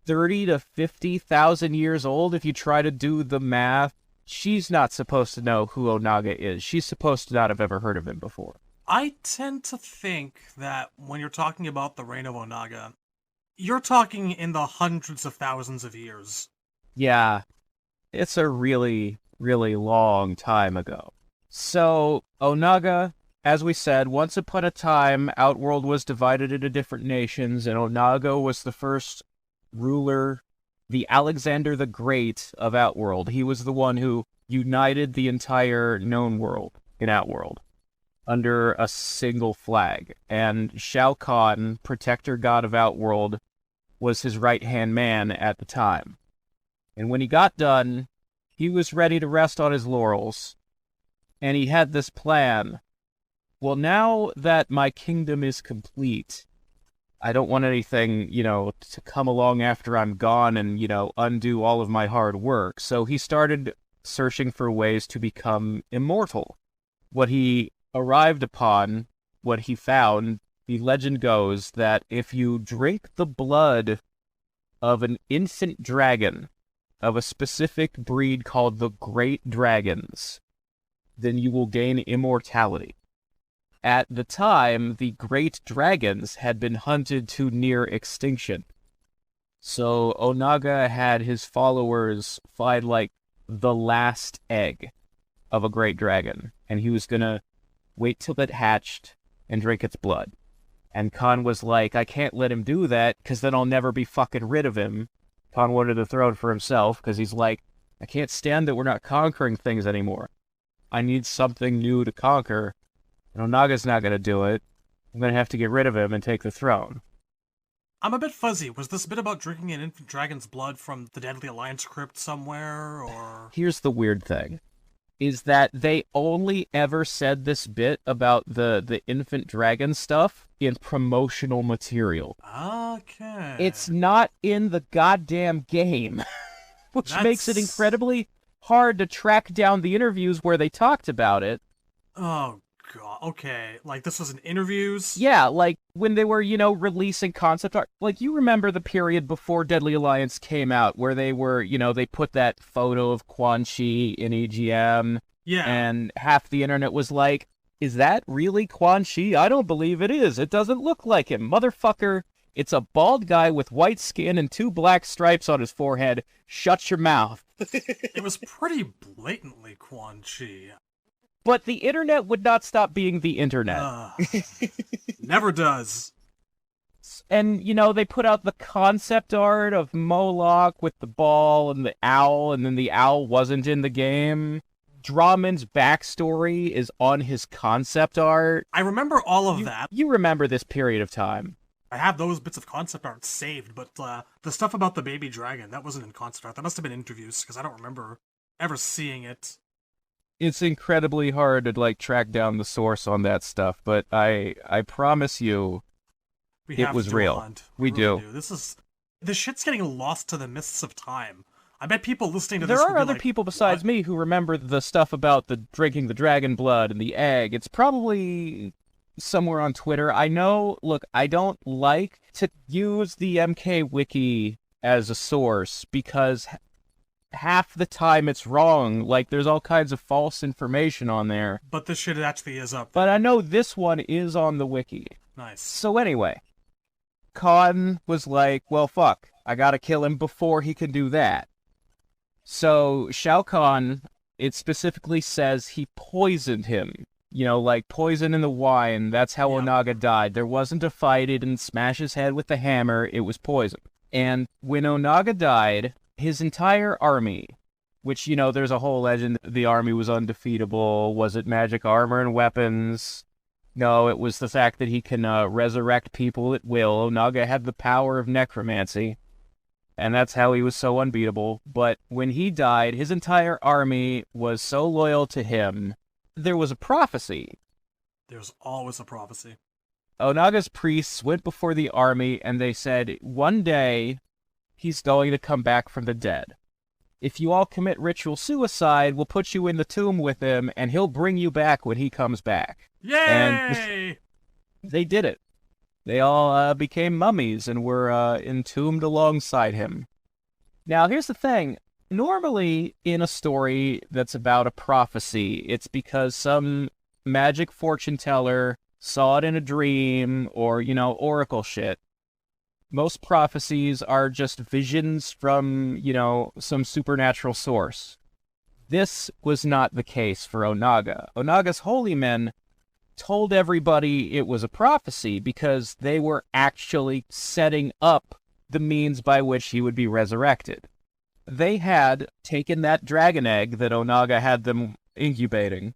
30 to 50,000 years old if you try to do the math. She's not supposed to know who Onaga is. She's supposed to not have ever heard of him before. I tend to think that when you're talking about the reign of Onaga, you're talking in the hundreds of thousands of years. Yeah, it's a really, really long time ago. So, Onaga, as we said, once upon a time, Outworld was divided into different nations, and Onaga was the first ruler, the Alexander the Great of Outworld. He was the one who united the entire known world in Outworld under a single flag. And Shao Kahn, protector god of Outworld, was his right-hand man at the time. And when he got done, he was ready to rest on his laurels. And he had this plan. Well, now that my kingdom is complete, I don't want anything, to come along after I'm gone and, undo all of my hard work. So he started searching for ways to become immortal. What he arrived upon, what he found, the legend goes that if you drink the blood of an infant dragon of a specific breed called the Great Dragons, then you will gain immortality. At the time, the great dragons had been hunted to near extinction. So Onaga had his followers find, the last egg of a great dragon, and he was gonna wait till it hatched and drink its blood. And Khan was like, I can't let him do that, because then I'll never be fucking rid of him. Khan wanted the throne for himself, because he's like, I can't stand that we're not conquering things anymore. I need something new to conquer. And Onaga's not going to do it. I'm going to have to get rid of him and take the throne. I'm a bit fuzzy. Was this bit about drinking an infant dragon's blood from the Deadly Alliance crypt somewhere, or...? Here's the weird thing, is that they only ever said this bit about the infant dragon stuff in promotional material. Okay. It's not in the goddamn game, which makes it incredibly hard to track down the interviews where they talked about it. Oh, God. Okay. This was in interviews? Yeah, when they were, releasing concept art. You remember the period before Deadly Alliance came out, where they were, they put that photo of Quan Chi in EGM. Yeah. And half the internet was like, is that really Quan Chi? I don't believe it is. It doesn't look like him. Motherfucker, it's a bald guy with white skin and 2 black stripes on his forehead. Shut your mouth. It was pretty blatantly Quan Chi. But the internet would not stop being the internet. Never does. And, they put out the concept art of Moloch with the ball and the owl, and then the owl wasn't in the game. Draman's backstory is on his concept art. I remember all of that. You remember this period of time. I have those bits of concept art saved, but the stuff about the baby dragon, that wasn't in concept art. That must have been interviews, because I don't remember ever seeing it. It's incredibly hard to, track down the source on that stuff, but I promise you, it was real. We do. This shit's getting lost to the mists of time. I bet people listening to this will There be are other like, people besides what? me who remember the stuff about the drinking the dragon blood and the egg. It's probably somewhere on Twitter. I know, look, I don't like to use the MK Wiki as a source because half the time it's wrong. There's all kinds of false information on there. But this shit actually is up there. But I know this one is on the wiki. Nice. So anyway, Kahn was like, well, fuck, I gotta kill him before he can do that. So Shao Kahn, it specifically says he poisoned him. You know, like poison in the wine, that's how Onaga died. There wasn't a fight, he didn't smash his head with the hammer, it was poison. And when Onaga died, his entire army, which, you know, there's a whole legend, the army was undefeatable. Was it magic armor and weapons? No, it was the fact that he can resurrect people at will. Onaga had the power of necromancy, and that's how he was so unbeatable. But when he died, his entire army was so loyal to him. There was a prophecy. There's always a prophecy. Onaga's priests went before the army, and they said, one day, he's going to come back from the dead. If you all commit ritual suicide, we'll put you in the tomb with him, and he'll bring you back when he comes back. Yay! And they did it. They all became mummies and were entombed alongside him. Now, here's the thing. Normally, in a story that's about a prophecy, it's because some magic fortune teller saw it in a dream or, you know, oracle shit. Most prophecies are just visions from, you know, some supernatural source. This was not the case for Onaga. Onaga's holy men told everybody it was a prophecy because they were actually setting up the means by which he would be resurrected. They had taken that dragon egg that Onaga had them incubating,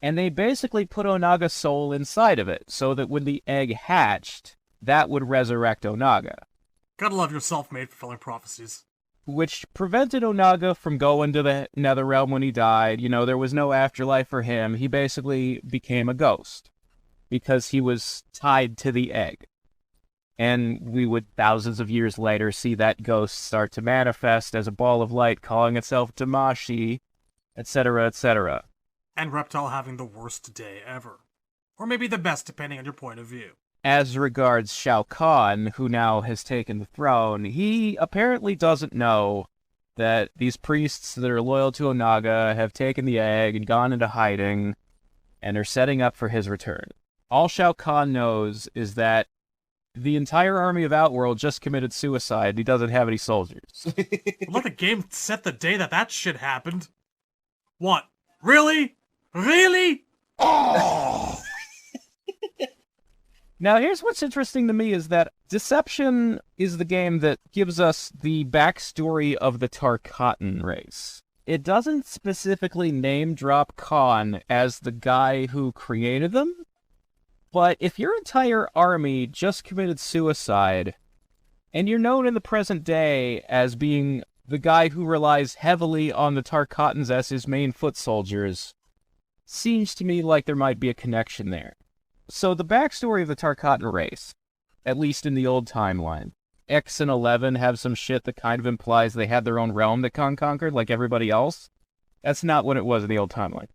and they basically put Onaga's soul inside of it so that when the egg hatched, that would resurrect Onaga. Gotta love your self-made fulfilling prophecies. Which prevented Onaga from going to the Netherrealm when he died. You know, there was no afterlife for him. He basically became a ghost because he was tied to the egg. And we would, thousands of years later, see that ghost start to manifest as a ball of light calling itself Damashi, etc., etc. And Reptile having the worst day ever. Or maybe the best, depending on your point of view. As regards Shao Kahn, who now has taken the throne, he apparently doesn't know that these priests that are loyal to Onaga have taken the egg and gone into hiding and are setting up for his return. All Shao Kahn knows is that the entire army of Outworld just committed suicide. He doesn't have any soldiers. Let the game set the day that shit happened. What? Really? Really? Oh! Now, here's what's interesting to me is that Deception is the game that gives us the backstory of the Tarkatan race. It doesn't specifically name-drop Khan as the guy who created them, but if your entire army just committed suicide, and you're known in the present day as being the guy who relies heavily on the Tarkatans as his main foot soldiers, seems to me like there might be a connection there. So the backstory of the Tarkatan race, at least in the old timeline, X and 11 have some shit that kind of implies they had their own realm that Khan conquered like everybody else. That's not what it was in the old timeline.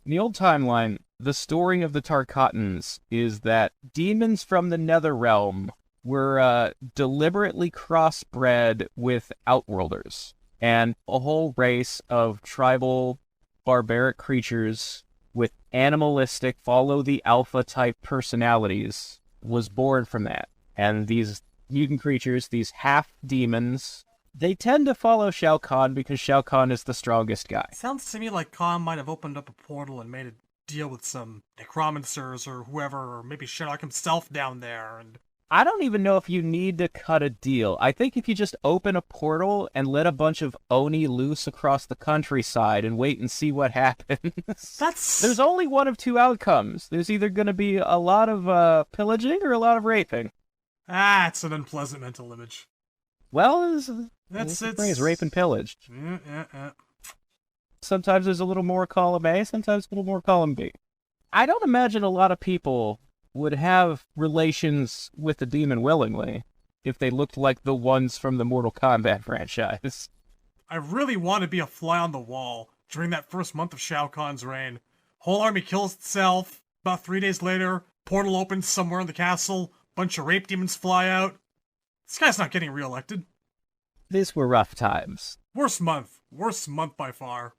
In the old timeline, the story of the Tarkatans is that demons from the Netherrealm were deliberately crossbred with Outworlders, and a whole race of tribal, barbaric creatures with animalistic, follow-the-alpha-type personalities was born from that. And these mutant creatures, these half-demons, they tend to follow Shao Kahn because Shao Kahn is the strongest guy. Sounds to me like Khan might have opened up a portal and made a deal with some necromancers or whoever, or maybe Sherlock himself down there, and... I don't even know if you need to cut a deal. I think if you just open a portal and let a bunch of Oni loose across the countryside and wait and see what happens. There's only one of two outcomes. There's either going to be a lot of pillaging or a lot of raping. Ah, it's an unpleasant mental image. Well, it's rape and pillage. Yeah. Sometimes there's a little more column A, sometimes a little more column B. I don't imagine a lot of people would have relations with the demon willingly if they looked like the ones from the Mortal Kombat franchise. I really want to be a fly on the wall during that first month of Shao Kahn's reign. Whole army kills itself. About 3 days later, portal opens somewhere in the castle. Bunch of rape demons fly out. This guy's not getting reelected. These were rough times. Worst month by far.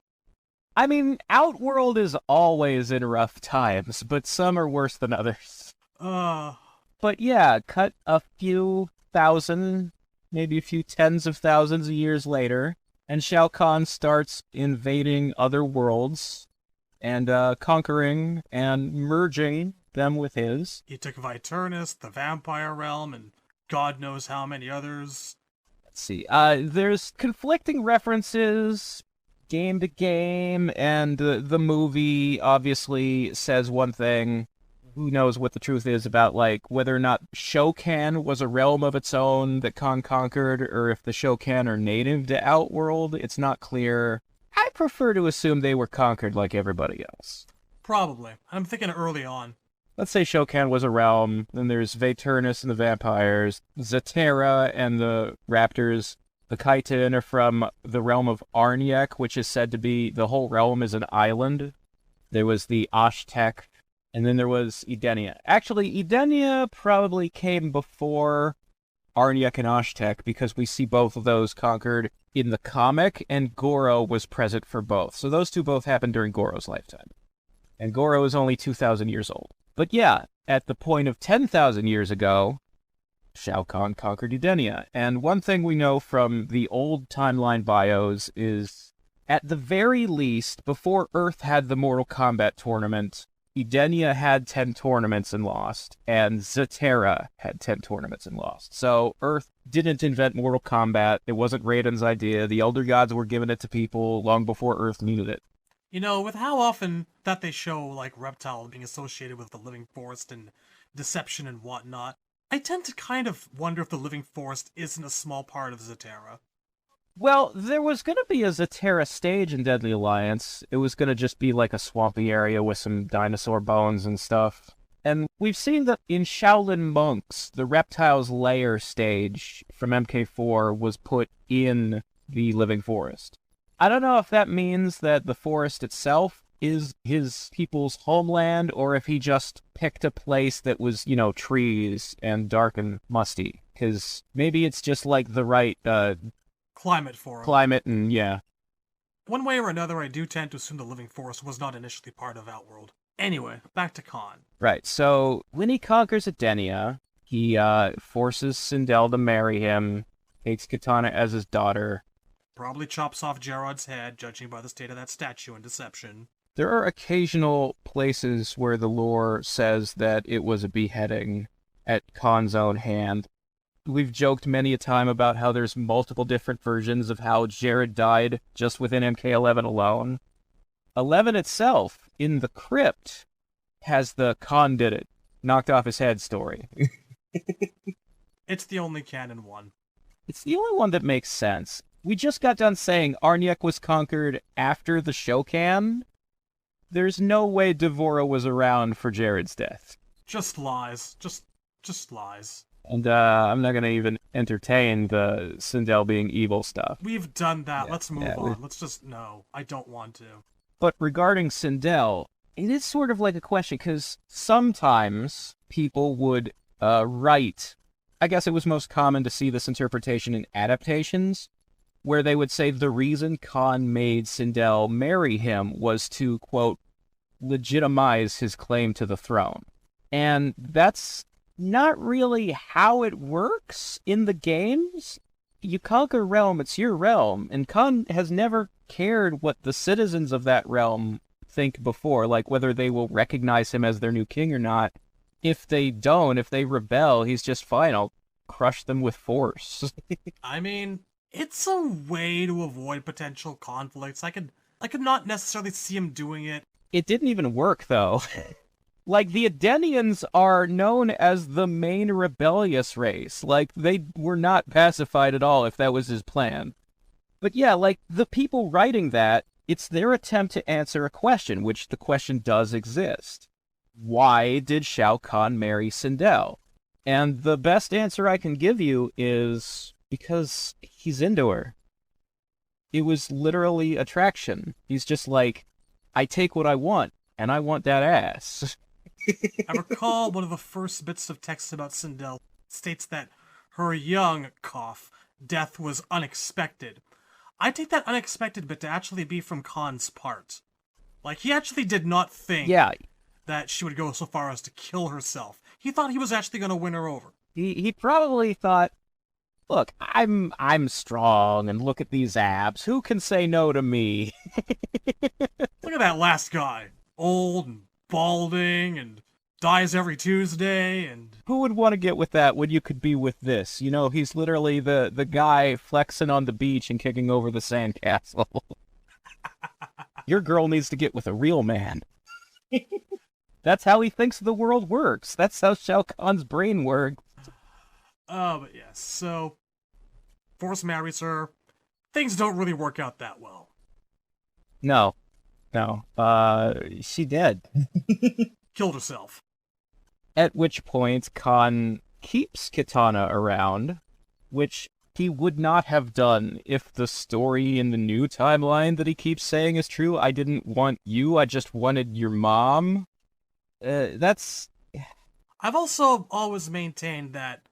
I mean, Outworld is always in rough times, but some are worse than others. But yeah, cut a few thousand, maybe a few tens of thousands of years later, and Shao Kahn starts invading other worlds and conquering and merging them with his. He took Viternus, the vampire realm, and God knows how many others. Let's see. There's conflicting references game to game, and the movie obviously says one thing. Who knows what the truth is about, like, whether or not Shao Kahn was a realm of its own that Khan conquered, or if the Shao Kahn are native to Outworld. It's not clear. I prefer to assume they were conquered like everybody else. Probably. I'm thinking early on. Let's say Shao Kahn was a realm, then there's Vaeternus and the vampires, Zetera and the raptors. The Kaitan are from the realm of Arniek, which is said to be, the whole realm is an island. There was the Ashtek, and then there was Edenia. Actually, Edenia probably came before Arniek and Ashtek, because we see both of those conquered in the comic, and Goro was present for both. So those two both happened during Goro's lifetime. And Goro is only 2,000 years old. But yeah, at the point of 10,000 years ago, Shao Kahn conquered Edenia. And one thing we know from the old timeline bios is, at the very least, before Earth had the Mortal Kombat tournament, Edenia had 10 tournaments and lost, and Zetera had 10 tournaments and lost. So Earth didn't invent Mortal Kombat. It wasn't Raiden's idea. The Elder Gods were giving it to people long before Earth needed it. You know, with how often that they show, like, reptiles being associated with the living forest and deception and whatnot, I tend to kind of wonder if the living forest isn't a small part of Zetera. Well, there was going to be a Zetera stage in Deadly Alliance. It was going to just be like a swampy area with some dinosaur bones and stuff. And we've seen that in Shaolin Monks, the Reptiles Lair stage from MK4 was put in the Living Forest. I don't know if that means that the forest itself is his people's homeland, or if he just picked a place that was, you know, trees and dark and musty. Because maybe it's just like the right Climate for him. climate, and yeah. One way or another, I do tend to assume the living forest was not initially part of Outworld. Anyway, back to Khan. Right, so when he conquers Edenia, he forces Sindel to marry him, takes Katana as his daughter. Probably chops off Gerard's head, judging by the state of that statue in Deception. There are occasional places where the lore says that it was a beheading at Khan's own hand. We've joked many a time about how there's multiple different versions of how Jared died just within MK11 alone. 11 itself, in the crypt, has the Khan did it, knocked off his head story. It's the only canon one. It's the only one that makes sense. We just got done saying Arniek was conquered after the Shao Kahn. There's no way Devora was around for Jared's death. Just lies. Just lies. And I'm not going to even entertain the Sindel being evil stuff. We've done that. Yeah, Let's move yeah, on. Let's just... No, I don't want to. But regarding Sindel, it is sort of like a question, because sometimes people would write... I guess it was most common to see this interpretation in adaptations, where they would say the reason Khan made Sindel marry him was to, quote, legitimize his claim to the throne. And that's not really how it works in the games. You conquer a realm, it's your realm, and Khan has never cared what the citizens of that realm think before, like whether they will recognize him as their new king or not. If they don't, if they rebel, he's just fine, I'll crush them with force. I mean, it's a way to avoid potential conflicts. I could not necessarily see him doing it. It didn't even work, though. Like, the Edenians are known as the main rebellious race. Like, they were not pacified at all if that was his plan. But yeah, like, the people writing that, it's their attempt to answer a question, which the question does exist. Why did Shao Kahn marry Sindel? And the best answer I can give you is because he's into her. It was literally attraction. He's just like, I take what I want, and I want that ass. I recall one of the first bits of text about Sindel states that her young, death was unexpected. I take that unexpected bit to actually be from Khan's part. Like, he actually did not think... Yeah, that she would go so far as to kill herself. He thought he was actually going to win her over. He probably thought, look, I'm strong, and look at these abs. Who can say no to me? Look at that last guy. Old and balding and dies every Tuesday and... Who would want to get with that when you could be with this? You know, he's literally the guy flexing on the beach and kicking over the sandcastle. Your girl needs to get with a real man. That's how he thinks the world works. That's how Shao Kahn's brain works. But yes, so... Force marries her. Things don't really work out that well. No. She did. Killed herself. At which point, Kahn keeps Kitana around, which he would not have done if the story in the new timeline that he keeps saying is true. I didn't want you, I just wanted your mom. That's... I've also always maintained that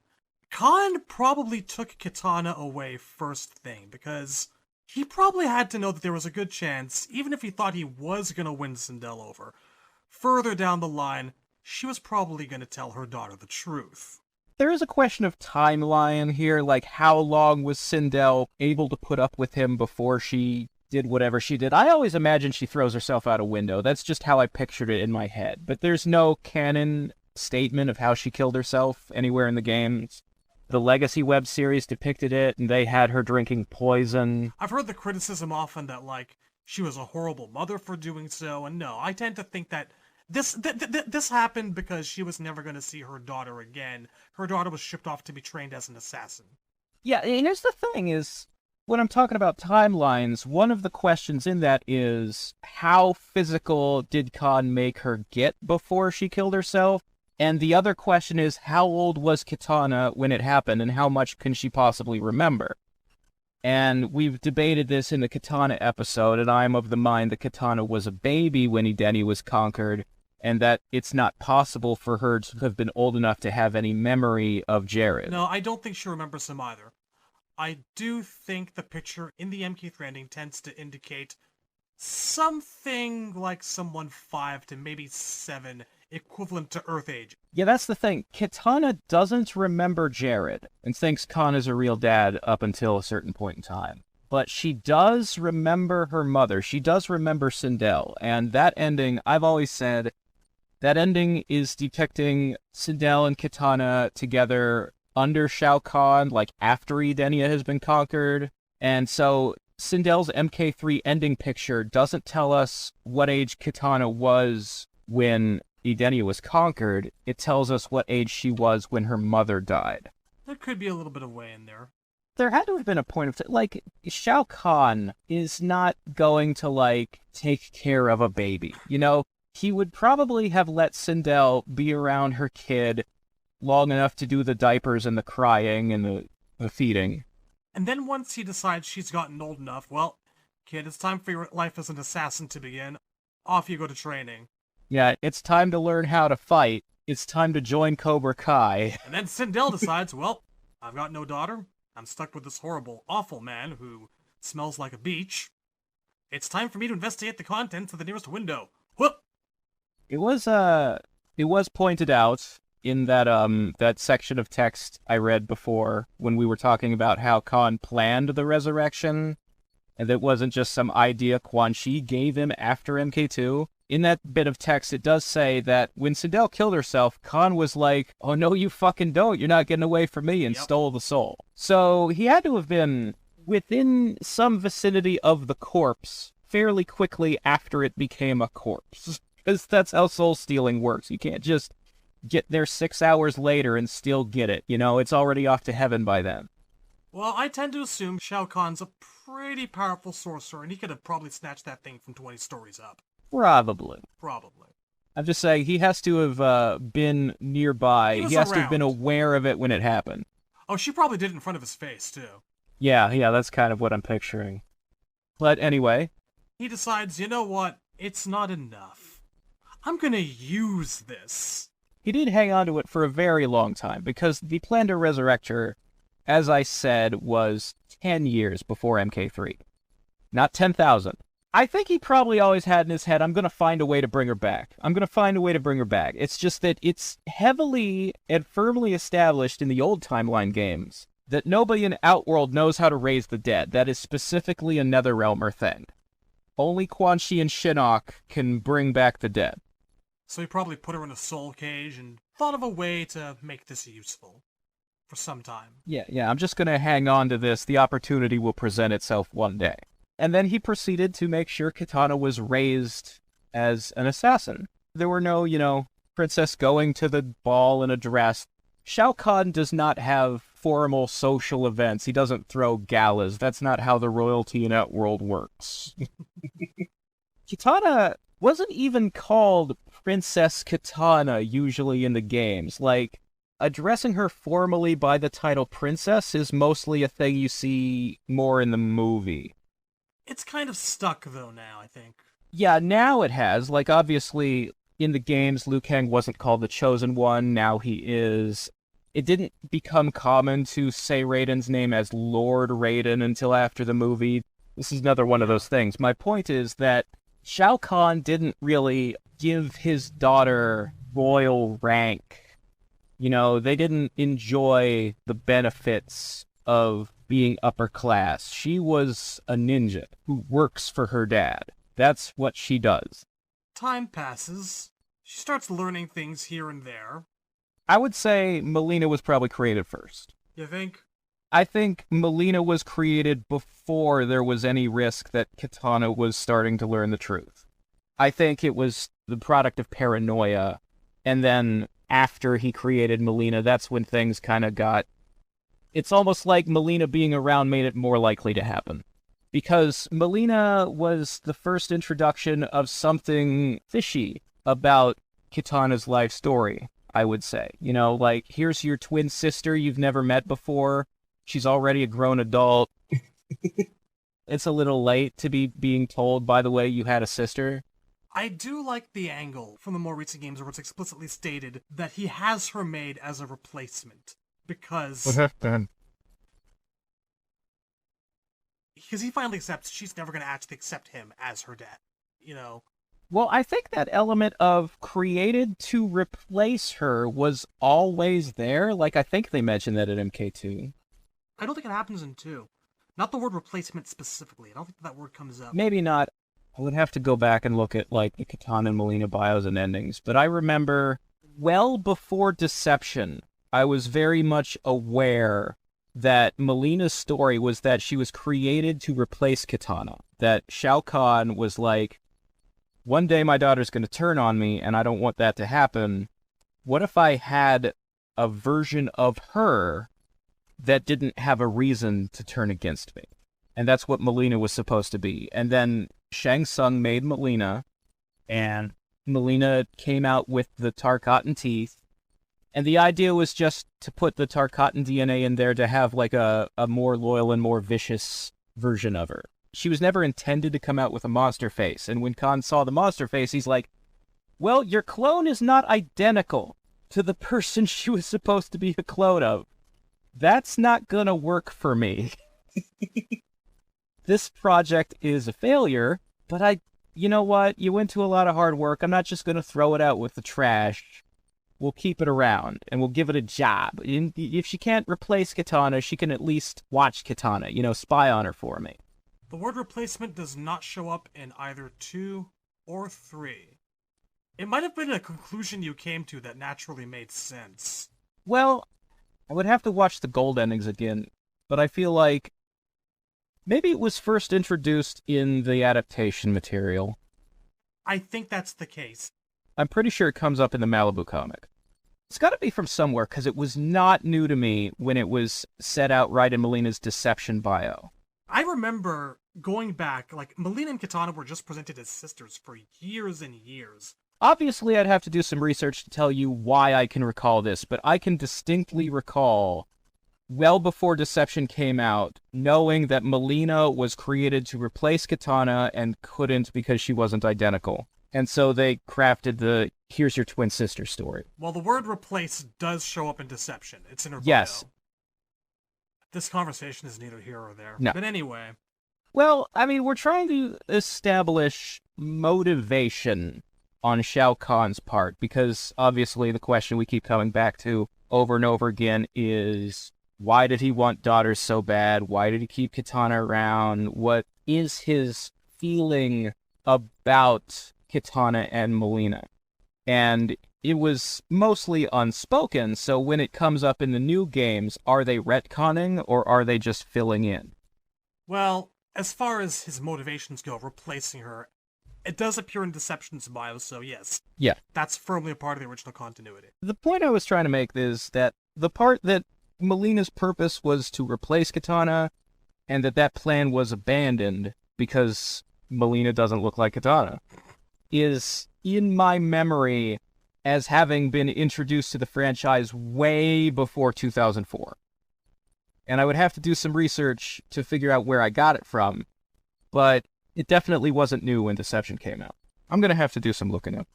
Kahn probably took Kitana away first thing, because he probably had to know that there was a good chance, even if he thought he was going to win Sindel over, further down the line, she was probably going to tell her daughter the truth. There is a question of timeline here, like how long was Sindel able to put up with him before she did whatever she did? I always imagine she throws herself out a window. That's just how I pictured it in my head. But there's no canon statement of how she killed herself anywhere in the games. The Legacy web series depicted it, and they had her drinking poison. I've heard the criticism often that, like, she was a horrible mother for doing so, and no, I tend to think that this happened because she was never going to see her daughter again. Her daughter was shipped off to be trained as an assassin. Yeah, and here's the thing is, when I'm talking about timelines, one of the questions in that is, how physical did Kahn make her get before she killed herself? And the other question is, how old was Kitana when it happened, and how much can she possibly remember? And we've debated this in the Kitana episode, and I'm of the mind that Kitana was a baby when Ideni was conquered, and that it's not possible for her to have been old enough to have any memory of Jared. No, I don't think she remembers him either. I do think the picture in the MK3 ending tends to indicate something like someone 5 to maybe 7, equivalent to Earth age. Yeah, that's the thing. Kitana doesn't remember Jared, and thinks Kahn is a real dad up until a certain point in time. But she does remember her mother. She does remember Sindel, and that ending, I've always said, that ending is depicting Sindel and Kitana together under Shao Kahn, like after Edenia has been conquered. And so Sindel's MK3 ending picture doesn't tell us what age Kitana was when Edenia was conquered. It tells us what age she was when her mother died. There could be a little bit of way in there. There had to have been a point of... like, Shao Kahn is not going to, like, take care of a baby. You know, he would probably have let Sindel be around her kid long enough to do the diapers and the crying and the feeding. And then once he decides she's gotten old enough, well, kid, it's time for your life as an assassin to begin. Off you go to training. Yeah, it's time to learn how to fight. It's time to join Cobra Kai. And then Sindel decides, well, I've got no daughter. I'm stuck with this horrible, awful man who smells like a beach. It's time for me to investigate the contents of the nearest window. Whoop! It was pointed out in that section of text I read before when we were talking about how Kahn planned the resurrection, and it wasn't just some idea Quan Chi gave him after MK2. In that bit of text, it does say that when Sindel killed herself, Kahn was like, oh no you fucking don't, you're not getting away from me, and stole the soul. So he had to have been within some vicinity of the corpse fairly quickly after it became a corpse. Because that's how soul stealing works. You can't just get there 6 hours later and still get it. You know, it's already off to heaven by then. Well, I tend to assume Shao Kahn's a pretty powerful sorcerer, and he could have probably snatched that thing from 20 stories up. Probably. I'm just saying, he has to have been nearby. He has to have been around. aware of it when it happened. Oh, she probably did it in front of his face, too. Yeah, that's kind of what I'm picturing. But anyway. He decides, you know what? It's not enough. I'm gonna use this. He did hang on to it for a very long time, because the plan to resurrect her, as I said, was 10 years before MK3. Not 10,000. I think he probably always had in his head, I'm going to find a way to bring her back. I'm going to find a way to bring her back. It's just that it's heavily and firmly established in the old timeline games that nobody in Outworld knows how to raise the dead. That is specifically a Netherrealmer thing. Only Quan Chi and Shinnok can bring back the dead. So he probably put her in a soul cage and thought of a way to make this useful for some time. Yeah, I'm just going to hang on to this. The opportunity will present itself one day. And then he proceeded to make sure Kitana was raised as an assassin. There were no, princess going to the ball in a dress. Shao Kahn does not have formal social events. He doesn't throw galas. That's not how the royalty in Outworld works. Kitana wasn't even called Princess Kitana usually in the games. Like, addressing her formally by the title Princess is mostly a thing you see more in the movie. It's kind of stuck, though, now, I think. Yeah, now it has. Like, obviously, in the games, Liu Kang wasn't called the Chosen One. Now he is. It didn't become common to say Raiden's name as Lord Raiden until after the movie. This is another one of those things. My point is that Shao Kahn didn't really give his daughter royal rank. They didn't enjoy the benefits of being upper class. She was a ninja who works for her dad. That's what she does. Time passes. She starts learning things here and there. I would say Mileena was probably created first. You think? I think Mileena was created before there was any risk that Kitana was starting to learn the truth. I think it was the product of paranoia, and then after he created Mileena, that's when things kind of got... It's almost like Mileena being around made it more likely to happen. Because Mileena was the first introduction of something fishy about Kitana's life story, I would say. Here's your twin sister you've never met before. She's already a grown adult. It's a little late to be being told, by the way, you had a sister. I do like the angle from the more recent games where it's explicitly stated that he has her made as a replacement. Because happened? Because he finally accepts she's never going to actually accept him as her dad, Well, I think that element of created to replace her was always there. I think they mentioned that at MK2. I don't think it happens in 2. Not the word replacement specifically. I don't think that word comes up. Maybe not. I would have to go back and look at, the Kitana and Mileena bios and endings. But I remember, well before Deception, I was very much aware that Mileena's story was that she was created to replace Kitana. That Shao Kahn was like, one day my daughter's going to turn on me, and I don't want that to happen. What if I had a version of her that didn't have a reason to turn against me? And that's what Mileena was supposed to be. And then Shang Tsung made Mileena, and Mileena came out with the Tarkatan teeth. And the idea was just to put the Tarkatan DNA in there to have a more loyal and more vicious version of her. She was never intended to come out with a monster face. And when Khan saw the monster face, he's like, well, your clone is not identical to the person she was supposed to be a clone of. That's not gonna work for me. This project is a failure, but you know what? You went to a lot of hard work. I'm not just gonna throw it out with the trash. We'll keep it around, and we'll give it a job. If she can't replace Kitana, she can at least watch Kitana, spy on her for me. The word replacement does not show up in either 2 or 3. It might have been a conclusion you came to that naturally made sense. Well, I would have to watch the gold endings again, but I feel like maybe it was first introduced in the adaptation material. I think that's the case. I'm pretty sure it comes up in the Malibu comic. It's got to be from somewhere, because it was not new to me when it was set out right in Mileena's Deception bio. I remember going back, Mileena and Kitana were just presented as sisters for years and years. Obviously, I'd have to do some research to tell you why I can recall this, but I can distinctly recall, well before Deception came out, knowing that Mileena was created to replace Kitana and couldn't because she wasn't identical. And so they crafted the here's your twin sister story. Well, the word replace does show up in Deception. It's in her bio. Yes. This conversation is neither here or there. No. But anyway, Well, I mean, we're trying to establish motivation on Shao Kahn's part, because obviously the question we keep coming back to over and over again is, why did he want daughters so bad? Why did he keep Kitana around? What is his feeling about Kitana and Melina? And it was mostly unspoken, so when it comes up in the new games, are they retconning or are they just filling in? Well, as far as his motivations go, replacing her, it does appear in Deception's bio, so yes. Yeah. That's firmly a part of the original continuity. The point I was trying to make is that the part that Melina's purpose was to replace Kitana, and that plan was abandoned because Melina doesn't look like Kitana, is in my memory as having been introduced to the franchise way before 2004. And I would have to do some research to figure out where I got it from, but it definitely wasn't new when Deception came out. I'm going to have to do some looking up.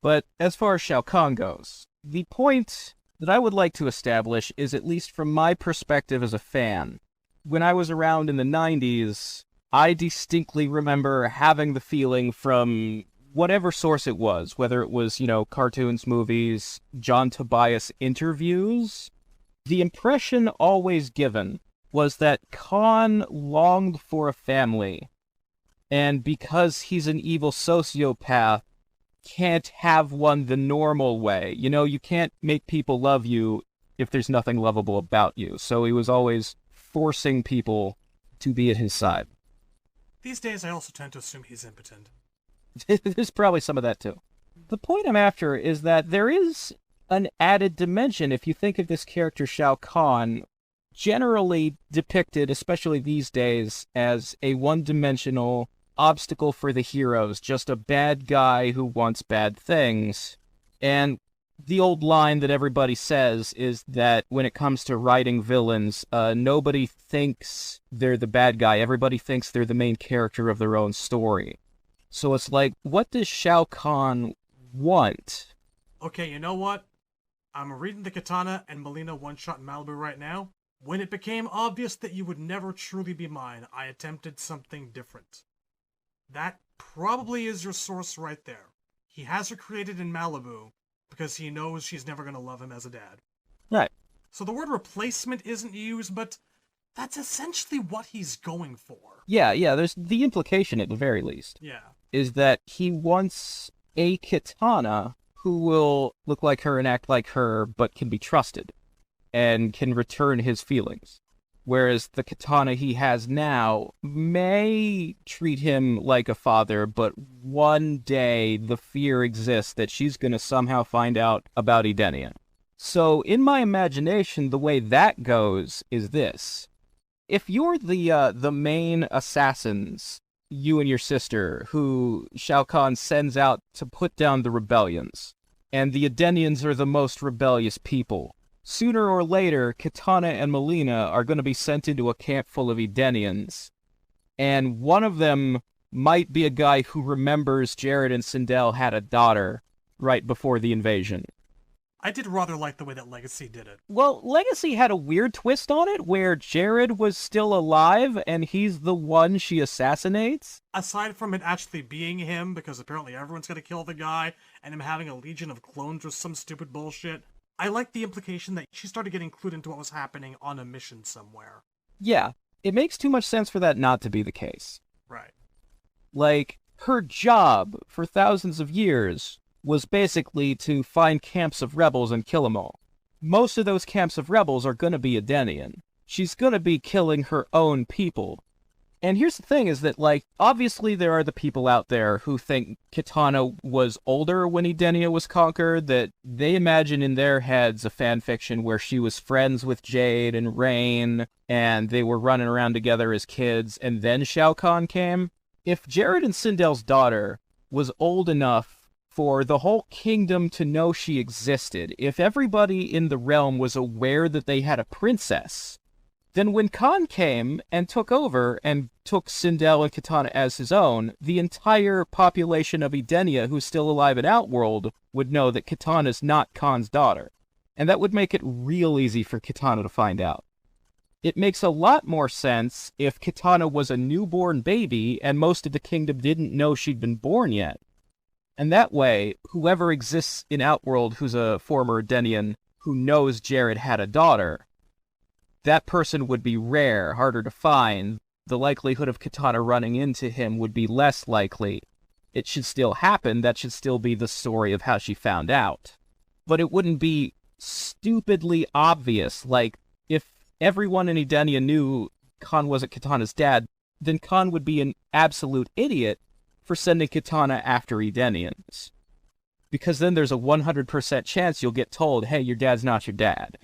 But as far as Shao Kahn goes, the point that I would like to establish is, at least from my perspective as a fan, when I was around in the 90s, I distinctly remember having the feeling from whatever source it was, whether it was, cartoons, movies, John Tobias interviews, the impression always given was that Khan longed for a family, and because he's an evil sociopath, can't have one the normal way. You can't make people love you if there's nothing lovable about you. So he was always forcing people to be at his side. These days, I also tend to assume he's impotent. There's probably some of that, too. The point I'm after is that there is an added dimension if you think of this character, Shao Kahn, generally depicted, especially these days, as a one-dimensional obstacle for the heroes, just a bad guy who wants bad things. And the old line that everybody says is that when it comes to writing villains, nobody thinks they're the bad guy. Everybody thinks they're the main character of their own story. So it's like, what does Shao Kahn want? Okay, you know what? I'm reading the Kitana and Melina one-shot in Malibu right now. When it became obvious that you would never truly be mine, I attempted something different. That probably is your source right there. He has her created in Malibu because he knows she's never going to love him as a dad. Right. So the word replacement isn't used, but that's essentially what he's going for. Yeah, there's the implication at the very least. Yeah. Is that he wants a Kitana who will look like her and act like her, but can be trusted and can return his feelings. Whereas the Kitana he has now may treat him like a father, but one day the fear exists that she's going to somehow find out about Edenia. So in my imagination, the way that goes is this. If you're the main assassins, you and your sister, who Shao Kahn sends out to put down the rebellions, and the Edenians are the most rebellious people, sooner or later, Kitana and Melina are going to be sent into a camp full of Edenians, and one of them might be a guy who remembers Jared and Sindel had a daughter right before the invasion. I did rather like the way that Legacy did it. Well, Legacy had a weird twist on it, where Jared was still alive, and he's the one she assassinates. Aside from it actually being him, because apparently everyone's gonna kill the guy, and him having a legion of clones or some stupid bullshit, I like the implication that she started getting clued into what was happening on a mission somewhere. Yeah, it makes too much sense for that not to be the case. Right. Like, her job for thousands of years was basically to find camps of rebels and kill them all. Most of those camps of rebels are going to be Edenian. She's going to be killing her own people. And here's the thing is that, obviously there are the people out there who think Kitana was older when Edenia was conquered, that they imagine in their heads a fanfiction where she was friends with Jade and Rain, and they were running around together as kids, and then Shao Kahn came. If Jared and Sindel's daughter was old enough for the whole kingdom to know she existed, if everybody in the realm was aware that they had a princess, then when Khan came and took over and took Sindel and Kitana as his own, the entire population of Edenia who's still alive in Outworld would know that Kitana's not Khan's daughter. And that would make it real easy for Kitana to find out. It makes a lot more sense if Kitana was a newborn baby and most of the kingdom didn't know she'd been born yet. And that way, whoever exists in Outworld who's a former Edenian who knows Jared had a daughter, that person would be rare, harder to find. The likelihood of Kitana running into him would be less likely. It should still happen. That should still be the story of how she found out. But it wouldn't be stupidly obvious. Like, if everyone in Edenia knew Kahn wasn't Kitana's dad, then Kahn would be an absolute idiot for sending Kitana after Edenians. Because then there's a 100% chance you'll get told, hey, your dad's not your dad.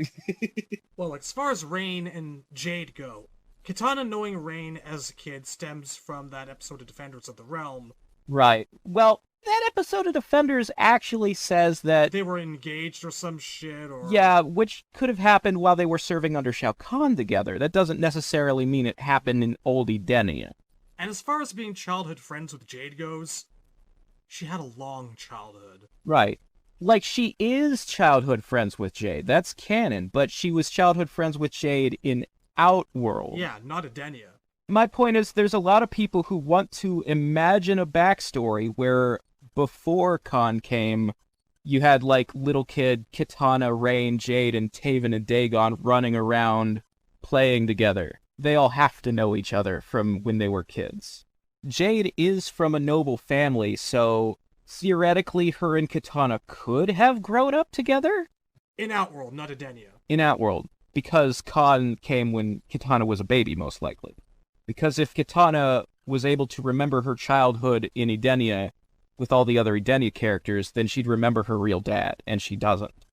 Well, like, as far as Rain and Jade go, Kitana knowing Rain as a kid stems from that episode of Defenders of the Realm. Right. Well, that episode of Defenders actually says that... They were engaged or some shit, or... Yeah, which could have happened while they were serving under Shao Kahn together. That doesn't necessarily mean it happened in old Edenia. And as far as being childhood friends with Jade goes, she had a long childhood. Right. Like, she is childhood friends with Jade. That's canon, but she was childhood friends with Jade in Outworld. Yeah, not Edenia. My point is, there's a lot of people who want to imagine a backstory where before Kahn came, you had, like, little kid Kitana, Rain, Jade, and Taven and Dagon running around playing together. They all have to know each other from when they were kids. Jade is from a noble family, so theoretically her and Kitana could have grown up together? In Outworld, not Edenia. In Outworld, because Kahn came when Kitana was a baby, most likely. Because if Kitana was able to remember her childhood in Edenia with all the other Edenia characters, then she'd remember her real dad, and she doesn't.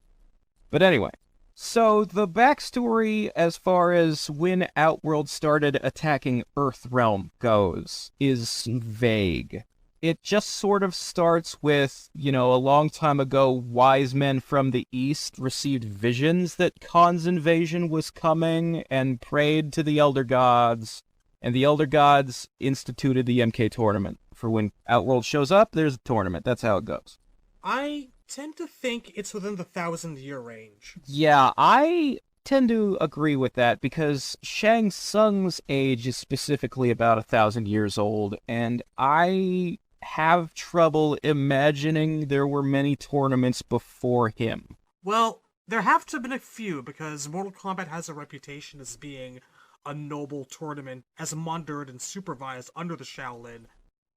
But anyway, so the backstory as far as when Outworld started attacking Earthrealm goes is vague. It just sort of starts with, a long time ago, wise men from the east received visions that Khan's invasion was coming and prayed to the Elder Gods. And the Elder Gods instituted the MK tournament. For when Outworld shows up, there's a tournament. That's how it goes. I tend to think it's within the 1,000-year range. Yeah, I tend to agree with that, because Shang Tsung's age is specifically about 1,000 years old, and I have trouble imagining there were many tournaments before him. Well, there have to have been a few, because Mortal Kombat has a reputation as being a noble tournament as monitored and supervised under the Shaolin,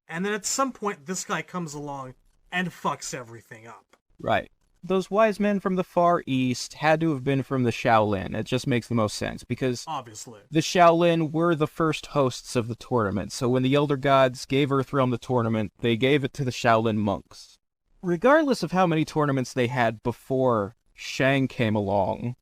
and then at some point this guy comes along and fucks everything up. Right. Those wise men from the Far East had to have been from the Shaolin. It just makes the most sense, because obviously the Shaolin were the first hosts of the tournament, so when the Elder Gods gave Earthrealm the tournament, they gave it to the Shaolin monks. Regardless of how many tournaments they had before Shang came along,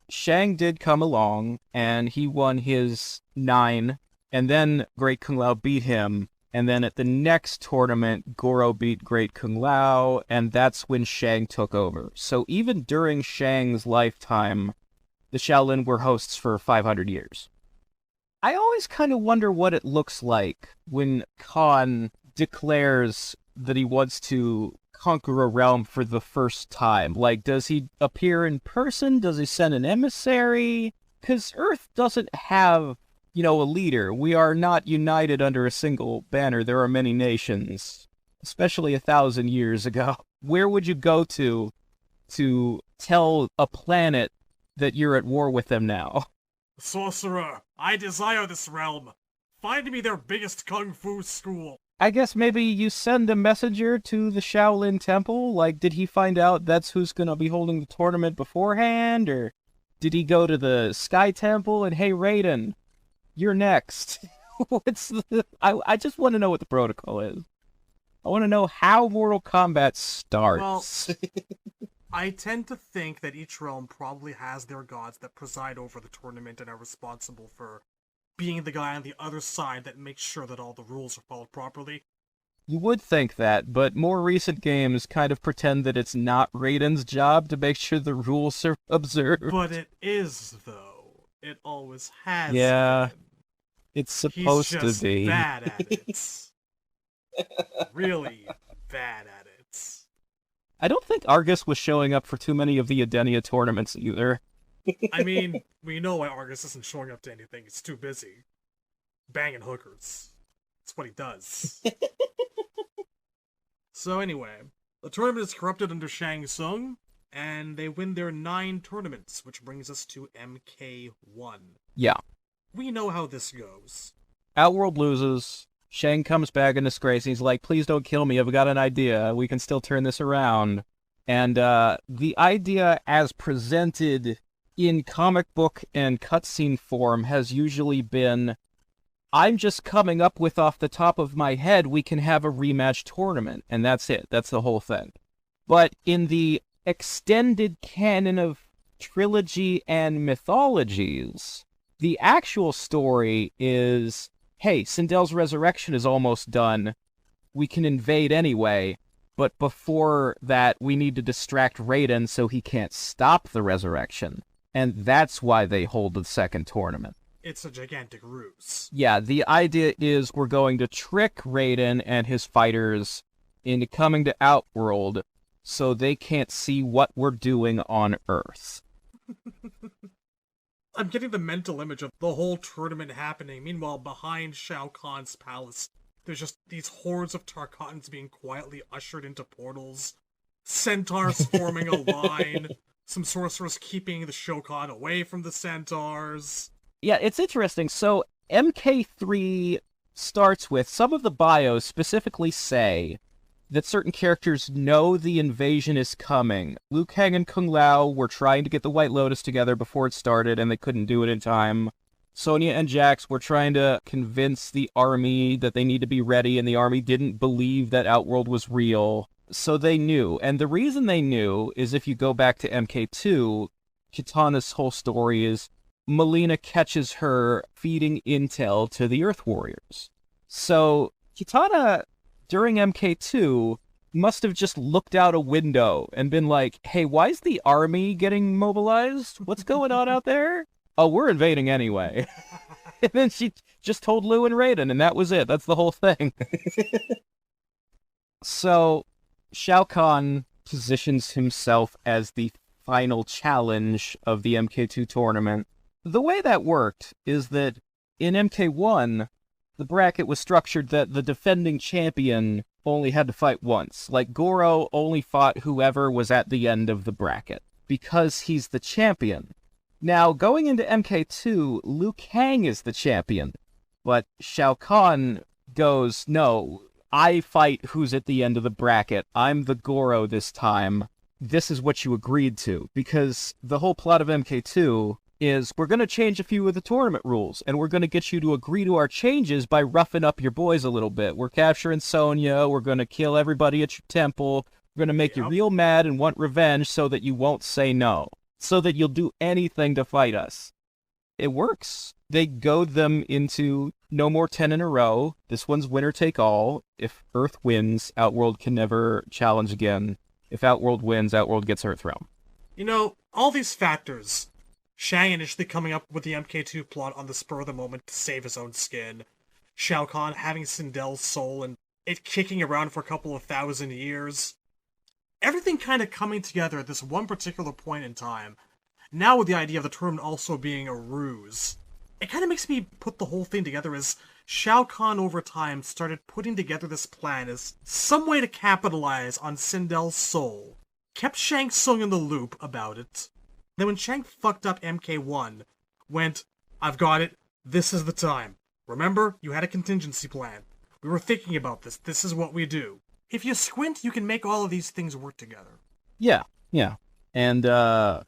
Shang did come along, and he won his 9, and then Great Kung Lao beat him, and then at the next tournament, Goro beat Great Kung Lao, and that's when Shang took over. So even during Shang's lifetime, the Shaolin were hosts for 500 years. I always kind of wonder what it looks like when Kahn declares that he wants to conquer a realm for the first time. Like, does he appear in person? Does he send an emissary? Because Earth doesn't have, a leader. We are not united under a single banner. There are many nations, especially 1,000 years ago. Where would you go to tell a planet that you're at war with them now? Sorcerer, I desire this realm. Find me their biggest kung fu school. I guess maybe you send a messenger to the Shaolin Temple? Like, did he find out that's who's going to be holding the tournament beforehand? Or did he go to the Sky Temple and, hey, Raiden, you're next? I just want to know what the protocol is. I want to know how Mortal Kombat starts. Well, I tend to think that each realm probably has their gods that preside over the tournament and are responsible for being the guy on the other side that makes sure that all the rules are followed properly. You would think that, but more recent games kind of pretend that it's not Raiden's job to make sure the rules are observed. But it is, though. It always has Yeah, been. it's supposed He's to just be. bad at it. Really bad at it. I don't think Argus was showing up for too many of the Edenia tournaments either. I mean, we know why Argus isn't showing up to anything. He's too busy banging hookers. That's what he does. So anyway, the tournament is corrupted under Shang Tsung, and they win their 9 tournaments, which brings us to MK1. Yeah. We know how this goes. Outworld loses. Shang comes back in disgrace. He's like, please don't kill me. I've got an idea. We can still turn this around. And the idea as presented in comic book and cutscene form has usually been, I'm just coming up with off the top of my head, we can have a rematch tournament. And that's it. That's the whole thing. But in the extended canon of trilogy and mythologies, the actual story is, hey, Sindel's resurrection is almost done. We can invade anyway. But before that, we need to distract Raiden so he can't stop the resurrection. And that's why they hold the second tournament. It's a gigantic ruse. Yeah, the idea is we're going to trick Raiden and his fighters into coming to Outworld so they can't see what we're doing on Earth. I'm getting the mental image of the whole tournament happening. Meanwhile, behind Shao Kahn's palace, there's just these hordes of Tarkatans being quietly ushered into portals, centaurs forming a line, some sorcerers keeping the Shokan away from the centaurs. Yeah, it's interesting. So MK3 starts with, some of the bios specifically say that certain characters know the invasion is coming. Liu Kang and Kung Lao were trying to get the White Lotus together before it started, and they couldn't do it in time. Sonya and Jax were trying to convince the army that they need to be ready, and the army didn't believe that Outworld was real. So they knew. And the reason they knew is, if you go back to MK2, Kitana's whole story is Melina catches her feeding intel to the Earth Warriors. So Kitana, during MK2, must have just looked out a window and been like, hey, why is the army getting mobilized? What's going on out there? Oh, we're invading anyway. And then she just told Liu and Raiden, and that was it. That's the whole thing. So Shao Kahn positions himself as the final challenge of the MK2 tournament. The way that worked is that in MK1, the bracket was structured that the defending champion only had to fight once. Like, Goro only fought whoever was at the end of the bracket, because he's the champion. Now, going into MK2, Liu Kang is the champion, but Shao Kahn goes, no, I fight who's at the end of the bracket. I'm the Goro this time. This is what you agreed to, because the whole plot of MK2 is, we're going to change a few of the tournament rules, and we're going to get you to agree to our changes by roughing up your boys a little bit. We're capturing Sonya, we're going to kill everybody at your temple, we're going to make you real mad and want revenge so that you won't say no, so that you'll do anything to fight us. It works. They goad them into no more 10 in a row. This one's winner take all. If Earth wins, Outworld can never challenge again. If Outworld wins, Outworld gets Earth Realm. You know, all these factors, Shang initially coming up with the MK2 plot on the spur of the moment to save his own skin, Shao Kahn having Sindel's soul and it kicking around for a couple of 1,000 years, everything kind of coming together at this one particular point in time. Now with the idea of the tournament also being a ruse, it kind of makes me put the whole thing together as Shao Kahn over time started putting together this plan as some way to capitalize on Sindel's soul, kept Shang Tsung in the loop about it. Then when Shang fucked up MK1, went, I've got it, this is the time. Remember, you had a contingency plan. We were thinking about this, this is what we do. If you squint, you can make all of these things work together. Yeah. And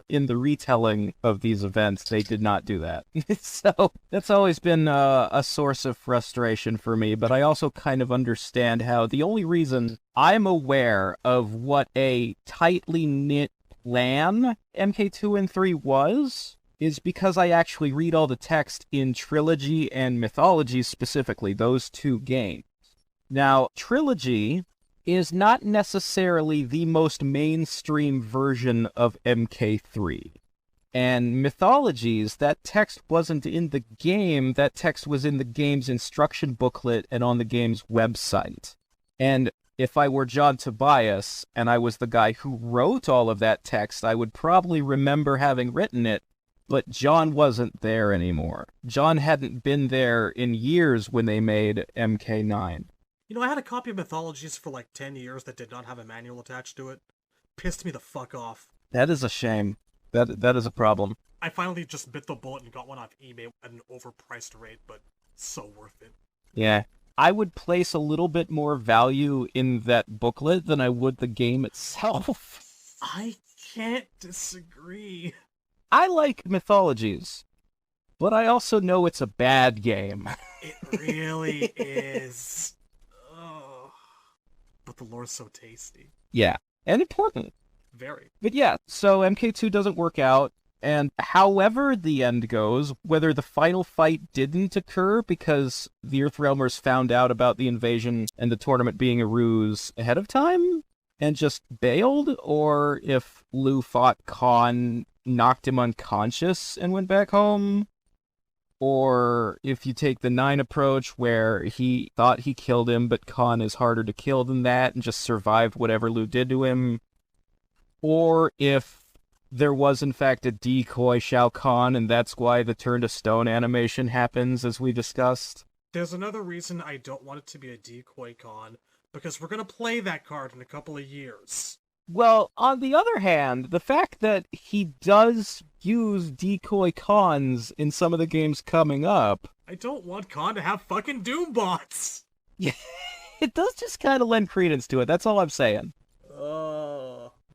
in the retelling of these events, they did not do that. So that's always been a source of frustration for me, but I also kind of understand how the only reason I'm aware of what a tightly knit plan MK2 and 3 was is because I actually read all the text in Trilogy and Mythology, specifically, those two games. Now, Trilogy is not necessarily the most mainstream version of MK3. And Mythologies, that text wasn't in the game, that text was in the game's instruction booklet and on the game's website. And if I were John Tobias, and I was the guy who wrote all of that text, I would probably remember having written it, But John wasn't there anymore. John hadn't been there in years when they made MK9. You know, I had a copy of Mythologies for like 10 years that did not have a manual attached to it. Pissed me the fuck off. That is a shame. That is a problem. I finally just bit the bullet and got one off eBay at an overpriced rate, but so worth it. Yeah. I would place a little bit more value in that booklet than I would the game itself. I can't disagree. I like Mythologies, but I also know it's a bad game. It really is. Oh. But the lore's so tasty. Yeah, and important. Very. But yeah, so MK2 doesn't work out, and however the end goes, whether the final fight didn't occur because the Earthrealmers found out about the invasion and the tournament being a ruse ahead of time and just bailed, or if Liu fought Kahn, knocked him unconscious, and went back home, or if you take the 9 approach where he thought he killed him, but Kahn is harder to kill than that and just survived whatever Liu did to him, or if there was in fact a decoy Shao Kahn, and that's why the turn to stone animation happens, as we discussed. There's another reason I don't want it to be a decoy Kahn, because we're gonna play that card in a couple of years. Well, on the other hand, the fact that he does use decoy Khans in some of the games coming up... I don't want Kahn to have fucking Doom bots! Yeah, it does just kind of lend credence to it, that's all I'm saying.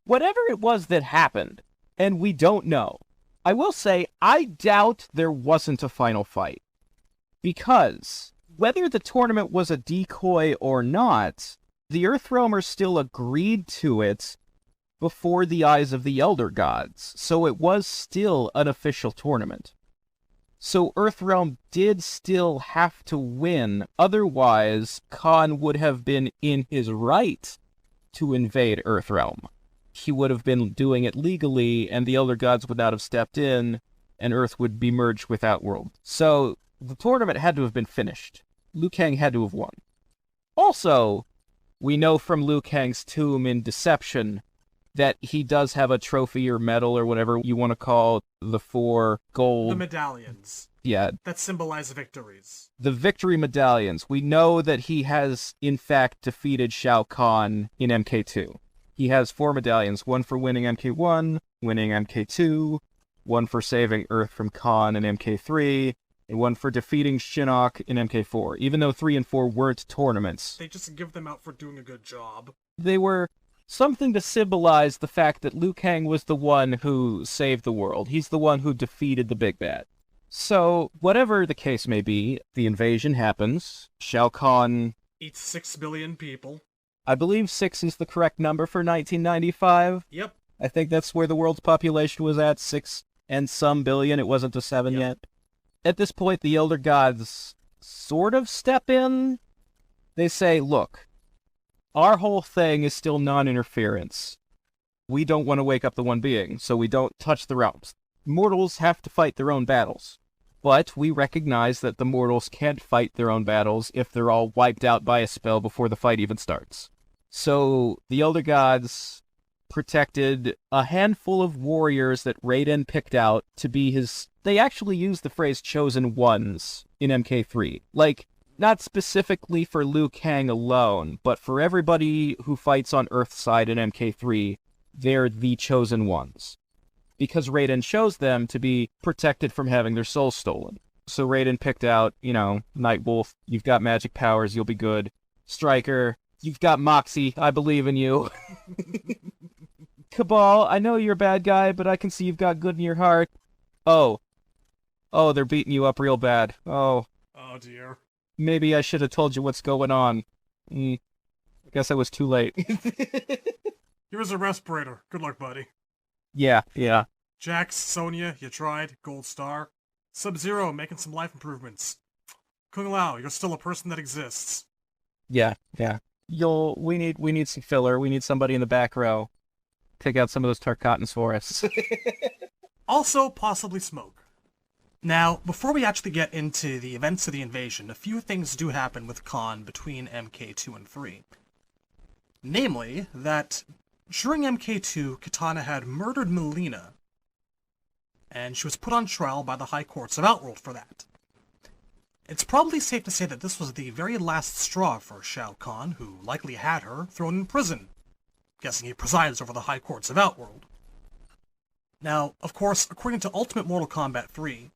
Whatever it was that happened, and we don't know, I will say I doubt there wasn't a final fight. Because whether the tournament was a decoy or not, the Earthrealmers still agreed to it before the eyes of the Elder Gods, so it was still an official tournament. So Earthrealm did still have to win, otherwise Kahn would have been in his right to invade Earthrealm. He would have been doing it legally, and the Elder Gods would not have stepped in, and Earth would be merged with Outworld. So the tournament had to have been finished. Liu Kang had to have won. Also, we know from Liu Kang's tomb in Deception that he does have a trophy or medal or whatever you want to call the 4 gold... The medallions. Yeah. That symbolize victories. The victory medallions. We know that he has, in fact, defeated Shao Kahn in MK2. He has 4 medallions, one for winning MK1, winning MK2, one for saving Earth from Kahn in MK3, and one for defeating Shinnok in MK4, even though 3 and 4 weren't tournaments. They just give them out for doing a good job. They were something to symbolize the fact that Liu Kang was the one who saved the world. He's the one who defeated the big bad. So, whatever the case may be, the invasion happens. Shao Kahn... eats 6 billion people. I believe 6 is the correct number for 1995. Yep. I think that's where the world's population was at, 6 and some billion. It wasn't to 7 yet. At this point, the Elder Gods sort of step in. They say, look, our whole thing is still non-interference. We don't want to wake up the One Being, so we don't touch the realms. Mortals have to fight their own battles. But we recognize that the mortals can't fight their own battles if they're all wiped out by a spell before the fight even starts. So the Elder Gods protected a handful of warriors that Raiden picked out to be his... They actually used the phrase chosen ones in MK3. Like, not specifically for Liu Kang alone, but for everybody who fights on Earthside in MK3, they're the chosen ones. Because Raiden chose them to be protected from having their souls stolen. So Raiden picked out, Nightwolf, you've got magic powers, you'll be good. Stryker, you've got Moxie, I believe in you. Cabal, I know you're a bad guy, but I can see you've got good in your heart. Oh, they're beating you up real bad. Oh Dear. Maybe I should have told you what's going on. I guess I was too late. Here's a respirator. Good luck, buddy. Yeah. Jax, Sonya, you tried. Gold star. Sub-Zero, making some life improvements. Kung Lao, you're still a person that exists. Yeah. We need some filler. We need somebody in the back row. Take out some of those Tarkatans for us. Also, possibly Smoke. Now, before we actually get into the events of the invasion, a few things do happen with Kahn between MK2 and 3. Namely, that during MK2, Kitana had murdered Melina, and she was put on trial by the high courts of Outworld for that. It's probably safe to say that this was the very last straw for Shao Kahn, who likely had her thrown in prison. Guessing he presides over the high courts of Outworld. Now, of course, according to Ultimate Mortal Kombat 3,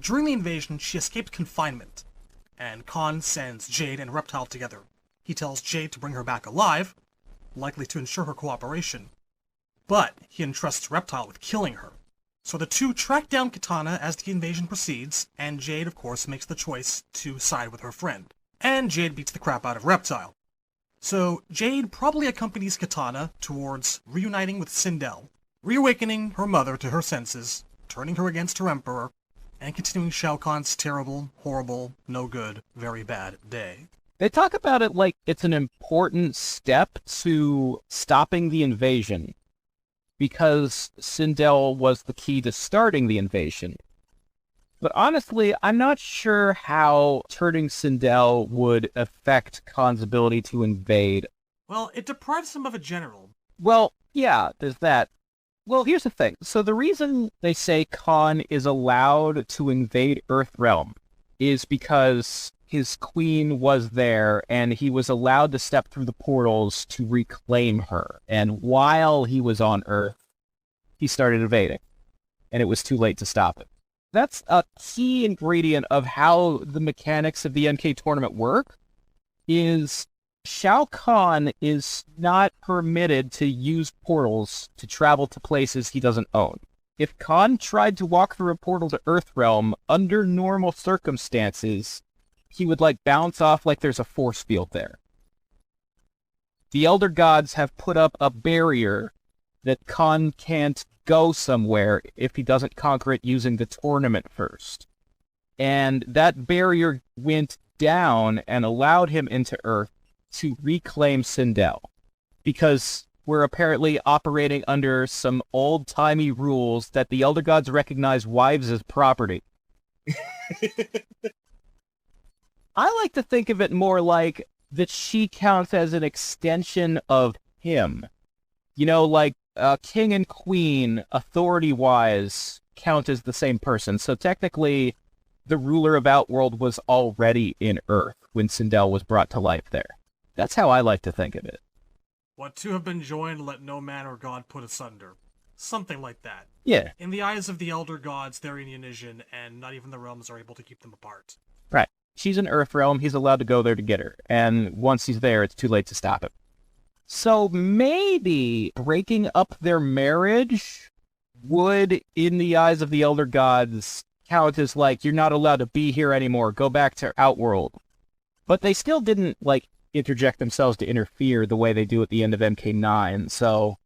during the invasion she escaped confinement, and Kahn sends Jade and Reptile together. He tells Jade to bring her back alive, likely to ensure her cooperation, but he entrusts Reptile with killing her. So the two track down Kitana as the invasion proceeds, and Jade, of course, makes the choice to side with her friend. And Jade beats the crap out of Reptile. So Jade probably accompanies Kitana towards reuniting with Sindel, reawakening her mother to her senses, turning her against her emperor, and continuing Shao Kahn's terrible, horrible, no good, very bad day. They talk about it like it's an important step to stopping the invasion, because Sindel was the key to starting the invasion. But honestly, I'm not sure how turning Sindel would affect Khan's ability to invade. Well, it deprives him of a general. Well, yeah, there's that. Well, here's the thing. So the reason they say Khan is allowed to invade Earthrealm is because his queen was there and he was allowed to step through the portals to reclaim her. And while he was on Earth, he started invading, and it was too late to stop it. That's a key ingredient of how the mechanics of the NK tournament work, is Shao Kahn is not permitted to use portals to travel to places he doesn't own. If Kahn tried to walk through a portal to Earthrealm under normal circumstances, he would bounce off like there's a force field there. The Elder Gods have put up a barrier that Kahn can't go somewhere if he doesn't conquer it using the tournament first. And that barrier went down and allowed him into Earth to reclaim Sindel, because we're apparently operating under some old-timey rules that the Elder Gods recognize wives as property. I like to think of it more like that she counts as an extension of him. You know, king and queen, authority-wise, count as the same person. So technically, the ruler of Outworld was already in Earth when Sindel was brought to life there. That's how I like to think of it. What two have been joined, let no man or god put asunder. Something like that. Yeah. In the eyes of the Elder Gods, they're in unison, and not even the realms are able to keep them apart. Right. She's in Earthrealm, he's allowed to go there to get her. And once he's there, it's too late to stop him. So maybe breaking up their marriage would, in the eyes of the Elder Gods, count as you're not allowed to be here anymore, go back to Outworld. But they still didn't, interject themselves to interfere the way they do at the end of MK9, so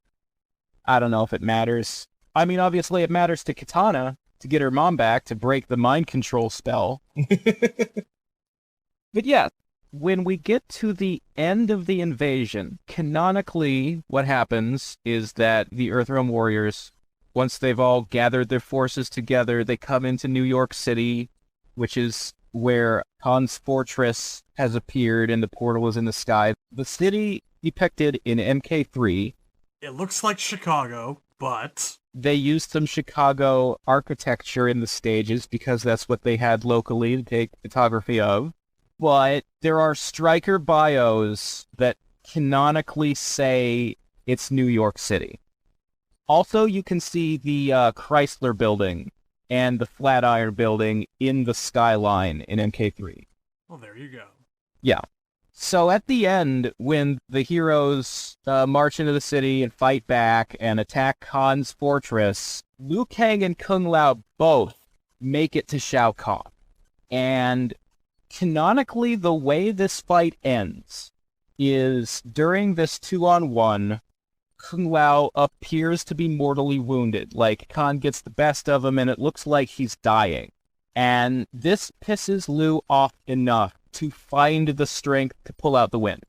I don't know if it matters. I mean, obviously it matters to Kitana to get her mom back, to break the mind control spell. But yeah, when we get to the end of the invasion, canonically what happens is that the Earthrealm warriors, once they've all gathered their forces together, they come into New York City, which is where Khan's fortress has appeared and the portal is in the sky. The city depicted in MK3. It looks like Chicago, but they used some Chicago architecture in the stages because that's what they had locally to take photography of. But there are striker bios that canonically say it's New York City. Also, you can see the Chrysler building and the Flatiron building in the skyline in MK3. Well, there you go. Yeah. So at the end, when the heroes march into the city and fight back and attack Khan's fortress, Liu Kang and Kung Lao both make it to Shao Kahn. And canonically, the way this fight ends is during this 2-on-1, Kung Lao appears to be mortally wounded. Khan gets the best of him, and it looks like he's dying. And this pisses Liu off enough to find the strength to pull out the win.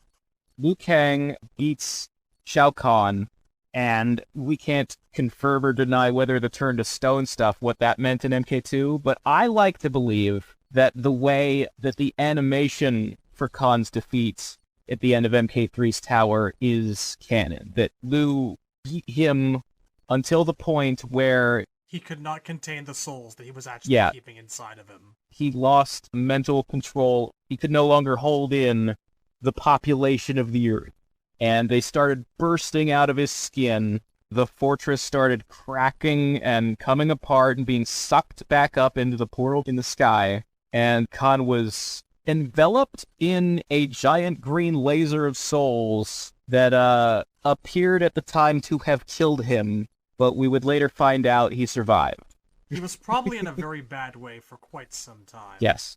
Liu Kang beats Shao Kahn, and we can't confirm or deny whether to turn to stone stuff what that meant in MK2, but I like to believe that the way that the animation for Khan's defeats at the end of MK3's tower is canon. That Liu beat him until the point where He could not contain the souls that he was actually Yeah. keeping inside of him. He lost mental control. He could no longer hold in the population of the Earth. And they started bursting out of his skin. The fortress started cracking and coming apart and being sucked back up into the portal in the sky. And Khan was enveloped in a giant green laser of souls that appeared at the time to have killed him, but we would later find out he survived. He was probably in a very bad way for quite some time. Yes.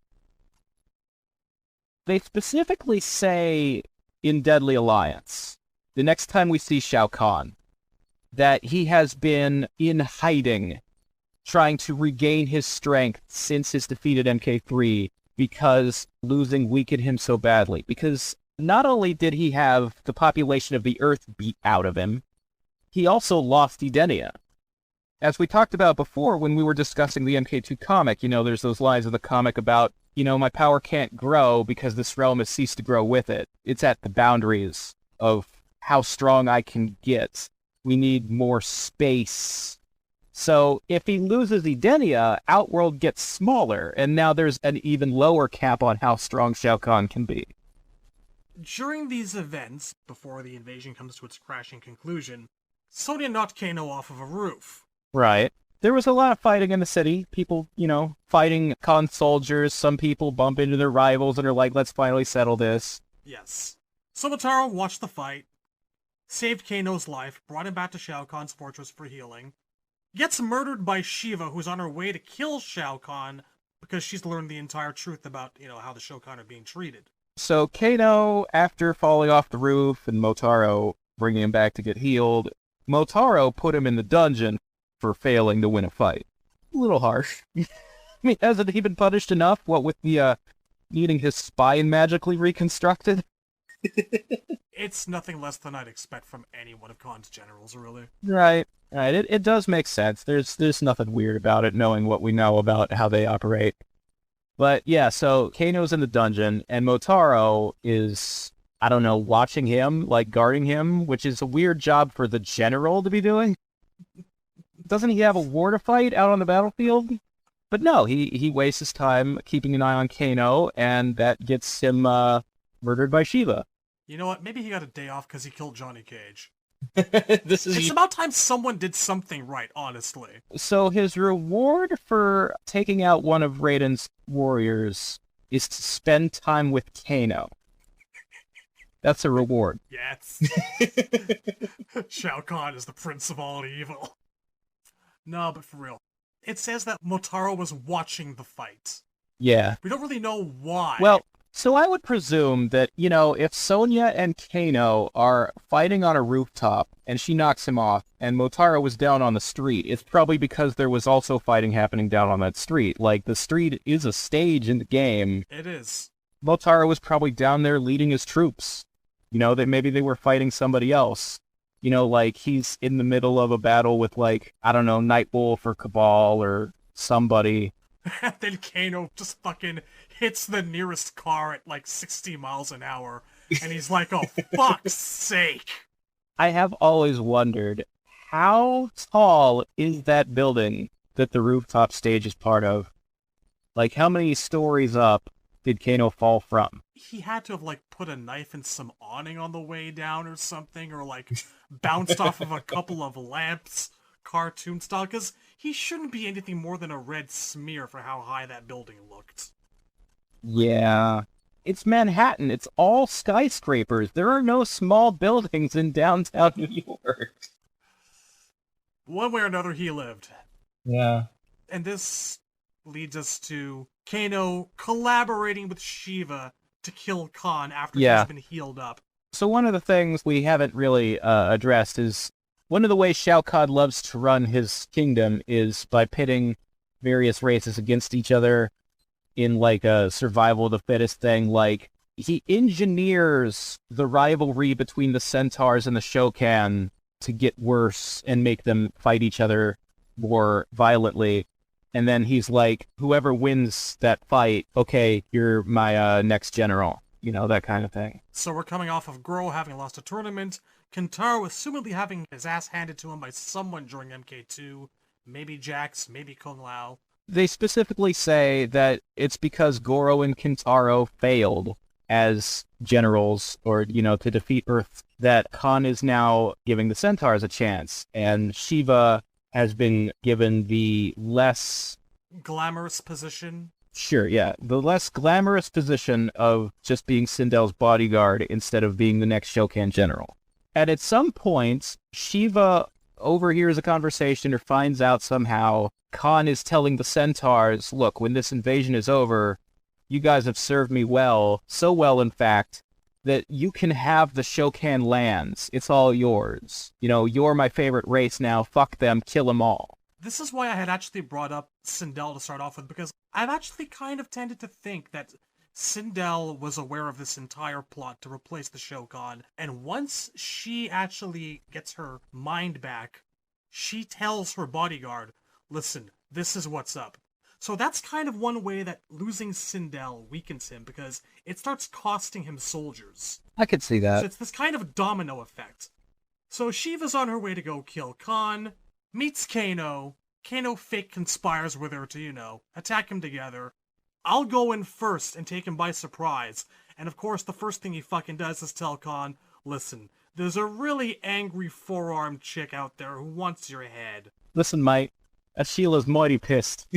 They specifically say in Deadly Alliance, the next time we see Shao Kahn, that he has been in hiding, trying to regain his strength since his defeat at MK3, because losing weakened him so badly. Because not only did he have the population of the Earth beat out of him, he also lost Edenia. As we talked about before when we were discussing the MK2 comic, there's those lines of the comic about, my power can't grow because this realm has ceased to grow with it. It's at the boundaries of how strong I can get. We need more space. So if he loses Edenia, Outworld gets smaller, and now there's an even lower cap on how strong Shao Kahn can be. During these events, before the invasion comes to its crashing conclusion, Sonya knocked Kano off of a roof. Right. There was a lot of fighting in the city. People, fighting Khan soldiers. Some people bump into their rivals and are like, let's finally settle this. Yes. So Motaro watched the fight, saved Kano's life, brought him back to Shao Kahn's fortress for healing, gets murdered by Shiva, who's on her way to kill Shao Kahn because she's learned the entire truth about, how the Shao Kahn are being treated. So Kano, after falling off the roof and Motaro bringing him back to get healed, Motaro put him in the dungeon for failing to win a fight. A little harsh. I mean, hasn't he been punished enough? What with the, needing his spine magically reconstructed? It's nothing less than I'd expect from any one of Khan's generals, really. Right. It does make sense. There's nothing weird about it, knowing what we know about how they operate. But yeah, so Kano's in the dungeon, and Motaro is, watching him, guarding him, which is a weird job for the general to be doing. Doesn't he have a war to fight out on the battlefield? But no, he wastes his time keeping an eye on Kano, and that gets him murdered by Shiva. You know what? Maybe he got a day off because he killed Johnny Cage. It's about time someone did something right, honestly. So his reward for taking out one of Raiden's warriors is to spend time with Kano. That's a reward. Yes. Shao Kahn is the prince of all evil. No, but for real. It says that Motaro was watching the fight. Yeah. We don't really know why. Well, so I would presume that, if Sonya and Kano are fighting on a rooftop and she knocks him off and Motaro was down on the street, it's probably because there was also fighting happening down on that street. The street is a stage in the game. It is. Motaro was probably down there leading his troops. That maybe they were fighting somebody else. He's in the middle of a battle with, Nightwolf or Cabal or somebody. And then Kano just fucking hits the nearest car at 60 miles an hour. And he's like, oh, fuck's sake. I have always wondered, how tall is that building that the rooftop stage is part of? How many stories up did Kano fall from? He had to have, put a knife in some awning on the way down or something, or, bounced off of a couple of lamps, cartoon style, because he shouldn't be anything more than a red smear for how high that building looked. Yeah. It's Manhattan. It's all skyscrapers. There are no small buildings in downtown New York. One way or another, he lived. Yeah. And this leads us to Kano collaborating with Shiva to kill Khan after he's been healed up. So one of the things we haven't really addressed is one of the ways Shao Kahn loves to run his kingdom is by pitting various races against each other in a survival of the fittest thing. He engineers the rivalry between the Centaurs and the Shao Kahn to get worse and make them fight each other more violently. And then he's like, whoever wins that fight, okay, you're my next general. That kind of thing. So we're coming off of Goro having lost a tournament, Kentaro assumedly having his ass handed to him by someone during MK2, maybe Jax, maybe Kung Lao. They specifically say that it's because Goro and Kintaro failed as generals, or, to defeat Earth, that Khan is now giving the Centaurs a chance, and Shiva has been given the less... glamorous position. Sure, yeah. The less glamorous position of just being Sindel's bodyguard instead of being the next Shao Kahn general. And at some point, Shiva overhears a conversation or finds out somehow Khan is telling the Centaurs, look, when this invasion is over, you guys have served me well, so well, in fact, that you can have the Shao Kahn lands. It's all yours. You're my favorite race now. Fuck them. Kill them all. This is why I had actually brought up Sindel to start off with, because I've actually kind of tended to think that Sindel was aware of this entire plot to replace the Shao Kahn, and once she actually gets her mind back, she tells her bodyguard, listen, this is what's up. So that's kind of one way that losing Sindel weakens him, because it starts costing him soldiers. I could see that. So it's this kind of domino effect. So Shiva's on her way to go kill Khan, meets Kano. Kano fake conspires with her to, attack him together. I'll go in first and take him by surprise. And of course, the first thing he fucking does is tell Khan, listen, there's a really angry four-armed chick out there who wants your head. Listen, mate, that Sheila's mighty pissed.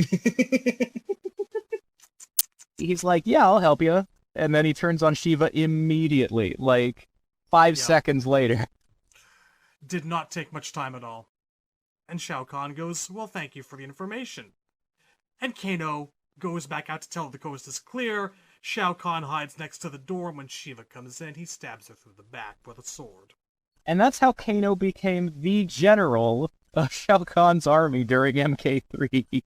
He's like, yeah, I'll help you. And then he turns on Shiva immediately, like 5 seconds later. Did not take much time at all. And Shao Kahn goes, well, thank you for the information. And Kano goes back out to tell the coast is clear. Shao Kahn hides next to the door, and when Shiva comes in, he stabs her through the back with a sword. And that's how Kano became the general of Shao Kahn's army during MK3.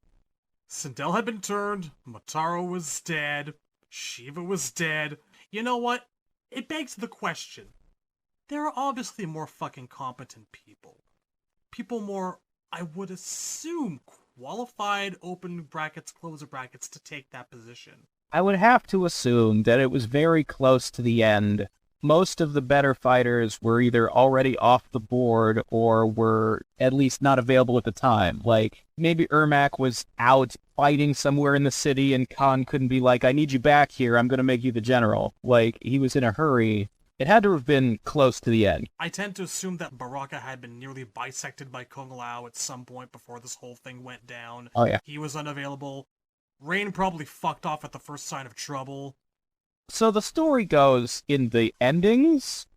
Sindel had been turned, Motaro was dead, Shiva was dead. You know what? It begs the question. There are obviously more fucking competent people. People more, I would assume, qualified, open brackets, close brackets, to take that position. I would have to assume that it was very close to the end. Most of the better fighters were either already off the board or were at least not available at the time. Like, maybe Ermac was out fighting somewhere in the city and Khan couldn't be like, I need you back here, I'm going to make you the general. Like, he was in a hurry. It had to have been close to the end. I tend to assume that Baraka had been nearly bisected by Kung Lao at some point before this whole thing went down. Oh, yeah. He was unavailable. Rain probably fucked off at the first sign of trouble. So the story goes in the endings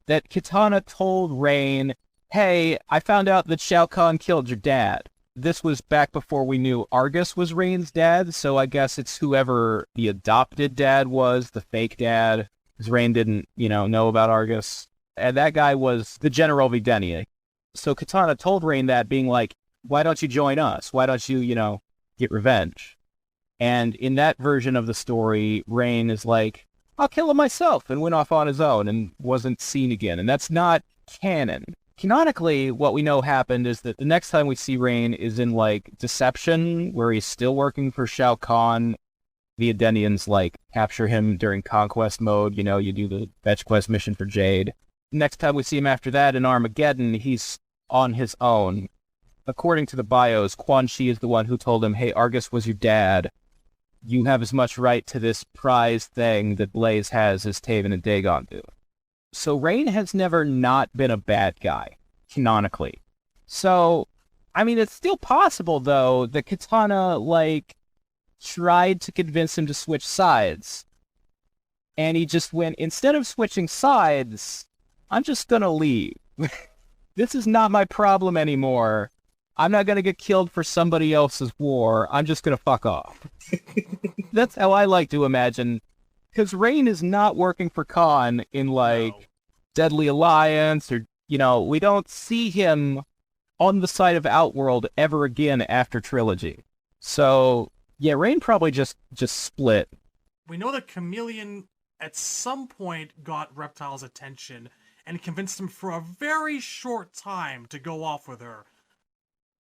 that Kitana told Rain, hey, I found out that Shao Kahn killed your dad. This was back before we knew Argus was Rain's dad, so I guess it's whoever the adopted dad was, the fake dad. Because Rain didn't, know about Argus. And that guy was the General of Edenia. So Kitana told Rain that, being like, why don't you join us? Why don't you, get revenge? And in that version of the story, Rain is like, I'll kill him myself, and went off on his own and wasn't seen again. And that's not canon. Canonically, what we know happened is that the next time we see Rain is in, Deception, where he's still working for Shao Kahn. The Edenians, capture him during conquest mode. You do the fetch quest mission for Jade. Next time we see him after that in Armageddon, he's on his own. According to the bios, Quan Chi is the one who told him, hey, Argus was your dad. You have as much right to this prized thing that Blaze has as Taven and Dagon do. So Rain has never not been a bad guy, canonically. So, it's still possible, though, that Kitana, tried to convince him to switch sides. And he just went, instead of switching sides, I'm just gonna leave. This is not my problem anymore. I'm not gonna get killed for somebody else's war. I'm just gonna fuck off. That's how I like to imagine. Because Rain is not working for Khan in, No. Deadly Alliance, or, we don't see him on the side of Outworld ever again after Trilogy. So, yeah, Rain probably just split. We know that Chameleon at some point got Reptile's attention and convinced him for a very short time to go off with her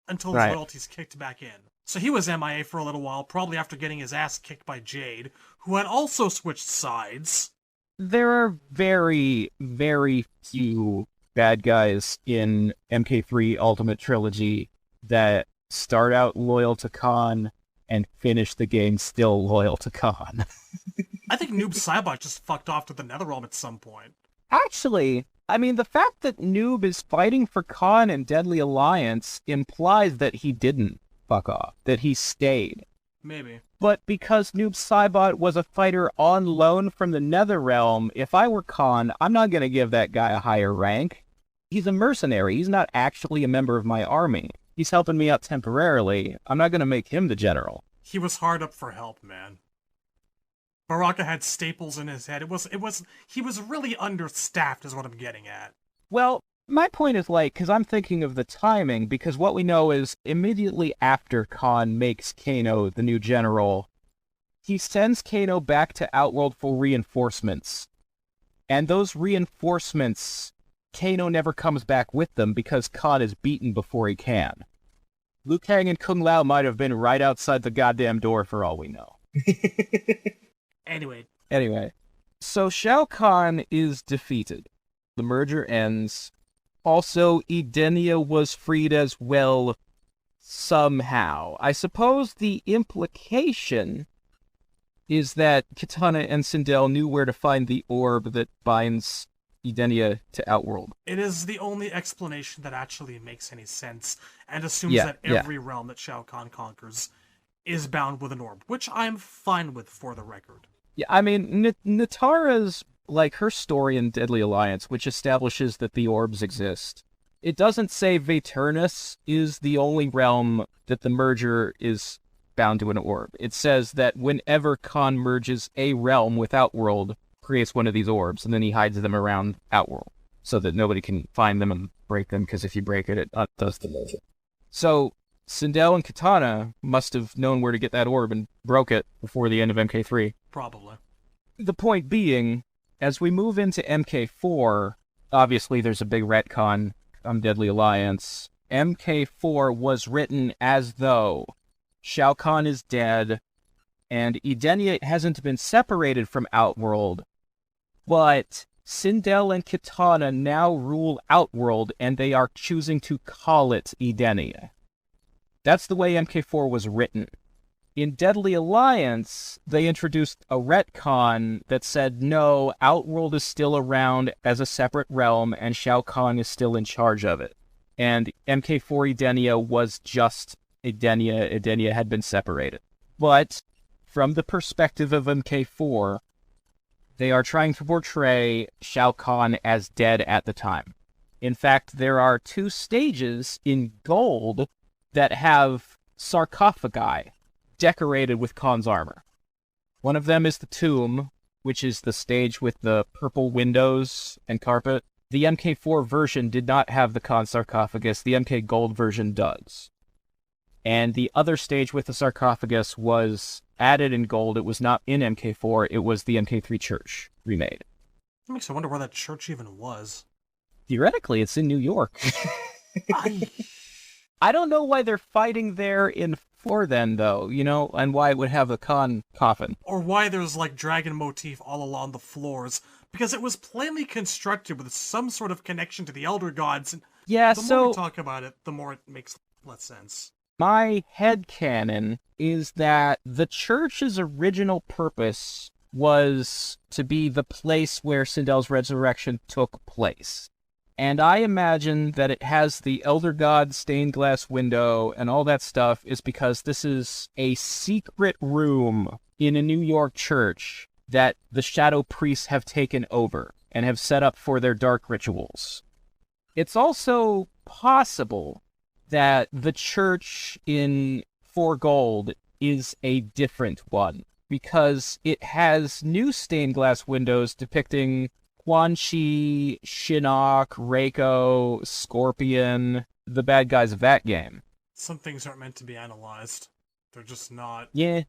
until his Right. loyalties kicked back in. So he was MIA for a little while, probably after getting his ass kicked by Jade, who had also switched sides. There are very, very few bad guys in MK3 Ultimate Trilogy that start out loyal to Kahn and finish the game still loyal to Kahn. I think Noob Saibot just fucked off to the Netherrealm at some point. Actually, I mean, the fact that Noob is fighting for Kahn and Deadly Alliance implies that he didn't fuck off, that he stayed. Maybe. But because Noob Saibot was a fighter on loan from the Netherrealm, if I were Kahn, I'm not going to give that guy a higher rank. He's a mercenary. He's not actually a member of my army. He's helping me out temporarily. I'm not going to make him the general. He was hard up for help, man. Baraka had staples in his head. He was really understaffed is what I'm getting at. Well, my point is because I'm thinking of the timing, because what we know is immediately after Khan makes Kano the new general, he sends Kano back to Outworld for reinforcements. And those reinforcements, Kano never comes back with them because Khan is beaten before he can. Liu Kang and Kung Lao might have been right outside the goddamn door for all we know. Anyway, so Shao Kahn is defeated. The merger ends. Also, Edenia was freed as well, somehow. I suppose the implication is that Kitana and Sindel knew where to find the orb that binds Edenia to Outworld. It is the only explanation that actually makes any sense, and assumes that every realm that Shao Kahn conquers is bound with an orb, which I'm fine with for the record. Yeah, I mean, Natara's, her story in Deadly Alliance, which establishes that the orbs exist, it doesn't say Vaeternus is the only realm that the merger is bound to an orb. It says that whenever Khan merges a realm with Outworld, creates one of these orbs, and then he hides them around Outworld, so that nobody can find them and break them, because if you break it, it undoes the merger. So, Sindel and Kitana must have known where to get that orb and broke it before the end of MK3. Probably. The point being, as we move into MK4, obviously there's a big retcon on Deadly Alliance. MK4 was written as though Shao Kahn is dead, and Edenia hasn't been separated from Outworld, but Sindel and Kitana now rule Outworld, and they are choosing to call it Edenia. That's the way MK4 was written. In Deadly Alliance, they introduced a retcon that said, no, Outworld is still around as a separate realm, and Shao Kahn is still in charge of it. And MK4 Edenia was just Edenia. Edenia had been separated. But, from the perspective of MK4, they are trying to portray Shao Kahn as dead at the time. In fact, there are 2 stages in gold that have sarcophagi decorated with Khan's armor. One of them is the tomb, which is the stage with the purple windows and carpet. The MK4 version did not have the Khan sarcophagus. The MK Gold version does. And the other stage with the sarcophagus was added in gold. It was not in MK4. It was the MK3 church remade. That makes me wonder where that church even was. Theoretically, it's in New York. I don't know why they're fighting there in 4 then, though, and why it would have a Khan coffin. Or why there's, dragon motif all along the floors, because it was plainly constructed with some sort of connection to the Elder Gods, and the more we talk about it, the more it makes less sense. My headcanon is that the church's original purpose was to be the place where Sindel's resurrection took place. And I imagine that it has the Elder God stained glass window and all that stuff is because this is a secret room in a New York church that the Shadow Priests have taken over and have set up for their dark rituals. It's also possible that the church in 4 Gold is a different one, because it has new stained glass windows depicting Quan Chi, Shinnok, Reiko, Scorpion, the bad guys of that game. Some things aren't meant to be analyzed. They're just not. Yeah.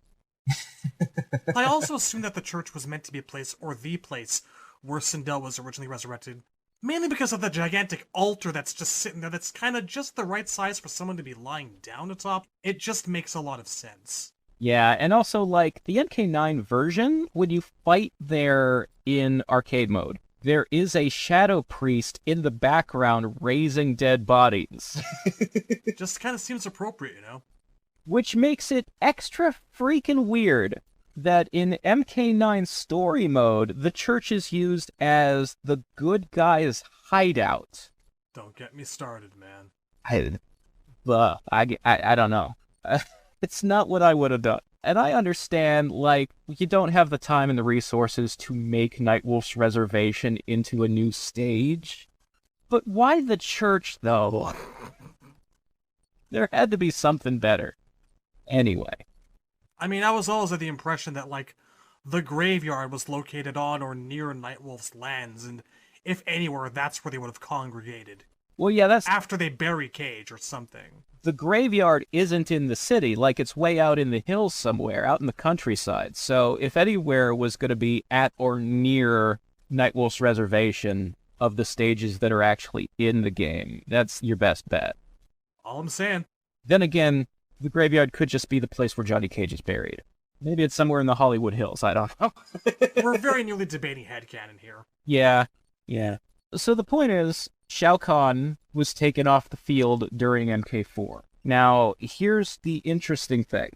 I also assume that the church was meant to be a place, or the place, where Sindel was originally resurrected. Mainly because of the gigantic altar that's just sitting there that's kind of just the right size for someone to be lying down atop. It just makes a lot of sense. Yeah, and also, the MK9 version, when you fight there in arcade mode, there is a shadow priest in the background raising dead bodies. Just kind of seems appropriate, you know? Which makes it extra freaking weird that in MK9 story mode, the church is used as the good guy's hideout. Don't get me started, man. I don't know. It's not what I would have done. And I understand, like, you don't have the time and the resources to make Nightwolf's Reservation into a new stage. But why the church, though? There had to be something better. Anyway. I mean, I was always of the impression that, like, the graveyard was located on or near Nightwolf's lands, and if anywhere, that's where they would have congregated. Well, yeah, that's... After they bury Cage or something. The graveyard isn't in the city, like it's way out in the hills somewhere, out in the countryside. So if anywhere was going to be at or near Nightwolf's Reservation of the stages that are actually in the game, that's your best bet. All I'm saying. Then again, the graveyard could just be the place where Johnny Cage is buried. Maybe it's somewhere in the Hollywood Hills, I don't know. We're very nearly debating headcanon here. Yeah. So the point is, Shao Kahn was taken off the field during MK4. Now, here's the interesting thing.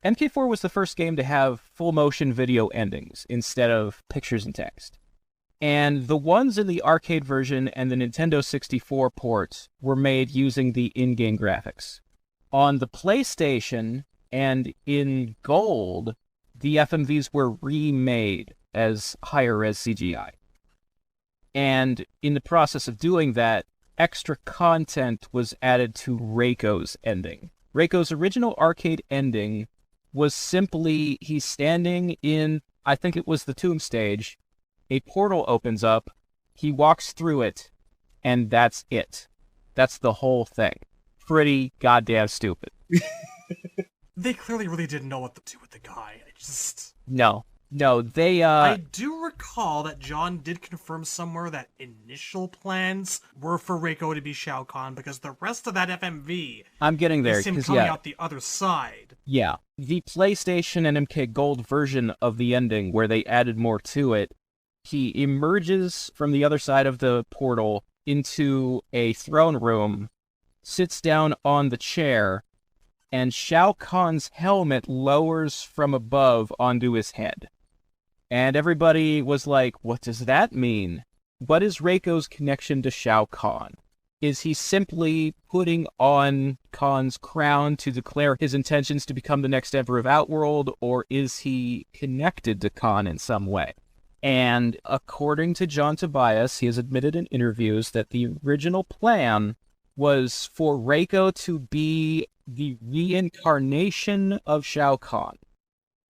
MK4 was the first game to have full-motion video endings instead of pictures and text. And the ones in the arcade version and the Nintendo 64 port were made using the in-game graphics. On the PlayStation and in Gold, the FMVs were remade as higher-res CGI. And in the process of doing that, extra content was added to Reiko's ending. Reiko's original arcade ending was simply, he's standing in, I think it was the tomb stage, a portal opens up, he walks through it, and that's it. That's the whole thing. Pretty goddamn stupid. They clearly really didn't know what to do with the guy. No, they, I do recall that John did confirm somewhere that initial plans were for Reiko to be Shao Kahn, because the rest of that FMV I'm getting there, is him coming out the other side. Yeah, the PlayStation and MK Gold version of the ending, where they added more to it, he emerges from the other side of the portal into a throne room, sits down on the chair, and Shao Kahn's helmet lowers from above onto his head. And everybody was like, what does that mean? What is Reiko's connection to Shao Kahn? Is he simply putting on Kahn's crown to declare his intentions to become the next Emperor of Outworld, or is he connected to Kahn in some way? And according to John Tobias, he has admitted in interviews that the original plan was for Reiko to be the reincarnation of Shao Kahn.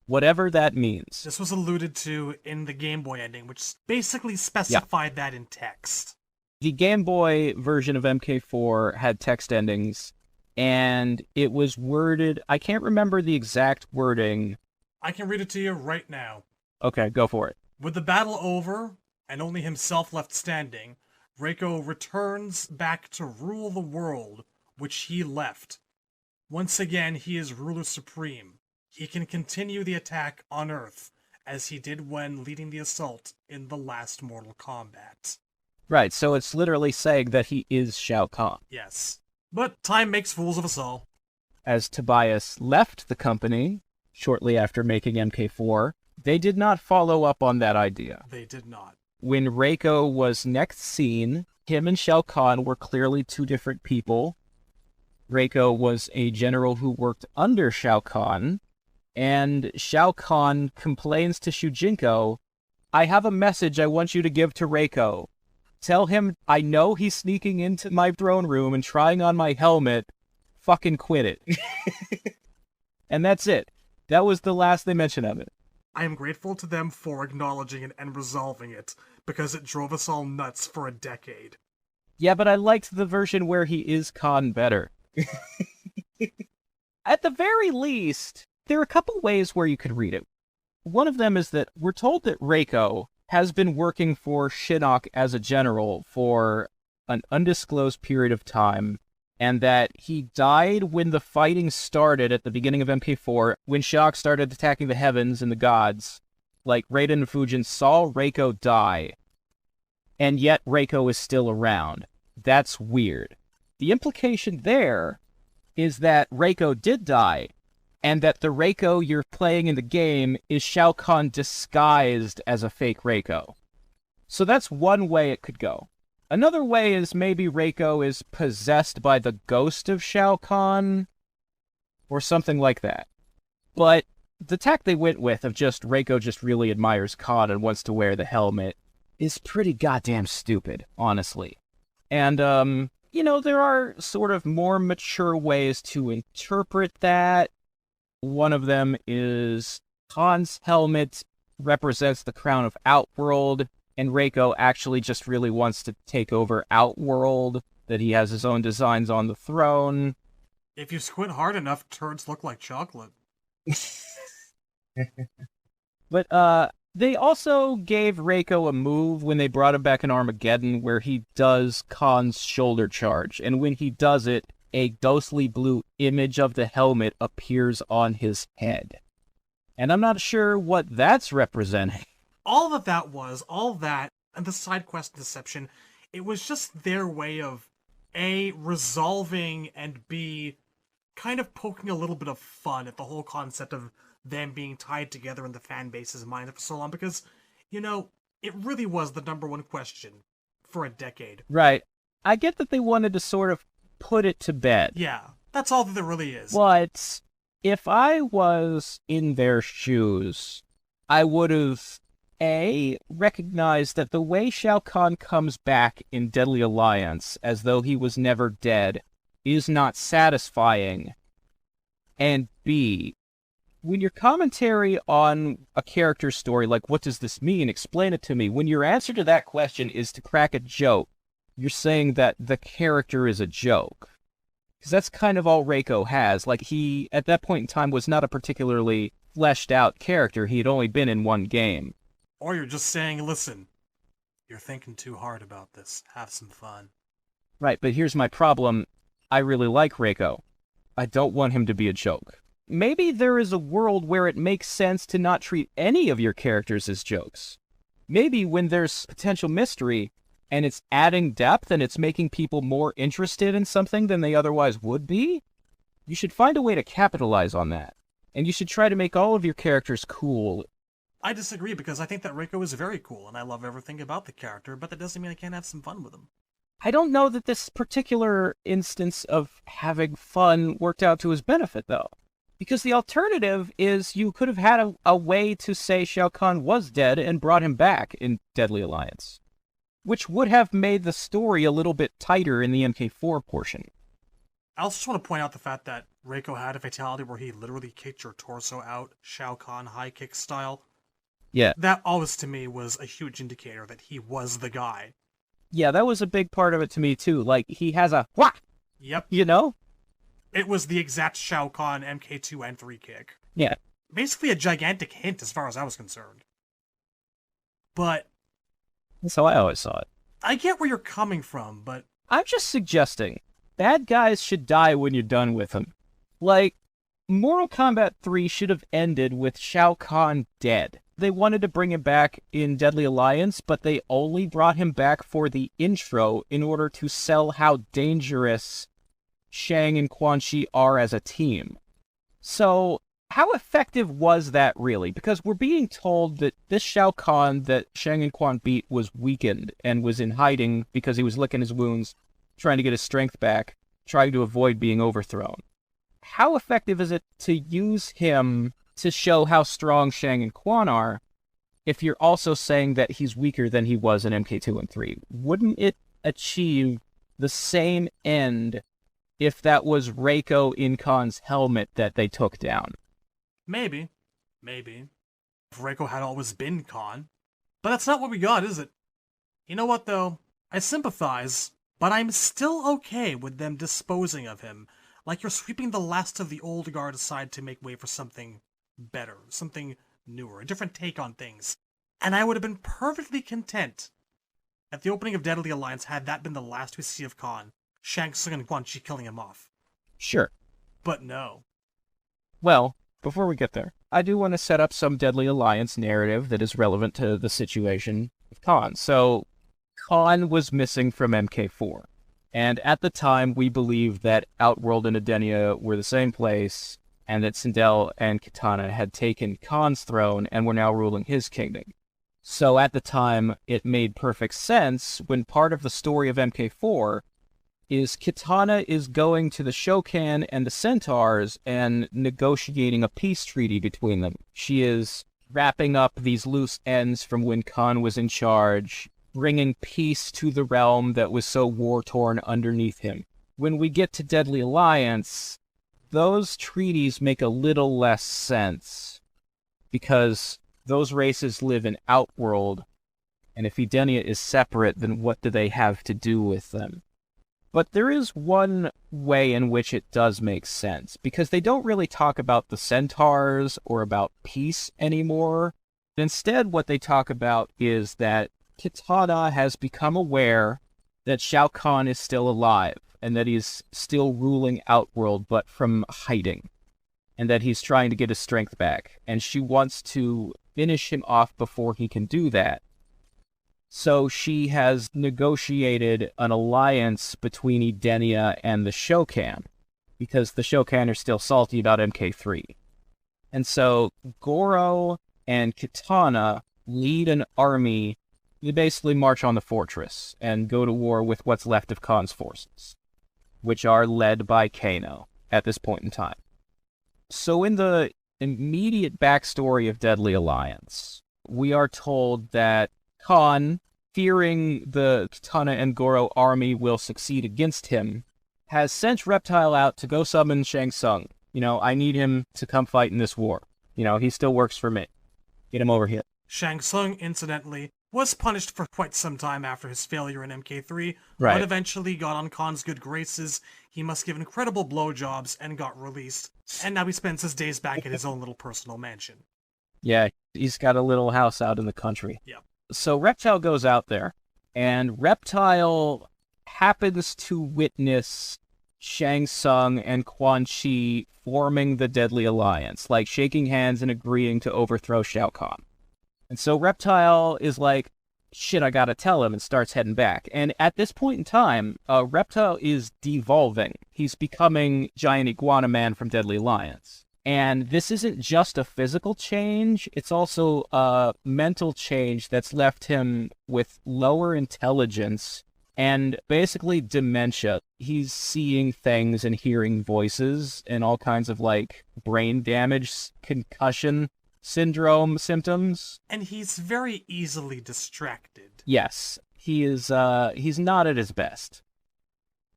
Whatever that means. This was alluded to in the Game Boy ending, which basically specified that in text. The Game Boy version of MK4 had text endings, and it was worded... I can't remember the exact wording. I can read it to you right now. Okay, go for it. With the battle over, and only himself left standing, Reiko returns back to rule the world which he left. Once again, he is ruler supreme. He can continue the attack on Earth, as he did when leading the assault in the last Mortal Kombat. Right, so it's literally saying that he is Shao Kahn. Yes. But time makes fools of us all. As Tobias left the company, shortly after making MK4, they did not follow up on that idea. They did not. When Reiko was next seen, him and Shao Kahn were clearly two different people. Reiko was a general who worked under Shao Kahn, and Shao Kahn complains to Shujinko, I have a message I want you to give to Reiko. Tell him I know he's sneaking into my throne room and trying on my helmet. Fucking quit it. And that's it. That was the last they mentioned of it. I am grateful to them for acknowledging it and resolving it, because it drove us all nuts for a decade. Yeah, but I liked the version where he is Khan better. At the very least, there are a couple ways where you could read it. One of them is that we're told that Reiko has been working for Shinnok as a general for an undisclosed period of time, and that he died when the fighting started at the beginning of MK4, when Shinnok started attacking the heavens and the gods. Like, Raiden and Fujin saw Reiko die, and yet Reiko is still around. That's weird. The implication there is that Reiko did die, and that the Reiko you're playing in the game is Shao Kahn disguised as a fake Reiko. So that's one way it could go. Another way is maybe Reiko is possessed by the ghost of Shao Kahn, or something like that. But the tack they went with of just Reiko just really admires Kahn and wants to wear the helmet is pretty goddamn stupid, honestly. And, there are sort of more mature ways to interpret that. One of them is Kahn's helmet represents the crown of Outworld, and Reiko actually just really wants to take over Outworld, that he has his own designs on the throne. If you squint hard enough, turds look like chocolate. But, they also gave Reiko a move when they brought him back in Armageddon where he does Kahn's shoulder charge, and when he does it, a ghostly blue image of the helmet appears on his head. And I'm not sure what that's representing. All that, and the side quest deception, it was just their way of, A, resolving, and B, kind of poking a little bit of fun at the whole concept of them being tied together in the fan base's mind for so long, because, it really was the number one question for a decade. Right. I get that they wanted to sort of put it to bed. Yeah, that's all that there really is. But if I was in their shoes, I would have, A, recognized that the way Shao Kahn comes back in Deadly Alliance, as though he was never dead, is not satisfying. And B, when your commentary on a character's story, like, what does this mean? Explain it to me. When your answer to that question is to crack a joke, you're saying that the character is a joke. Because that's kind of all Reiko has. Like, he, at that point in time, was not a particularly fleshed out character. He had only been in one game. Or you're just saying, listen, you're thinking too hard about this. Have some fun. Right, but here's my problem. I really like Reiko. I don't want him to be a joke. Maybe there is a world where it makes sense to not treat any of your characters as jokes. Maybe when there's potential mystery, and it's adding depth and it's making people more interested in something than they otherwise would be, you should find a way to capitalize on that. And you should try to make all of your characters cool. I disagree, because I think that Reiko is very cool, and I love everything about the character, but that doesn't mean I can't have some fun with him. I don't know that this particular instance of having fun worked out to his benefit, though. Because the alternative is you could have had a way to say Shao Kahn was dead and brought him back in Deadly Alliance, which would have made the story a little bit tighter in the MK4 portion. I also just want to point out the fact that Reiko had a fatality where he literally kicked your torso out, Shao Kahn high kick style. Yeah. That always, to me, was a huge indicator that he was the guy. Yeah, that was a big part of it to me, too. Like, he has a whack! Yep. It was the exact Shao Kahn MK2 and 3 kick. Yeah. Basically a gigantic hint as far as I was concerned. But That's how I always saw it. I get where you're coming from, but I'm just suggesting bad guys should die when you're done with them. Like, Mortal Kombat 3 should have ended with Shao Kahn dead. They wanted to bring him back in Deadly Alliance, but they only brought him back for the intro in order to sell how dangerous Shang and Quan Chi are as a team. So, how effective was that really? Because we're being told that this Shao Kahn that Shang and Quan beat was weakened and was in hiding because he was licking his wounds, trying to get his strength back, trying to avoid being overthrown. How effective is it to use him to show how strong Shang and Quan are if you're also saying that he's weaker than he was in MK2 and 3? Wouldn't it achieve the same end if that was Reiko in Khan's helmet that they took down? maybe. If Reiko had always been Khan. But that's not what we got, is it? You know what, though? I sympathize, but I'm still okay with them disposing of him. Like you're sweeping the last of the old guard aside to make way for something better, something newer, a different take on things. And I would have been perfectly content at the opening of Deadly Alliance had that been the last we see of Khan, Shang Tsung and Quan Chi killing him off. Sure. But no. Well, before we get there, I do want to set up some Deadly Alliance narrative that is relevant to the situation of Khan. So, Kahn was missing from MK4. And at the time, we believed that Outworld and Edenia were the same place, and that Sindel and Kitana had taken Khan's throne and were now ruling his kingdom. So at the time, it made perfect sense when part of the story of MK4 is Kitana is going to the Shao Kahn and the Centaurs and negotiating a peace treaty between them. She is wrapping up these loose ends from when Khan was in charge, bringing peace to the realm that was so war-torn underneath him. When we get to Deadly Alliance, those treaties make a little less sense, because those races live in Outworld, and if Edenia is separate, then what do they have to do with them? But there is one way in which it does make sense, because they don't really talk about the Centaurs or about peace anymore. Instead, what they talk about is that Kitana has become aware that Shao Kahn is still alive, and that he's still ruling Outworld, but from hiding, and that he's trying to get his strength back, and she wants to finish him off before he can do that. So she has negotiated an alliance between Edenia and the Shao Kahn, because the Shao Kahn are still salty about MK3. And so Goro and Kitana lead an army. They basically march on the fortress and go to war with what's left of Khan's forces, which are led by Kano at this point in time. So in the immediate backstory of Deadly Alliance, we are told that Khan, fearing the Kitana and Goro army will succeed against him, has sent Reptile out to go summon Shang Tsung. I need him to come fight in this war. He still works for me. Get him over here. Shang Tsung, incidentally, was punished for quite some time after his failure in MK3, Right. but eventually got on Khan's good graces. He must give incredible blowjobs and got released. And now he spends his days back at his own little personal mansion. Yeah, he's got a little house out in the country. Yeah. So Reptile goes out there, and Reptile happens to witness Shang Tsung and Quan Chi forming the Deadly Alliance, like shaking hands and agreeing to overthrow Shao Kahn. And so Reptile is like, shit, I gotta tell him, and starts heading back. And at this point in time, Reptile is devolving. He's becoming Giant Iguana Man from Deadly Alliance. And this isn't just a physical change, it's also a mental change that's left him with lower intelligence and basically dementia. He's seeing things and hearing voices and all kinds of brain damage, concussion syndrome symptoms. And he's very easily distracted. Yes, he is. He's not at his best.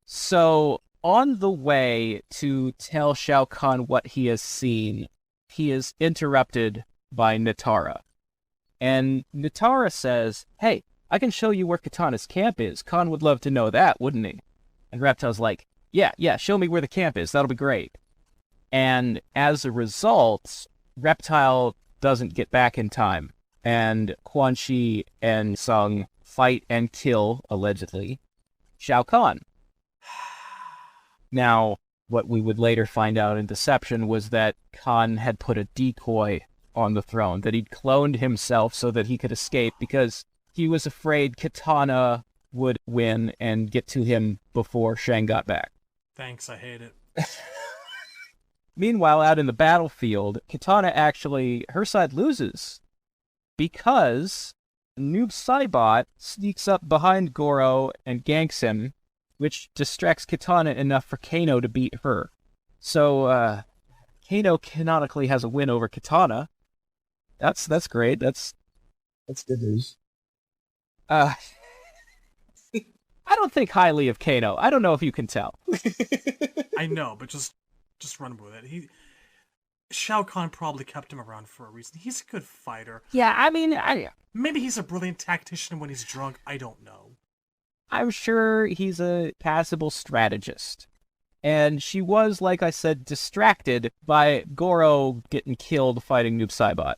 So on the way to tell Shao Kahn what he has seen, he is interrupted by Natara. And Natara says, "Hey, I can show you where Kitana's camp is. Kahn would love to know that, wouldn't he?" And Reptile's like, yeah, show me where the camp is. That'll be great. And as a result, Reptile doesn't get back in time, and Quan Chi and Sung fight and kill, allegedly, Shao Kahn. Now, what we would later find out in Deception was that Khan had put a decoy on the throne, that he'd cloned himself so that he could escape because he was afraid Kitana would win and get to him before Shang got back. Thanks, I hate it. Meanwhile, out in the battlefield, Kitana actually, her side loses because Noob Saibot sneaks up behind Goro and ganks him, which distracts Kitana enough for Kano to beat her. So, Kano canonically has a win over Kitana. That's great. That's good news. I don't think highly of Kano. I don't know if you can tell. I know, but just run with it. Shao Kahn probably kept him around for a reason. He's a good fighter. Yeah, I mean, Maybe he's a brilliant tactician when he's drunk. I don't know. I'm sure he's a passable strategist. And she was, like I said, distracted by Goro getting killed fighting Noob Saibot.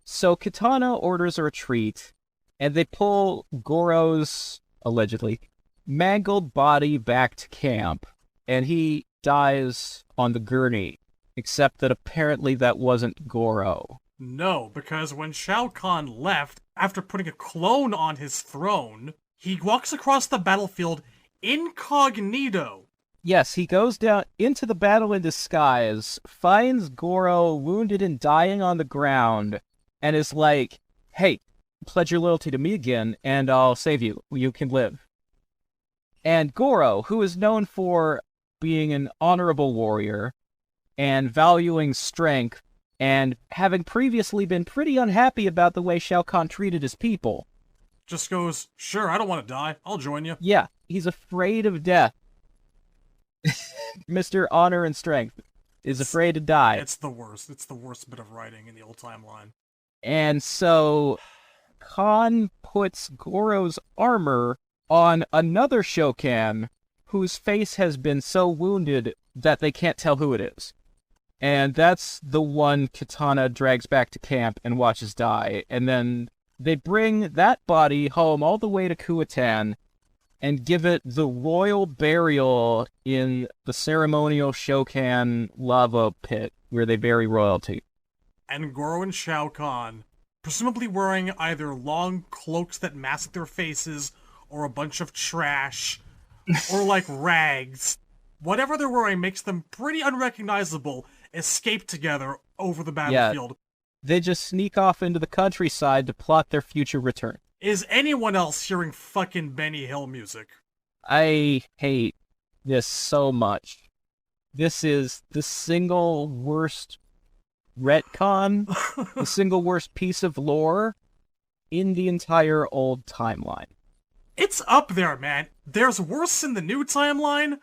So Kitana orders a retreat, and they pull Goro's, allegedly, mangled body back to camp, and he dies on the gurney, except that apparently that wasn't Goro. No, because when Shao Kahn left, after putting a clone on his throne, He walks across the battlefield incognito. Yes, he goes down into the battle in disguise, finds Goro wounded and dying on the ground, and is like, hey, pledge your loyalty to me again, and I'll save you. You can live. And Goro, who is known for being an honorable warrior and valuing strength, and having previously been pretty unhappy about the way Shao Kahn treated his people. Just goes, sure, I don't want to die. I'll join you. Yeah, he's afraid of death. Mr. Honor and Strength is afraid to die. It's the worst. It's the worst bit of writing in the old timeline. And so Kahn puts Goro's armor on another Shao Kahn whose face has been so wounded that they can't tell who it is. And that's the one Katana drags back to camp and watches die. And then they bring that body home all the way to Kuatan and give it the royal burial in the ceremonial Shao Kahn lava pit where they bury royalty. And Goro and Shao Kahn, presumably wearing either long cloaks that mask their faces, or a bunch of trash, or like rags. Whatever they're wearing makes them pretty unrecognizable, escape together over the battlefield. They just sneak off into the countryside to plot their future return. Is anyone else hearing fucking Benny Hill music? I hate this so much. This is the single worst retcon, the single worst piece of lore in the entire old timeline. It's up there, man. There's worse in the new timeline.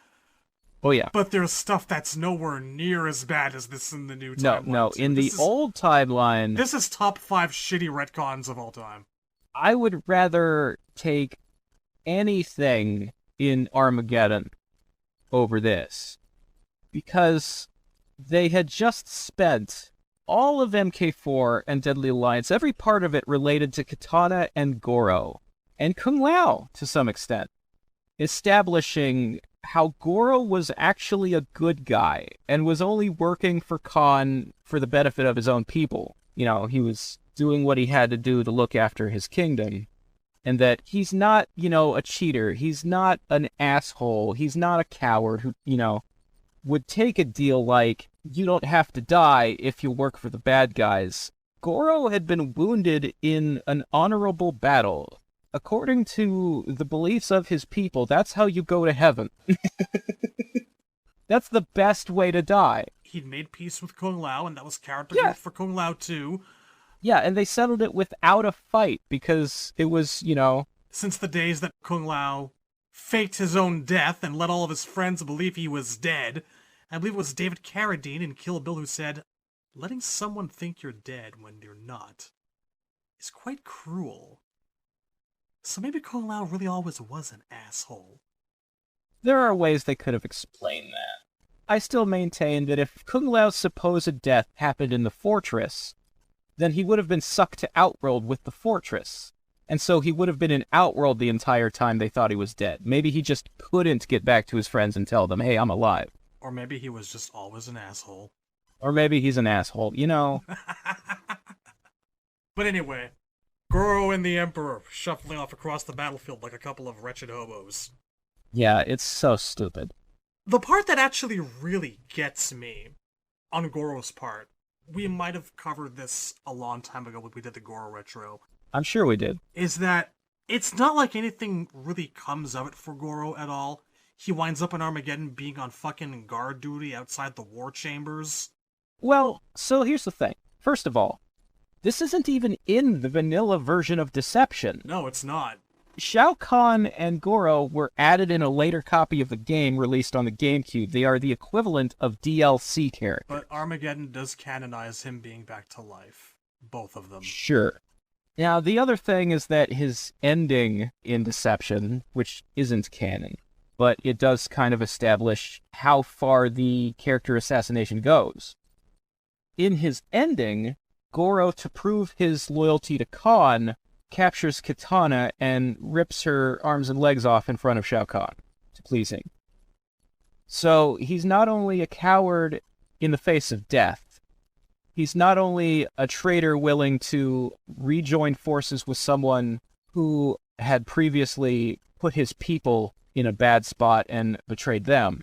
Oh yeah. But there's stuff that's nowhere near as bad as this in the new timeline. No. In the old timeline... This is top 5 shitty retcons of all time. I would rather take anything in Armageddon over this. Because they had just spent all of MK4 and Deadly Alliance, every part of it related to Katana and Goro, and Kung Lao to some extent, establishing how Goro was actually a good guy and was only working for Khan for the benefit of his own people. You know, he was doing what he had to do to look after his kingdom. And that he's not, a cheater. He's not an asshole. He's not a coward who, would take a deal like, you don't have to die if you work for the bad guys. Goro had been wounded in an honorable battle. According to the beliefs of his people, that's how you go to heaven. That's the best way to die. He'd made peace with Kung Lao, and that was character growth for Kung Lao too. Yeah, and they settled it without a fight, because it was, Since the days that Kung Lao faked his own death and let all of his friends believe he was dead. I believe it was David Carradine in Kill Bill who said, letting someone think you're dead when you're not is quite cruel. So maybe Kung Lao really always was an asshole. There are ways they could have explained that. I still maintain that if Kung Lao's supposed death happened in the fortress, then he would have been sucked to Outworld with the fortress. And so he would have been in Outworld the entire time they thought he was dead. Maybe he just couldn't get back to his friends and tell them, hey, I'm alive. Or maybe he was just always an asshole. Or maybe he's an asshole, But anyway, Goro and the Emperor shuffling off across the battlefield like a couple of wretched hobos. Yeah, it's so stupid. The part that actually really gets me, on Goro's part, we might have covered this a long time ago when we did the Goro Retro. I'm sure we did. Is that it's not like anything really comes of it for Goro at all. He winds up in Armageddon being on fucking guard duty outside the war chambers. Well, so here's the thing. First of all, this isn't even in the vanilla version of Deception. No, it's not. Shao Kahn and Goro were added in a later copy of the game released on the GameCube. They are the equivalent of DLC characters. But Armageddon does canonize him being back to life. Both of them. Sure. Now, the other thing is that his ending in Deception, which isn't canon, but it does kind of establish how far the character assassination goes. In his ending, Goro, to prove his loyalty to Kahn, captures Katana and rips her arms and legs off in front of Shao Kahn to please him. So he's not only a coward in the face of death, he's not only a traitor willing to rejoin forces with someone who had previously put his people in a bad spot and betrayed them.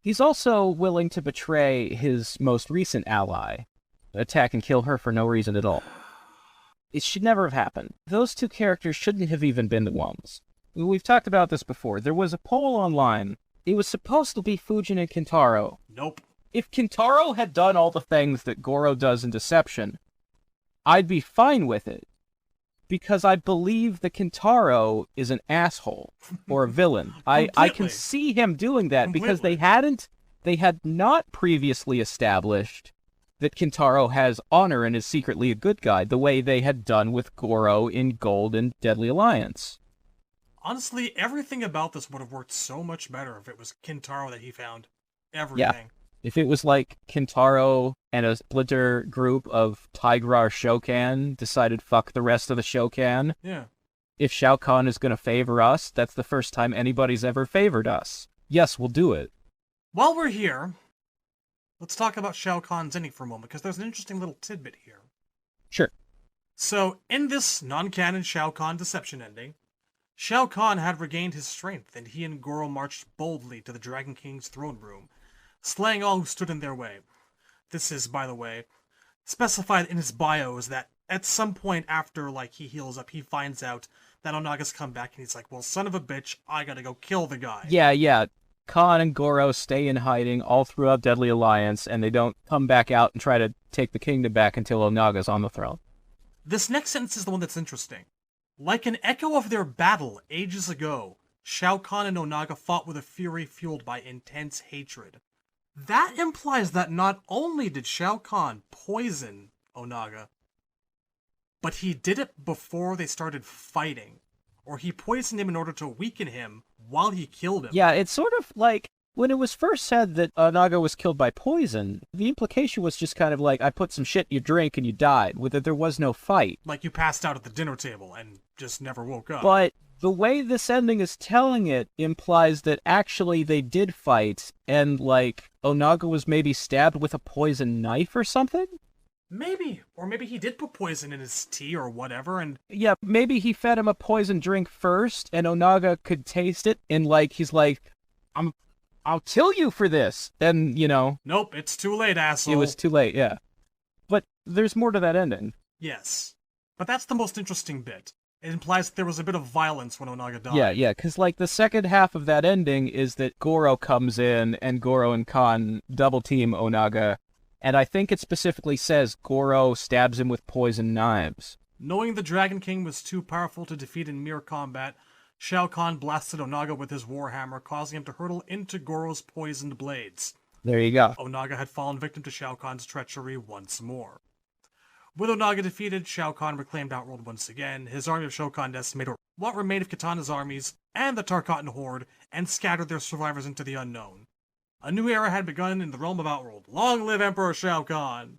He's also willing to betray his most recent ally, attack and kill her for no reason at all. It should never have happened. Those two characters shouldn't have even been the ones. We've talked about this before. There was a poll online. It was supposed to be Fujin and Kintaro. Nope. If Kintaro had done all the things that Goro does in Deception, I'd be fine with it. Because I believe that Kintaro is an asshole or a villain. I can see him doing that because they had not previously established that Kintaro has honor and is secretly a good guy, the way they had done with Goro in Gold and Deadly Alliance. Honestly, everything about this would have worked so much better if it was Kintaro that he found. Everything. Yeah. If it was like Kintaro and a splinter group of Tigrar Shokan decided fuck the rest of the Shokan. Yeah. If Shao Kahn is going to favor us, that's the first time anybody's ever favored us. Yes, we'll do it. While we're here, let's talk about Shao Kahn's ending for a moment, because there's an interesting little tidbit here. Sure. So, in this non-canon Shao Kahn Deception ending, Shao Kahn had regained his strength, and he and Goro marched boldly to the Dragon King's throne room, slaying all who stood in their way. This is, by the way, specified in his bio is that at some point after, he heals up, he finds out that Onaga's come back, and he's like, well, son of a bitch, I gotta go kill the guy. Yeah. Kahn and Goro stay in hiding all throughout Deadly Alliance, and they don't come back out and try to take the kingdom back until Onaga's on the throne. This next sentence is the one that's interesting. Like an echo of their battle ages ago, Shao Kahn and Onaga fought with a fury fueled by intense hatred. That implies that not only did Shao Kahn poison Onaga, but he did it before they started fighting. Or he poisoned him in order to weaken him while he killed him. Yeah, it's sort of like, when it was first said that Onaga was killed by poison, the implication was just kind of like, I put some shit in your drink and you died, with that there was no fight. Like you passed out at the dinner table and just never woke up. But the way this ending is telling it implies that actually they did fight, and Onaga was maybe stabbed with a poison knife or something? Maybe. Or maybe he did put poison in his tea or whatever, and... Yeah, maybe he fed him a poison drink first, and Onaga could taste it, and he's like, I'll kill you for this. And, Nope, it's too late, asshole. It was too late, yeah. But there's more to that ending. Yes. But that's the most interesting bit. It implies that there was a bit of violence when Onaga died. Yeah, because the second half of that ending is that Goro comes in, and Goro and Kahn double-team Onaga, and I think it specifically says Goro stabs him with poison knives. Knowing the Dragon King was too powerful to defeat in mere combat, Shao Kahn blasted Onaga with his warhammer, causing him to hurtle into Goro's poisoned blades. There you go. Onaga had fallen victim to Shao Kahn's treachery once more. With Onaga defeated, Shao Kahn reclaimed Outworld once again. His army of Shokan decimated what remained of Kitana's armies and the Tarkatan horde, and scattered their survivors into the unknown. A new era had begun in the realm of Outworld. Long live Emperor Shao Kahn!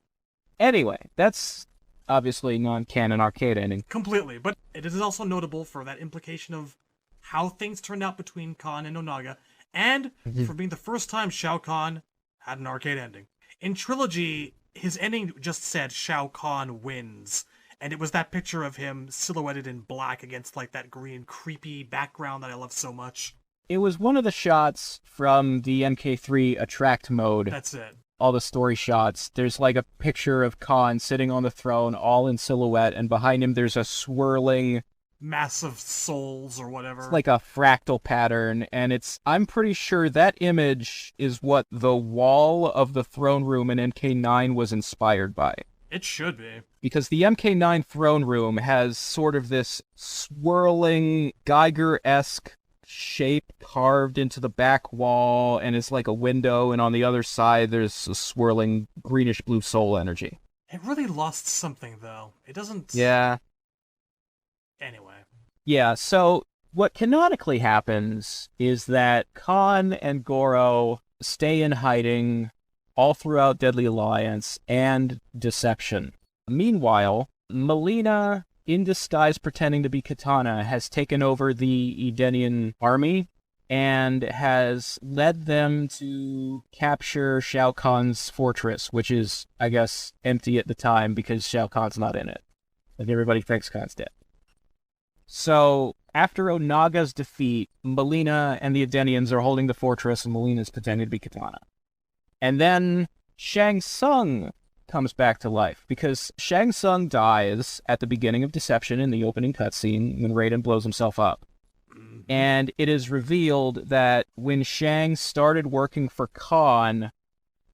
Anyway, that's obviously non-canon arcade ending. Completely, but it is also notable for that implication of how things turned out between Kahn and Onaga, and for being the first time Shao Kahn had an arcade ending. In Trilogy, his ending just said Shao Kahn wins, and it was that picture of him silhouetted in black against that green creepy background that I love so much. It was one of the shots from the MK3 Attract mode. That's it. All the story shots. There's a picture of Kahn sitting on the throne, all in silhouette, and behind him there's a swirling... mass of souls or whatever. It's like a fractal pattern, and I'm pretty sure that image is what the wall of the throne room in MK9 was inspired by. It should be. Because the MK9 throne room has sort of this swirling Geiger-esque shape carved into the back wall, and it's like a window, and on the other side there's a swirling greenish-blue soul energy. It really lost something, though. It doesn't... Yeah. Anyway. Yeah, so what canonically happens is that Kahn and Goro stay in hiding all throughout Deadly Alliance and Deception. Meanwhile, Melina, in disguise pretending to be Kitana, has taken over the Edenian army and has led them to capture Shao Kahn's fortress, which is, I guess, empty at the time because Shao Kahn's not in it. Like everybody thinks Kahn's dead. So, after Onaga's defeat, Melina and the Edenians are holding the fortress, and Melina's pretending to be Katana. And then Shang Tsung comes back to life, because Shang Tsung dies at the beginning of Deception in the opening cutscene when Raiden blows himself up. And it is revealed that when Shang started working for Kahn,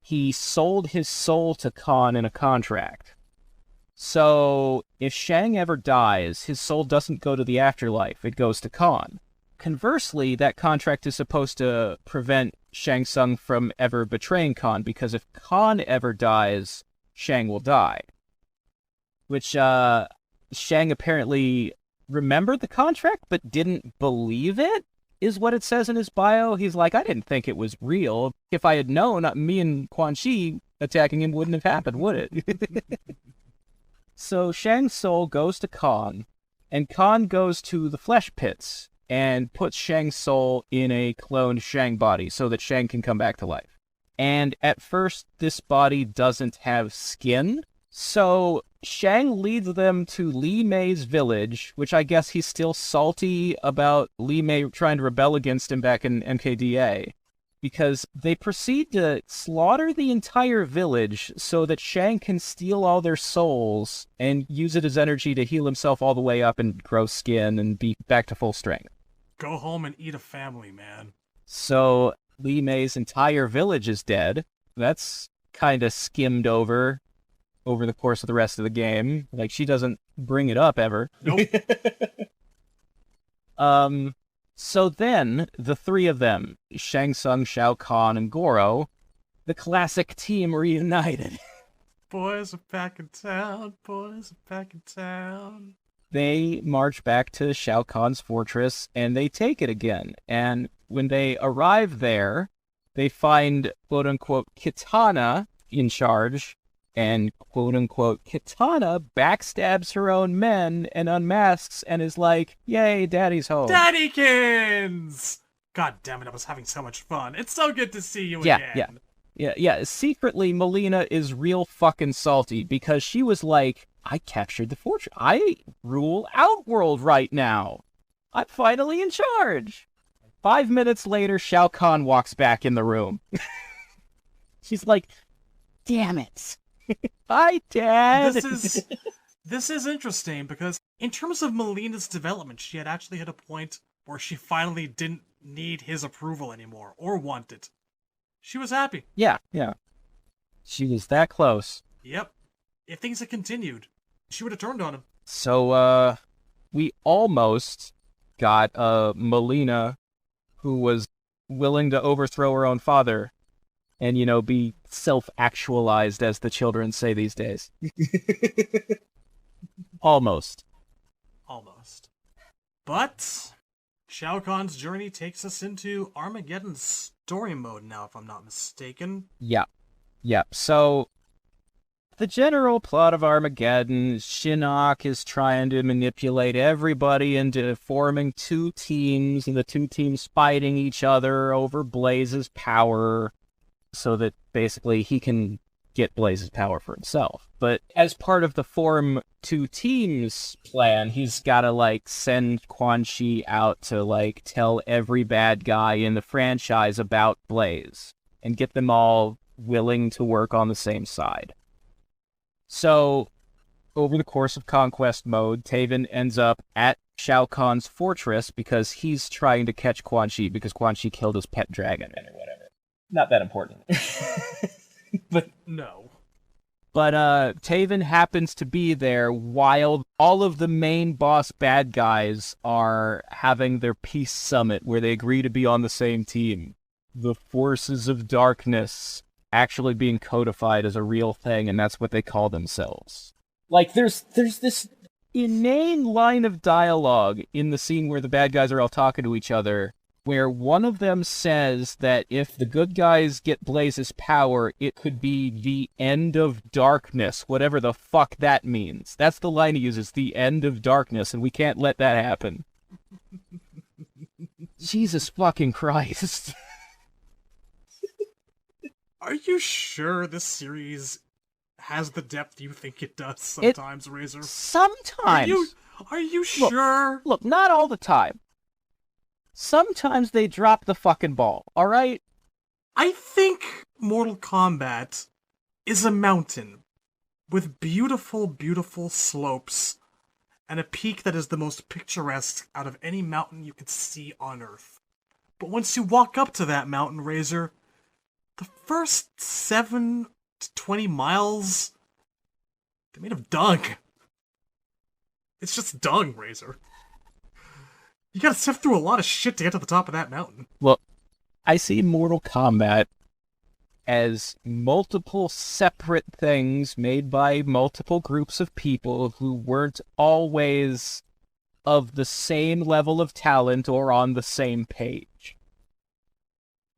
he sold his soul to Kahn in a contract. So, if Shang ever dies, his soul doesn't go to the afterlife, it goes to Kahn. Conversely, that contract is supposed to prevent Shang Tsung from ever betraying Kahn, because if Kahn ever dies, Shang will die. Which, Shang apparently remembered the contract, but didn't believe it, is what it says in his bio. He's like, I didn't think it was real. If I had known, me and Quan Chi attacking him wouldn't have happened, would it? So Shang's soul goes to Kahn, and Kahn goes to the flesh pits and puts Shang's soul in a cloned Shang body so that Shang can come back to life. And at first, this body doesn't have skin, so Shang leads them to Li Mei's village, which I guess he's still salty about Li Mei trying to rebel against him back in MKDA, because they proceed to slaughter the entire village so that Shang can steal all their souls and use it as energy to heal himself all the way up and grow skin and be back to full strength. Go home and eat a family, man. So Li Mei's entire village is dead. That's kind of skimmed over the course of the rest of the game. Like, she doesn't bring it up ever. Nope. So then, the three of them, Shang Tsung, Shao Kahn, and Goro, the classic team reunited. Boys are back in town, boys are back in town. They march back to Shao Kahn's fortress, and they take it again. And when they arrive there, they find, quote-unquote, Kitana in charge, and quote-unquote, Kitana backstabs her own men and unmasks and is like, yay, daddy's home. Daddykins! God damn it, I was having so much fun. It's so good to see you again. Yeah. Secretly, Melina is real fucking salty because she was like, I captured the fortress. I rule Outworld right now. I'm finally in charge. 5 minutes later, Shao Kahn walks back in the room. She's like, damn it. Hi, Dad. This is interesting because in terms of Melina's development, she had actually hit a point where she finally didn't need his approval anymore or want it. She was happy. Yeah. She was that close. Yep. If things had continued, she would have turned on him. So, we almost got Melina, who was willing to overthrow her own father and, be self-actualized, as the children say these days. Almost. But Shao Kahn's journey takes us into Armageddon's story mode now, if I'm not mistaken. Yeah. So, the general plot of Armageddon, Shinnok is trying to manipulate everybody into forming two teams, and the two teams fighting each other over Blaze's power, so that basically he can get Blaze's power for himself. But as part of the form two teams plan, he's gotta, send Quan Chi out to, tell every bad guy in the franchise about Blaze, and get them all willing to work on the same side. So, over the course of Conquest mode, Taven ends up at Shao Kahn's fortress because he's trying to catch Quan Chi because Quan Chi killed his pet dragon or whatever. Not that important. But no. But Taven happens to be there while all of the main boss bad guys are having their peace summit where they agree to be on the same team. The forces of darkness actually being codified as a real thing, and that's what they call themselves. There's this inane line of dialogue in the scene where the bad guys are all talking to each other, where one of them says that if the good guys get Blaze's power, it could be the end of darkness, whatever the fuck that means. That's the line he uses, the end of darkness, and we can't let that happen. Jesus fucking Christ. Are you sure this series has the depth you think it does sometimes, Razor? Sometimes. Are you sure? Look, not all the time. Sometimes they drop the fucking ball, alright? I think Mortal Kombat is a mountain with beautiful, beautiful slopes and a peak that is the most picturesque out of any mountain you could see on Earth. But once you walk up to that mountain, Razor, the first 7 to 20 miles, they're made of dung. It's just dung, Razor. You gotta sift through a lot of shit to get to the top of that mountain. Look, I see Mortal Kombat as multiple separate things made by multiple groups of people who weren't always of the same level of talent or on the same page.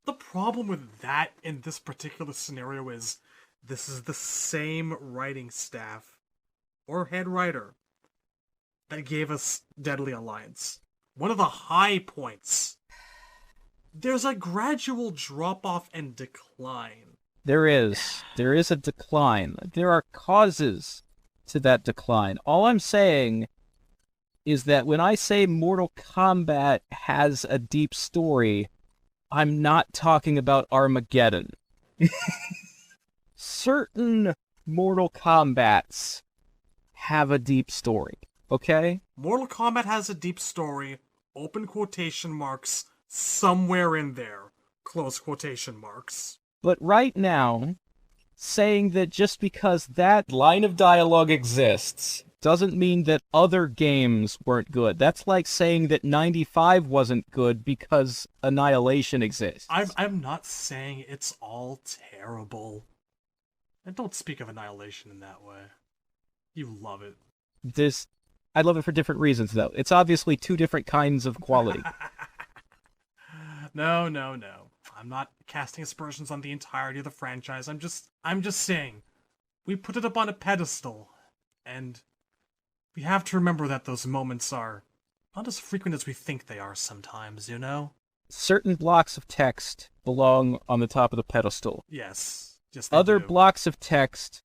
The problem with that in this particular scenario is this is the same writing staff or head writer that gave us Deadly Alliance. One of the high points. There's a gradual drop-off and decline. There is a decline. There are causes to that decline. All I'm saying is that when I say Mortal Kombat has a deep story, I'm not talking about Armageddon. Certain Mortal Kombats have a deep story, okay? Mortal Kombat has a deep story, open quotation marks, somewhere in there, close quotation marks. But right now, saying that just because that line of dialogue exists doesn't mean that other games weren't good. That's like saying that 95 wasn't good because Annihilation exists. I'm not saying it's all terrible. And don't speak of Annihilation in that way. You love it. I love it for different reasons, though. It's obviously two different kinds of quality. No. I'm not casting aspersions on the entirety of the franchise. I'm just saying, we put it up on a pedestal, and we have to remember that those moments are not as frequent as we think they are sometimes, you know? Certain blocks of text belong on the top of the pedestal. Yes. Other do. blocks of text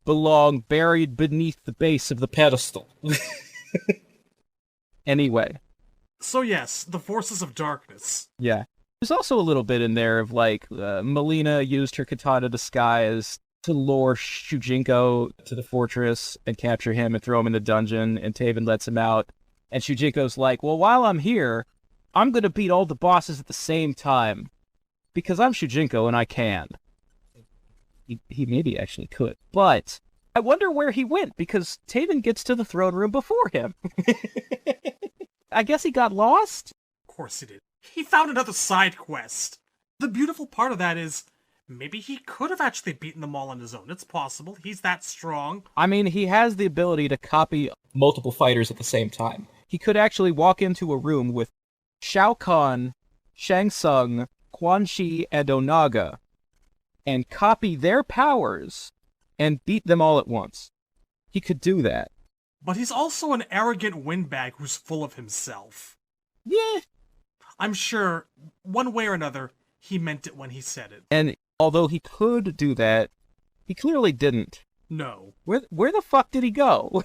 belong buried beneath the base of the pedestal. Anyway. So yes, the forces of darkness. Yeah. There's also a little bit in there of, like, Melina used her katana disguise to lure Shujinko to the fortress and capture him and throw him in the dungeon, and Taven lets him out. And Shujinko's like, well, while I'm here, I'm gonna beat all the bosses at the same time. Because I'm Shujinko and I can. He maybe actually could. But I wonder where he went, because Taven gets to the throne room before him. I guess he got lost? Of course he did. He found another side quest. The beautiful part of that is, maybe he could have actually beaten them all on his own. It's possible. He's that strong. I mean, he has the ability to copy multiple fighters at the same time. He could actually walk into a room with Shao Kahn, Shang Tsung, Quan Chi, and Onaga, and copy their powers and beat them all at once. He could do that. But he's also an arrogant windbag who's full of himself. Yeah. I'm sure, one way or another, he meant it when he said it. And although he could do that, he clearly didn't. No. Where the fuck did he go?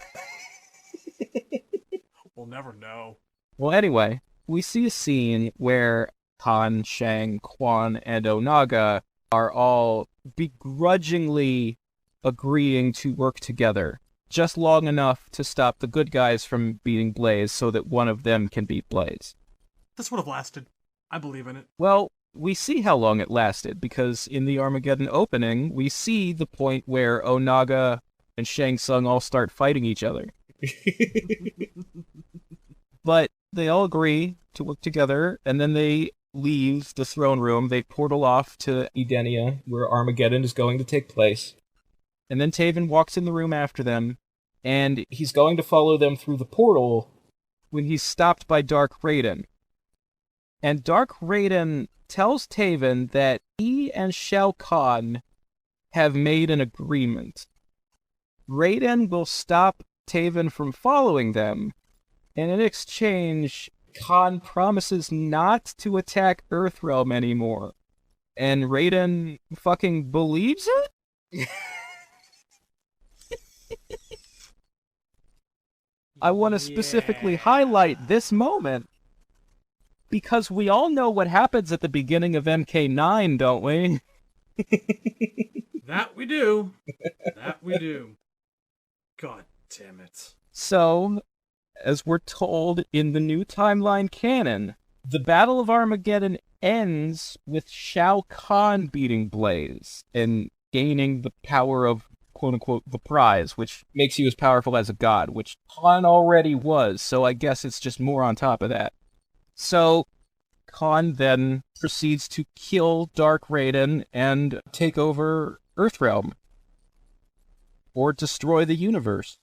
We'll never know. Well, anyway, we see a scene where Han, Shang, Quan, and Onaga are all begrudgingly agreeing to work together, just long enough to stop the good guys from beating Blaze so that one of them can beat Blaze. This would have lasted. I believe in it. Well, we see how long it lasted, because in the Armageddon opening, we see the point where Onaga and Shang Tsung all start fighting each other. But they all agree to work together, and then they leave the throne room. They portal off to Edenia, where Armageddon is going to take place. And then Taven walks in the room after them, and he's going to follow them through the portal when he's stopped by Dark Raiden. And Dark Raiden tells Taven that he and Shao Kahn have made an agreement. Raiden will stop Taven from following them, and in exchange, Kahn promises not to attack Earthrealm anymore. And Raiden fucking believes it? I want to specifically highlight this moment because we all know what happens at the beginning of MK9, don't we? That we do. That we do. God damn it. So, as we're told in the new timeline canon, the Battle of Armageddon ends with Shao Kahn beating Blaze and gaining the power of, quote-unquote, the prize, which makes you as powerful as a god, which Kahn already was, so I guess it's just more on top of that. So, Kahn then proceeds to kill Dark Raiden and take over Earthrealm. Or destroy the universe.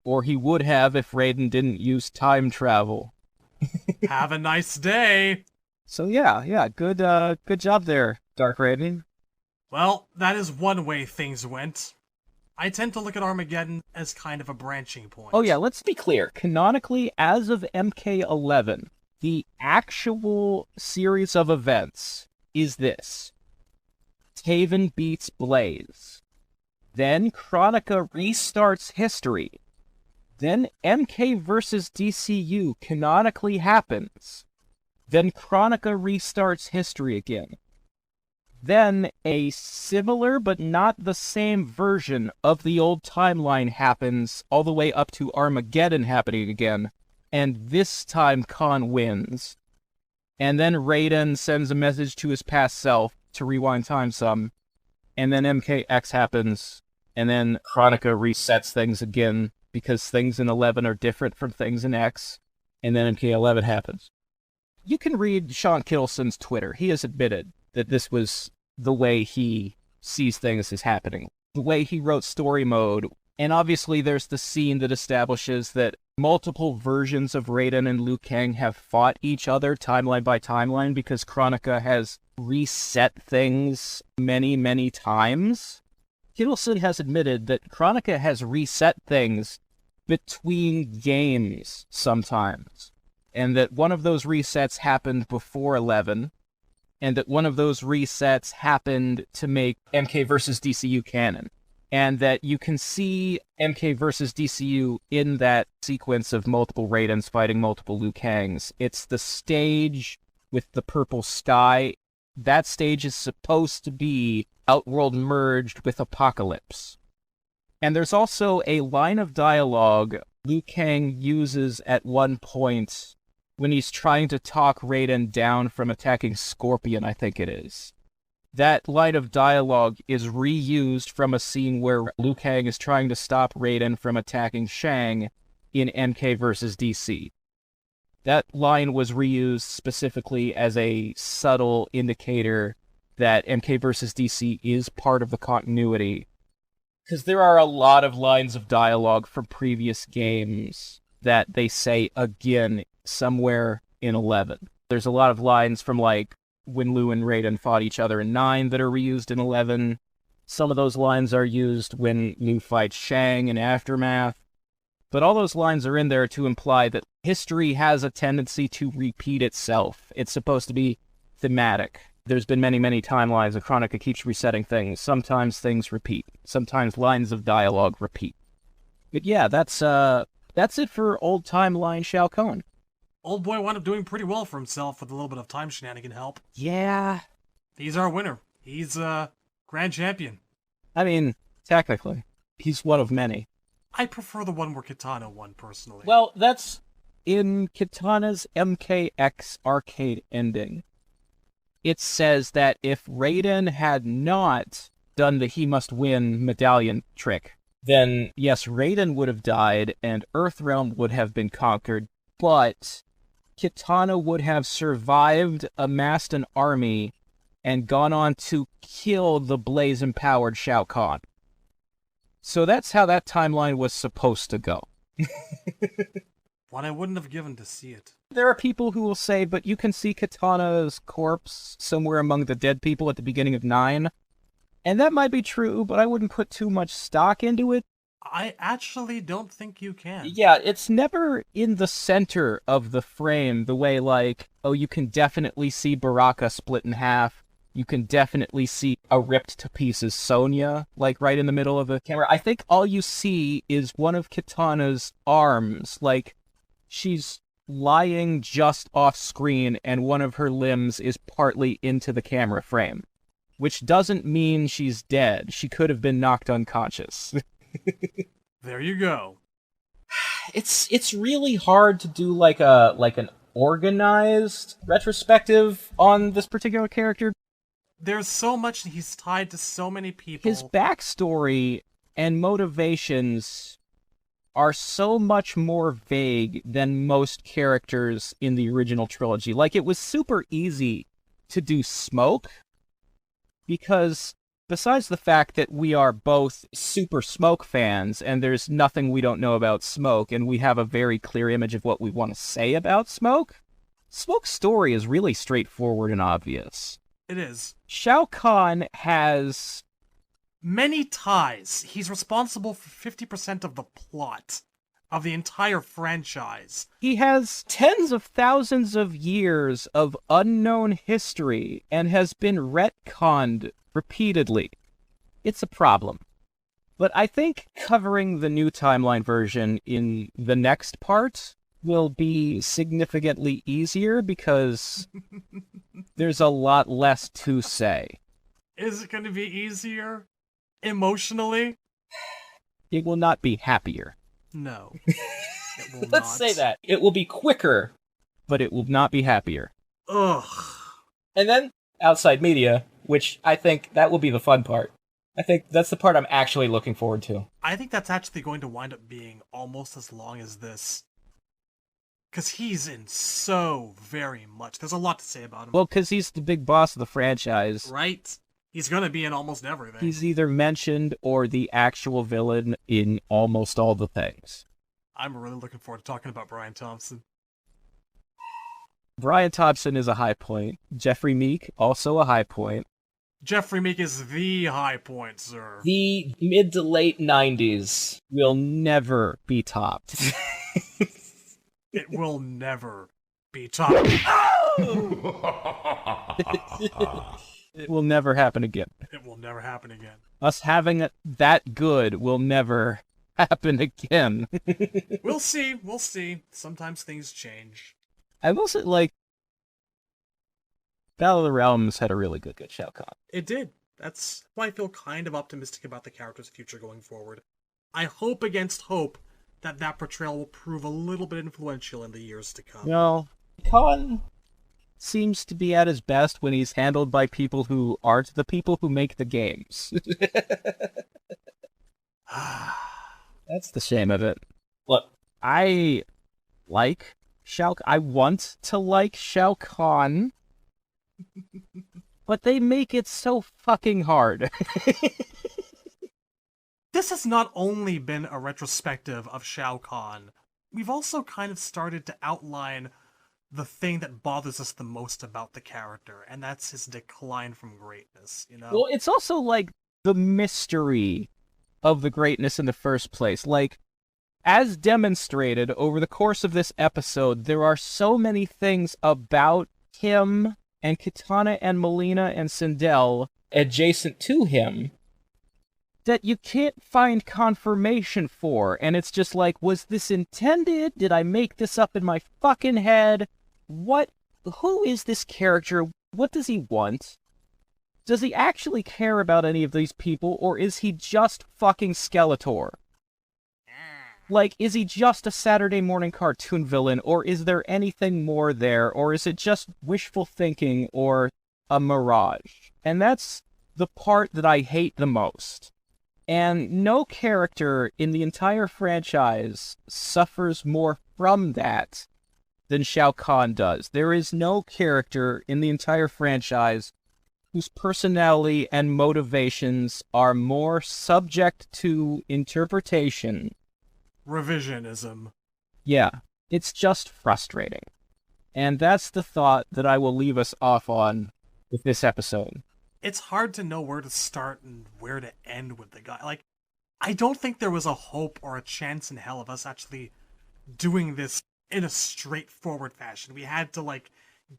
Or he would have if Raiden didn't use time travel. Have a nice day. So yeah, good job there, Dark Raiden. Well, that is one way things went. I tend to look at Armageddon as kind of a branching point. Oh yeah, let's be clear. Canonically, as of MK11, the actual series of events is this. Taven beats Blaze. Then Chronica restarts history. Then MK versus DCU canonically happens. Then Chronica restarts history again. Then a similar but not the same version of the old timeline happens all the way up to Armageddon happening again. And this time Khan wins. And then Raiden sends a message to his past self to rewind time some. And then MKX happens. And then Chronica resets things again because things in 11 are different from things in X. And then MK11 happens. You can read Sean Kittleson's Twitter. He has admitted that this was the way he sees things as happening. The way he wrote story mode. And obviously there's the scene that establishes that multiple versions of Raiden and Liu Kang have fought each other timeline by timeline because Chronica has reset things many, many times. Kittleson has admitted that Chronica has reset things between games sometimes, and that one of those resets happened before 11, and that one of those resets happened to make MK vs. DCU canon, and that you can see MK vs. DCU in that sequence of multiple Raidens fighting multiple Liu Kangs. It's the stage with the purple sky. That stage is supposed to be Outworld merged with Apocalypse. And there's also a line of dialogue Liu Kang uses at one point when he's trying to talk Raiden down from attacking Scorpion, I think it is. That line of dialogue is reused from a scene where Liu Kang is trying to stop Raiden from attacking Shang in MK vs. DC. That line was reused specifically as a subtle indicator that MK vs. DC is part of the continuity. Because there are a lot of lines of dialogue from previous games that they say again somewhere in 11. There's a lot of lines from, like, when Liu and Raiden fought each other in 9 that are reused in 11. Some of those lines are used when Liu fights Shang in Aftermath. But all those lines are in there to imply that history has a tendency to repeat itself. It's supposed to be thematic. There's been many, many timelines, and Chronica keeps resetting things. Sometimes things repeat. Sometimes lines of dialogue repeat. But yeah, that's it for old timeline Shao Kahn. Old boy wound up doing pretty well for himself with a little bit of time shenanigan help. Yeah. He's our winner. He's grand champion. I mean, technically, he's one of many. I prefer the one where Kitana won, personally. Well, that's in Kitana's MKX arcade ending. It says that if Raiden had not done the he must win medallion trick, then yes, Raiden would have died and Earthrealm would have been conquered, but Kitana would have survived, amassed an army, and gone on to kill the Blaze-empowered Shao Kahn. So that's how that timeline was supposed to go. One I wouldn't have given to see it. There are people who will say, but you can see Kitana's corpse somewhere among the dead people at the beginning of 9. And that might be true, but I wouldn't put too much stock into it. I actually don't think you can. Yeah, it's never in the center of the frame, the way, like, oh, you can definitely see Baraka split in half, You can definitely see a ripped to pieces Sonya, like right in the middle of the camera. I think all you see is one of Kitana's arms, like she's lying just off screen and one of her limbs is partly into the camera frame, which doesn't mean she's dead. She could have been knocked unconscious. There you go. It's really hard to do like an organized retrospective on this particular character. There's so much, he's tied to so many people. His backstory and motivations are so much more vague than most characters in the original trilogy. Like, it was super easy to do Smoke, because besides the fact that we are both super Smoke fans, and there's nothing we don't know about Smoke, and we have a very clear image of what we want to say about Smoke, Smoke's story is really straightforward and obvious. It is. Shao Kahn has many ties. He's responsible for 50% of the plot of the entire franchise. He has tens of thousands of years of unknown history and has been retconned repeatedly. It's a problem. But I think covering the new timeline version in the next part will be significantly easier because there's a lot less to say. Is it going to be easier? Emotionally? It will not be happier. No. It will Let's not. say that. It will be quicker, but it will not be happier. Ugh. And then outside media, which I think that will be the fun part. I think that's the part I'm actually looking forward to. I think that's actually going to wind up being almost as long as this. Because he's in so very much. There's a lot to say about him. Well, because he's the big boss of the franchise. Right? He's going to be in almost everything. He's either mentioned or the actual villain in almost all the things. I'm really looking forward to talking about Brian Thompson. Brian Thompson is a high point. Jeffrey Meek, also a high point. Jeffrey Meek is the high point, sir. The mid to late 90s will never be topped. It will never be topped. It will never happen again. It will never happen again. Us having it that good will never happen again. We'll see. We'll see. Sometimes things change. I will say, like, Battle of the Realms had a really good Shao Kahn. It did. That's why I feel kind of optimistic about the character's future going forward. I hope against hope that that portrayal will prove a little bit influential in the years to come. No, Kahn seems to be at his best when he's handled by people who aren't the people who make the games. That's the shame of it. Look, I like I want to like Shao Kahn, but they make it so fucking hard. This has not only been a retrospective of Shao Kahn, we've also kind of started to outline the thing that bothers us the most about the character, and that's his decline from greatness, you know? Well, it's also like the mystery of the greatness in the first place. Like, as demonstrated over the course of this episode, there are so many things about him and Kitana and Melina and Sindel adjacent to him that you can't find confirmation for. And it's just like, was this intended? Did I make this up in my fucking head? Who is this character? What does he want? Does he actually care about any of these people, or is he just fucking Skeletor? Like, is he just a Saturday morning cartoon villain, or is there anything more there, or is it just wishful thinking or a mirage? And that's the part that I hate the most. And no character in the entire franchise suffers more from that than Shao Kahn does. There is no character in the entire franchise whose personality and motivations are more subject to interpretation. Revisionism. Yeah, it's just frustrating. And that's the thought that I will leave us off on with this episode. It's hard to know where to start and where to end with the guy. Like, I don't think there was a hope or a chance in hell of us actually doing this in a straightforward fashion. We had to, like,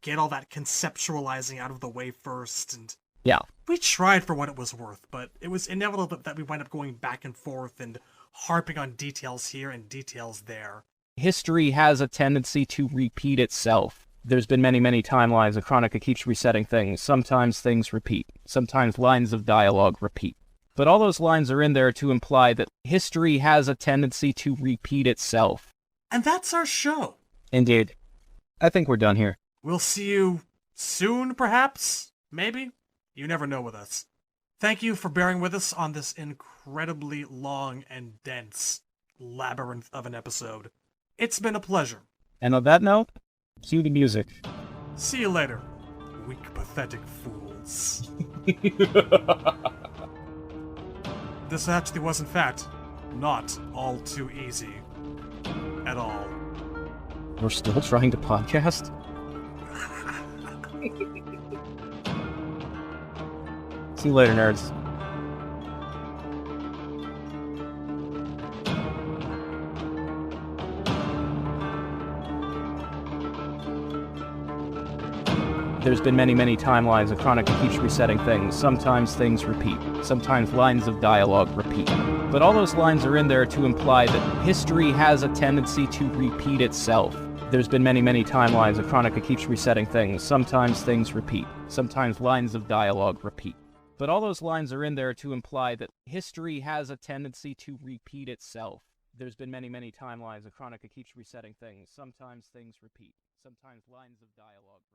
get all that conceptualizing out of the way first, and Yeah. We tried for what it was worth, but it was inevitable that we wind up going back and forth and harping on details here and details there. History has a tendency to repeat itself. There's been many, many timelines. Chronica keeps resetting things. Sometimes things repeat. Sometimes lines of dialogue repeat. But all those lines are in there to imply that history has a tendency to repeat itself. And that's our show. Indeed. I think we're done here. We'll see you soon, perhaps? Maybe? You never know with us. Thank you for bearing with us on this incredibly long and dense labyrinth of an episode. It's been a pleasure. And on that note, cue the music. See you later, weak, pathetic fools. This actually was, in fact, not all too easy. At all. We're still trying to podcast? See you later, nerds. There's been many, many timelines, and Chronica keeps resetting things. Sometimes things repeat. Sometimes lines of dialogue repeat. But all those lines are in there to imply that history has a tendency to repeat itself. There's been many, many timelines, and Chronica keeps resetting things. Sometimes things repeat. Sometimes lines of dialogue repeat. But all those lines are in there to imply that history has a tendency to repeat itself. There's been many, many timelines, and Chronica keeps resetting things. Sometimes things repeat. Sometimes lines of dialogue repeat.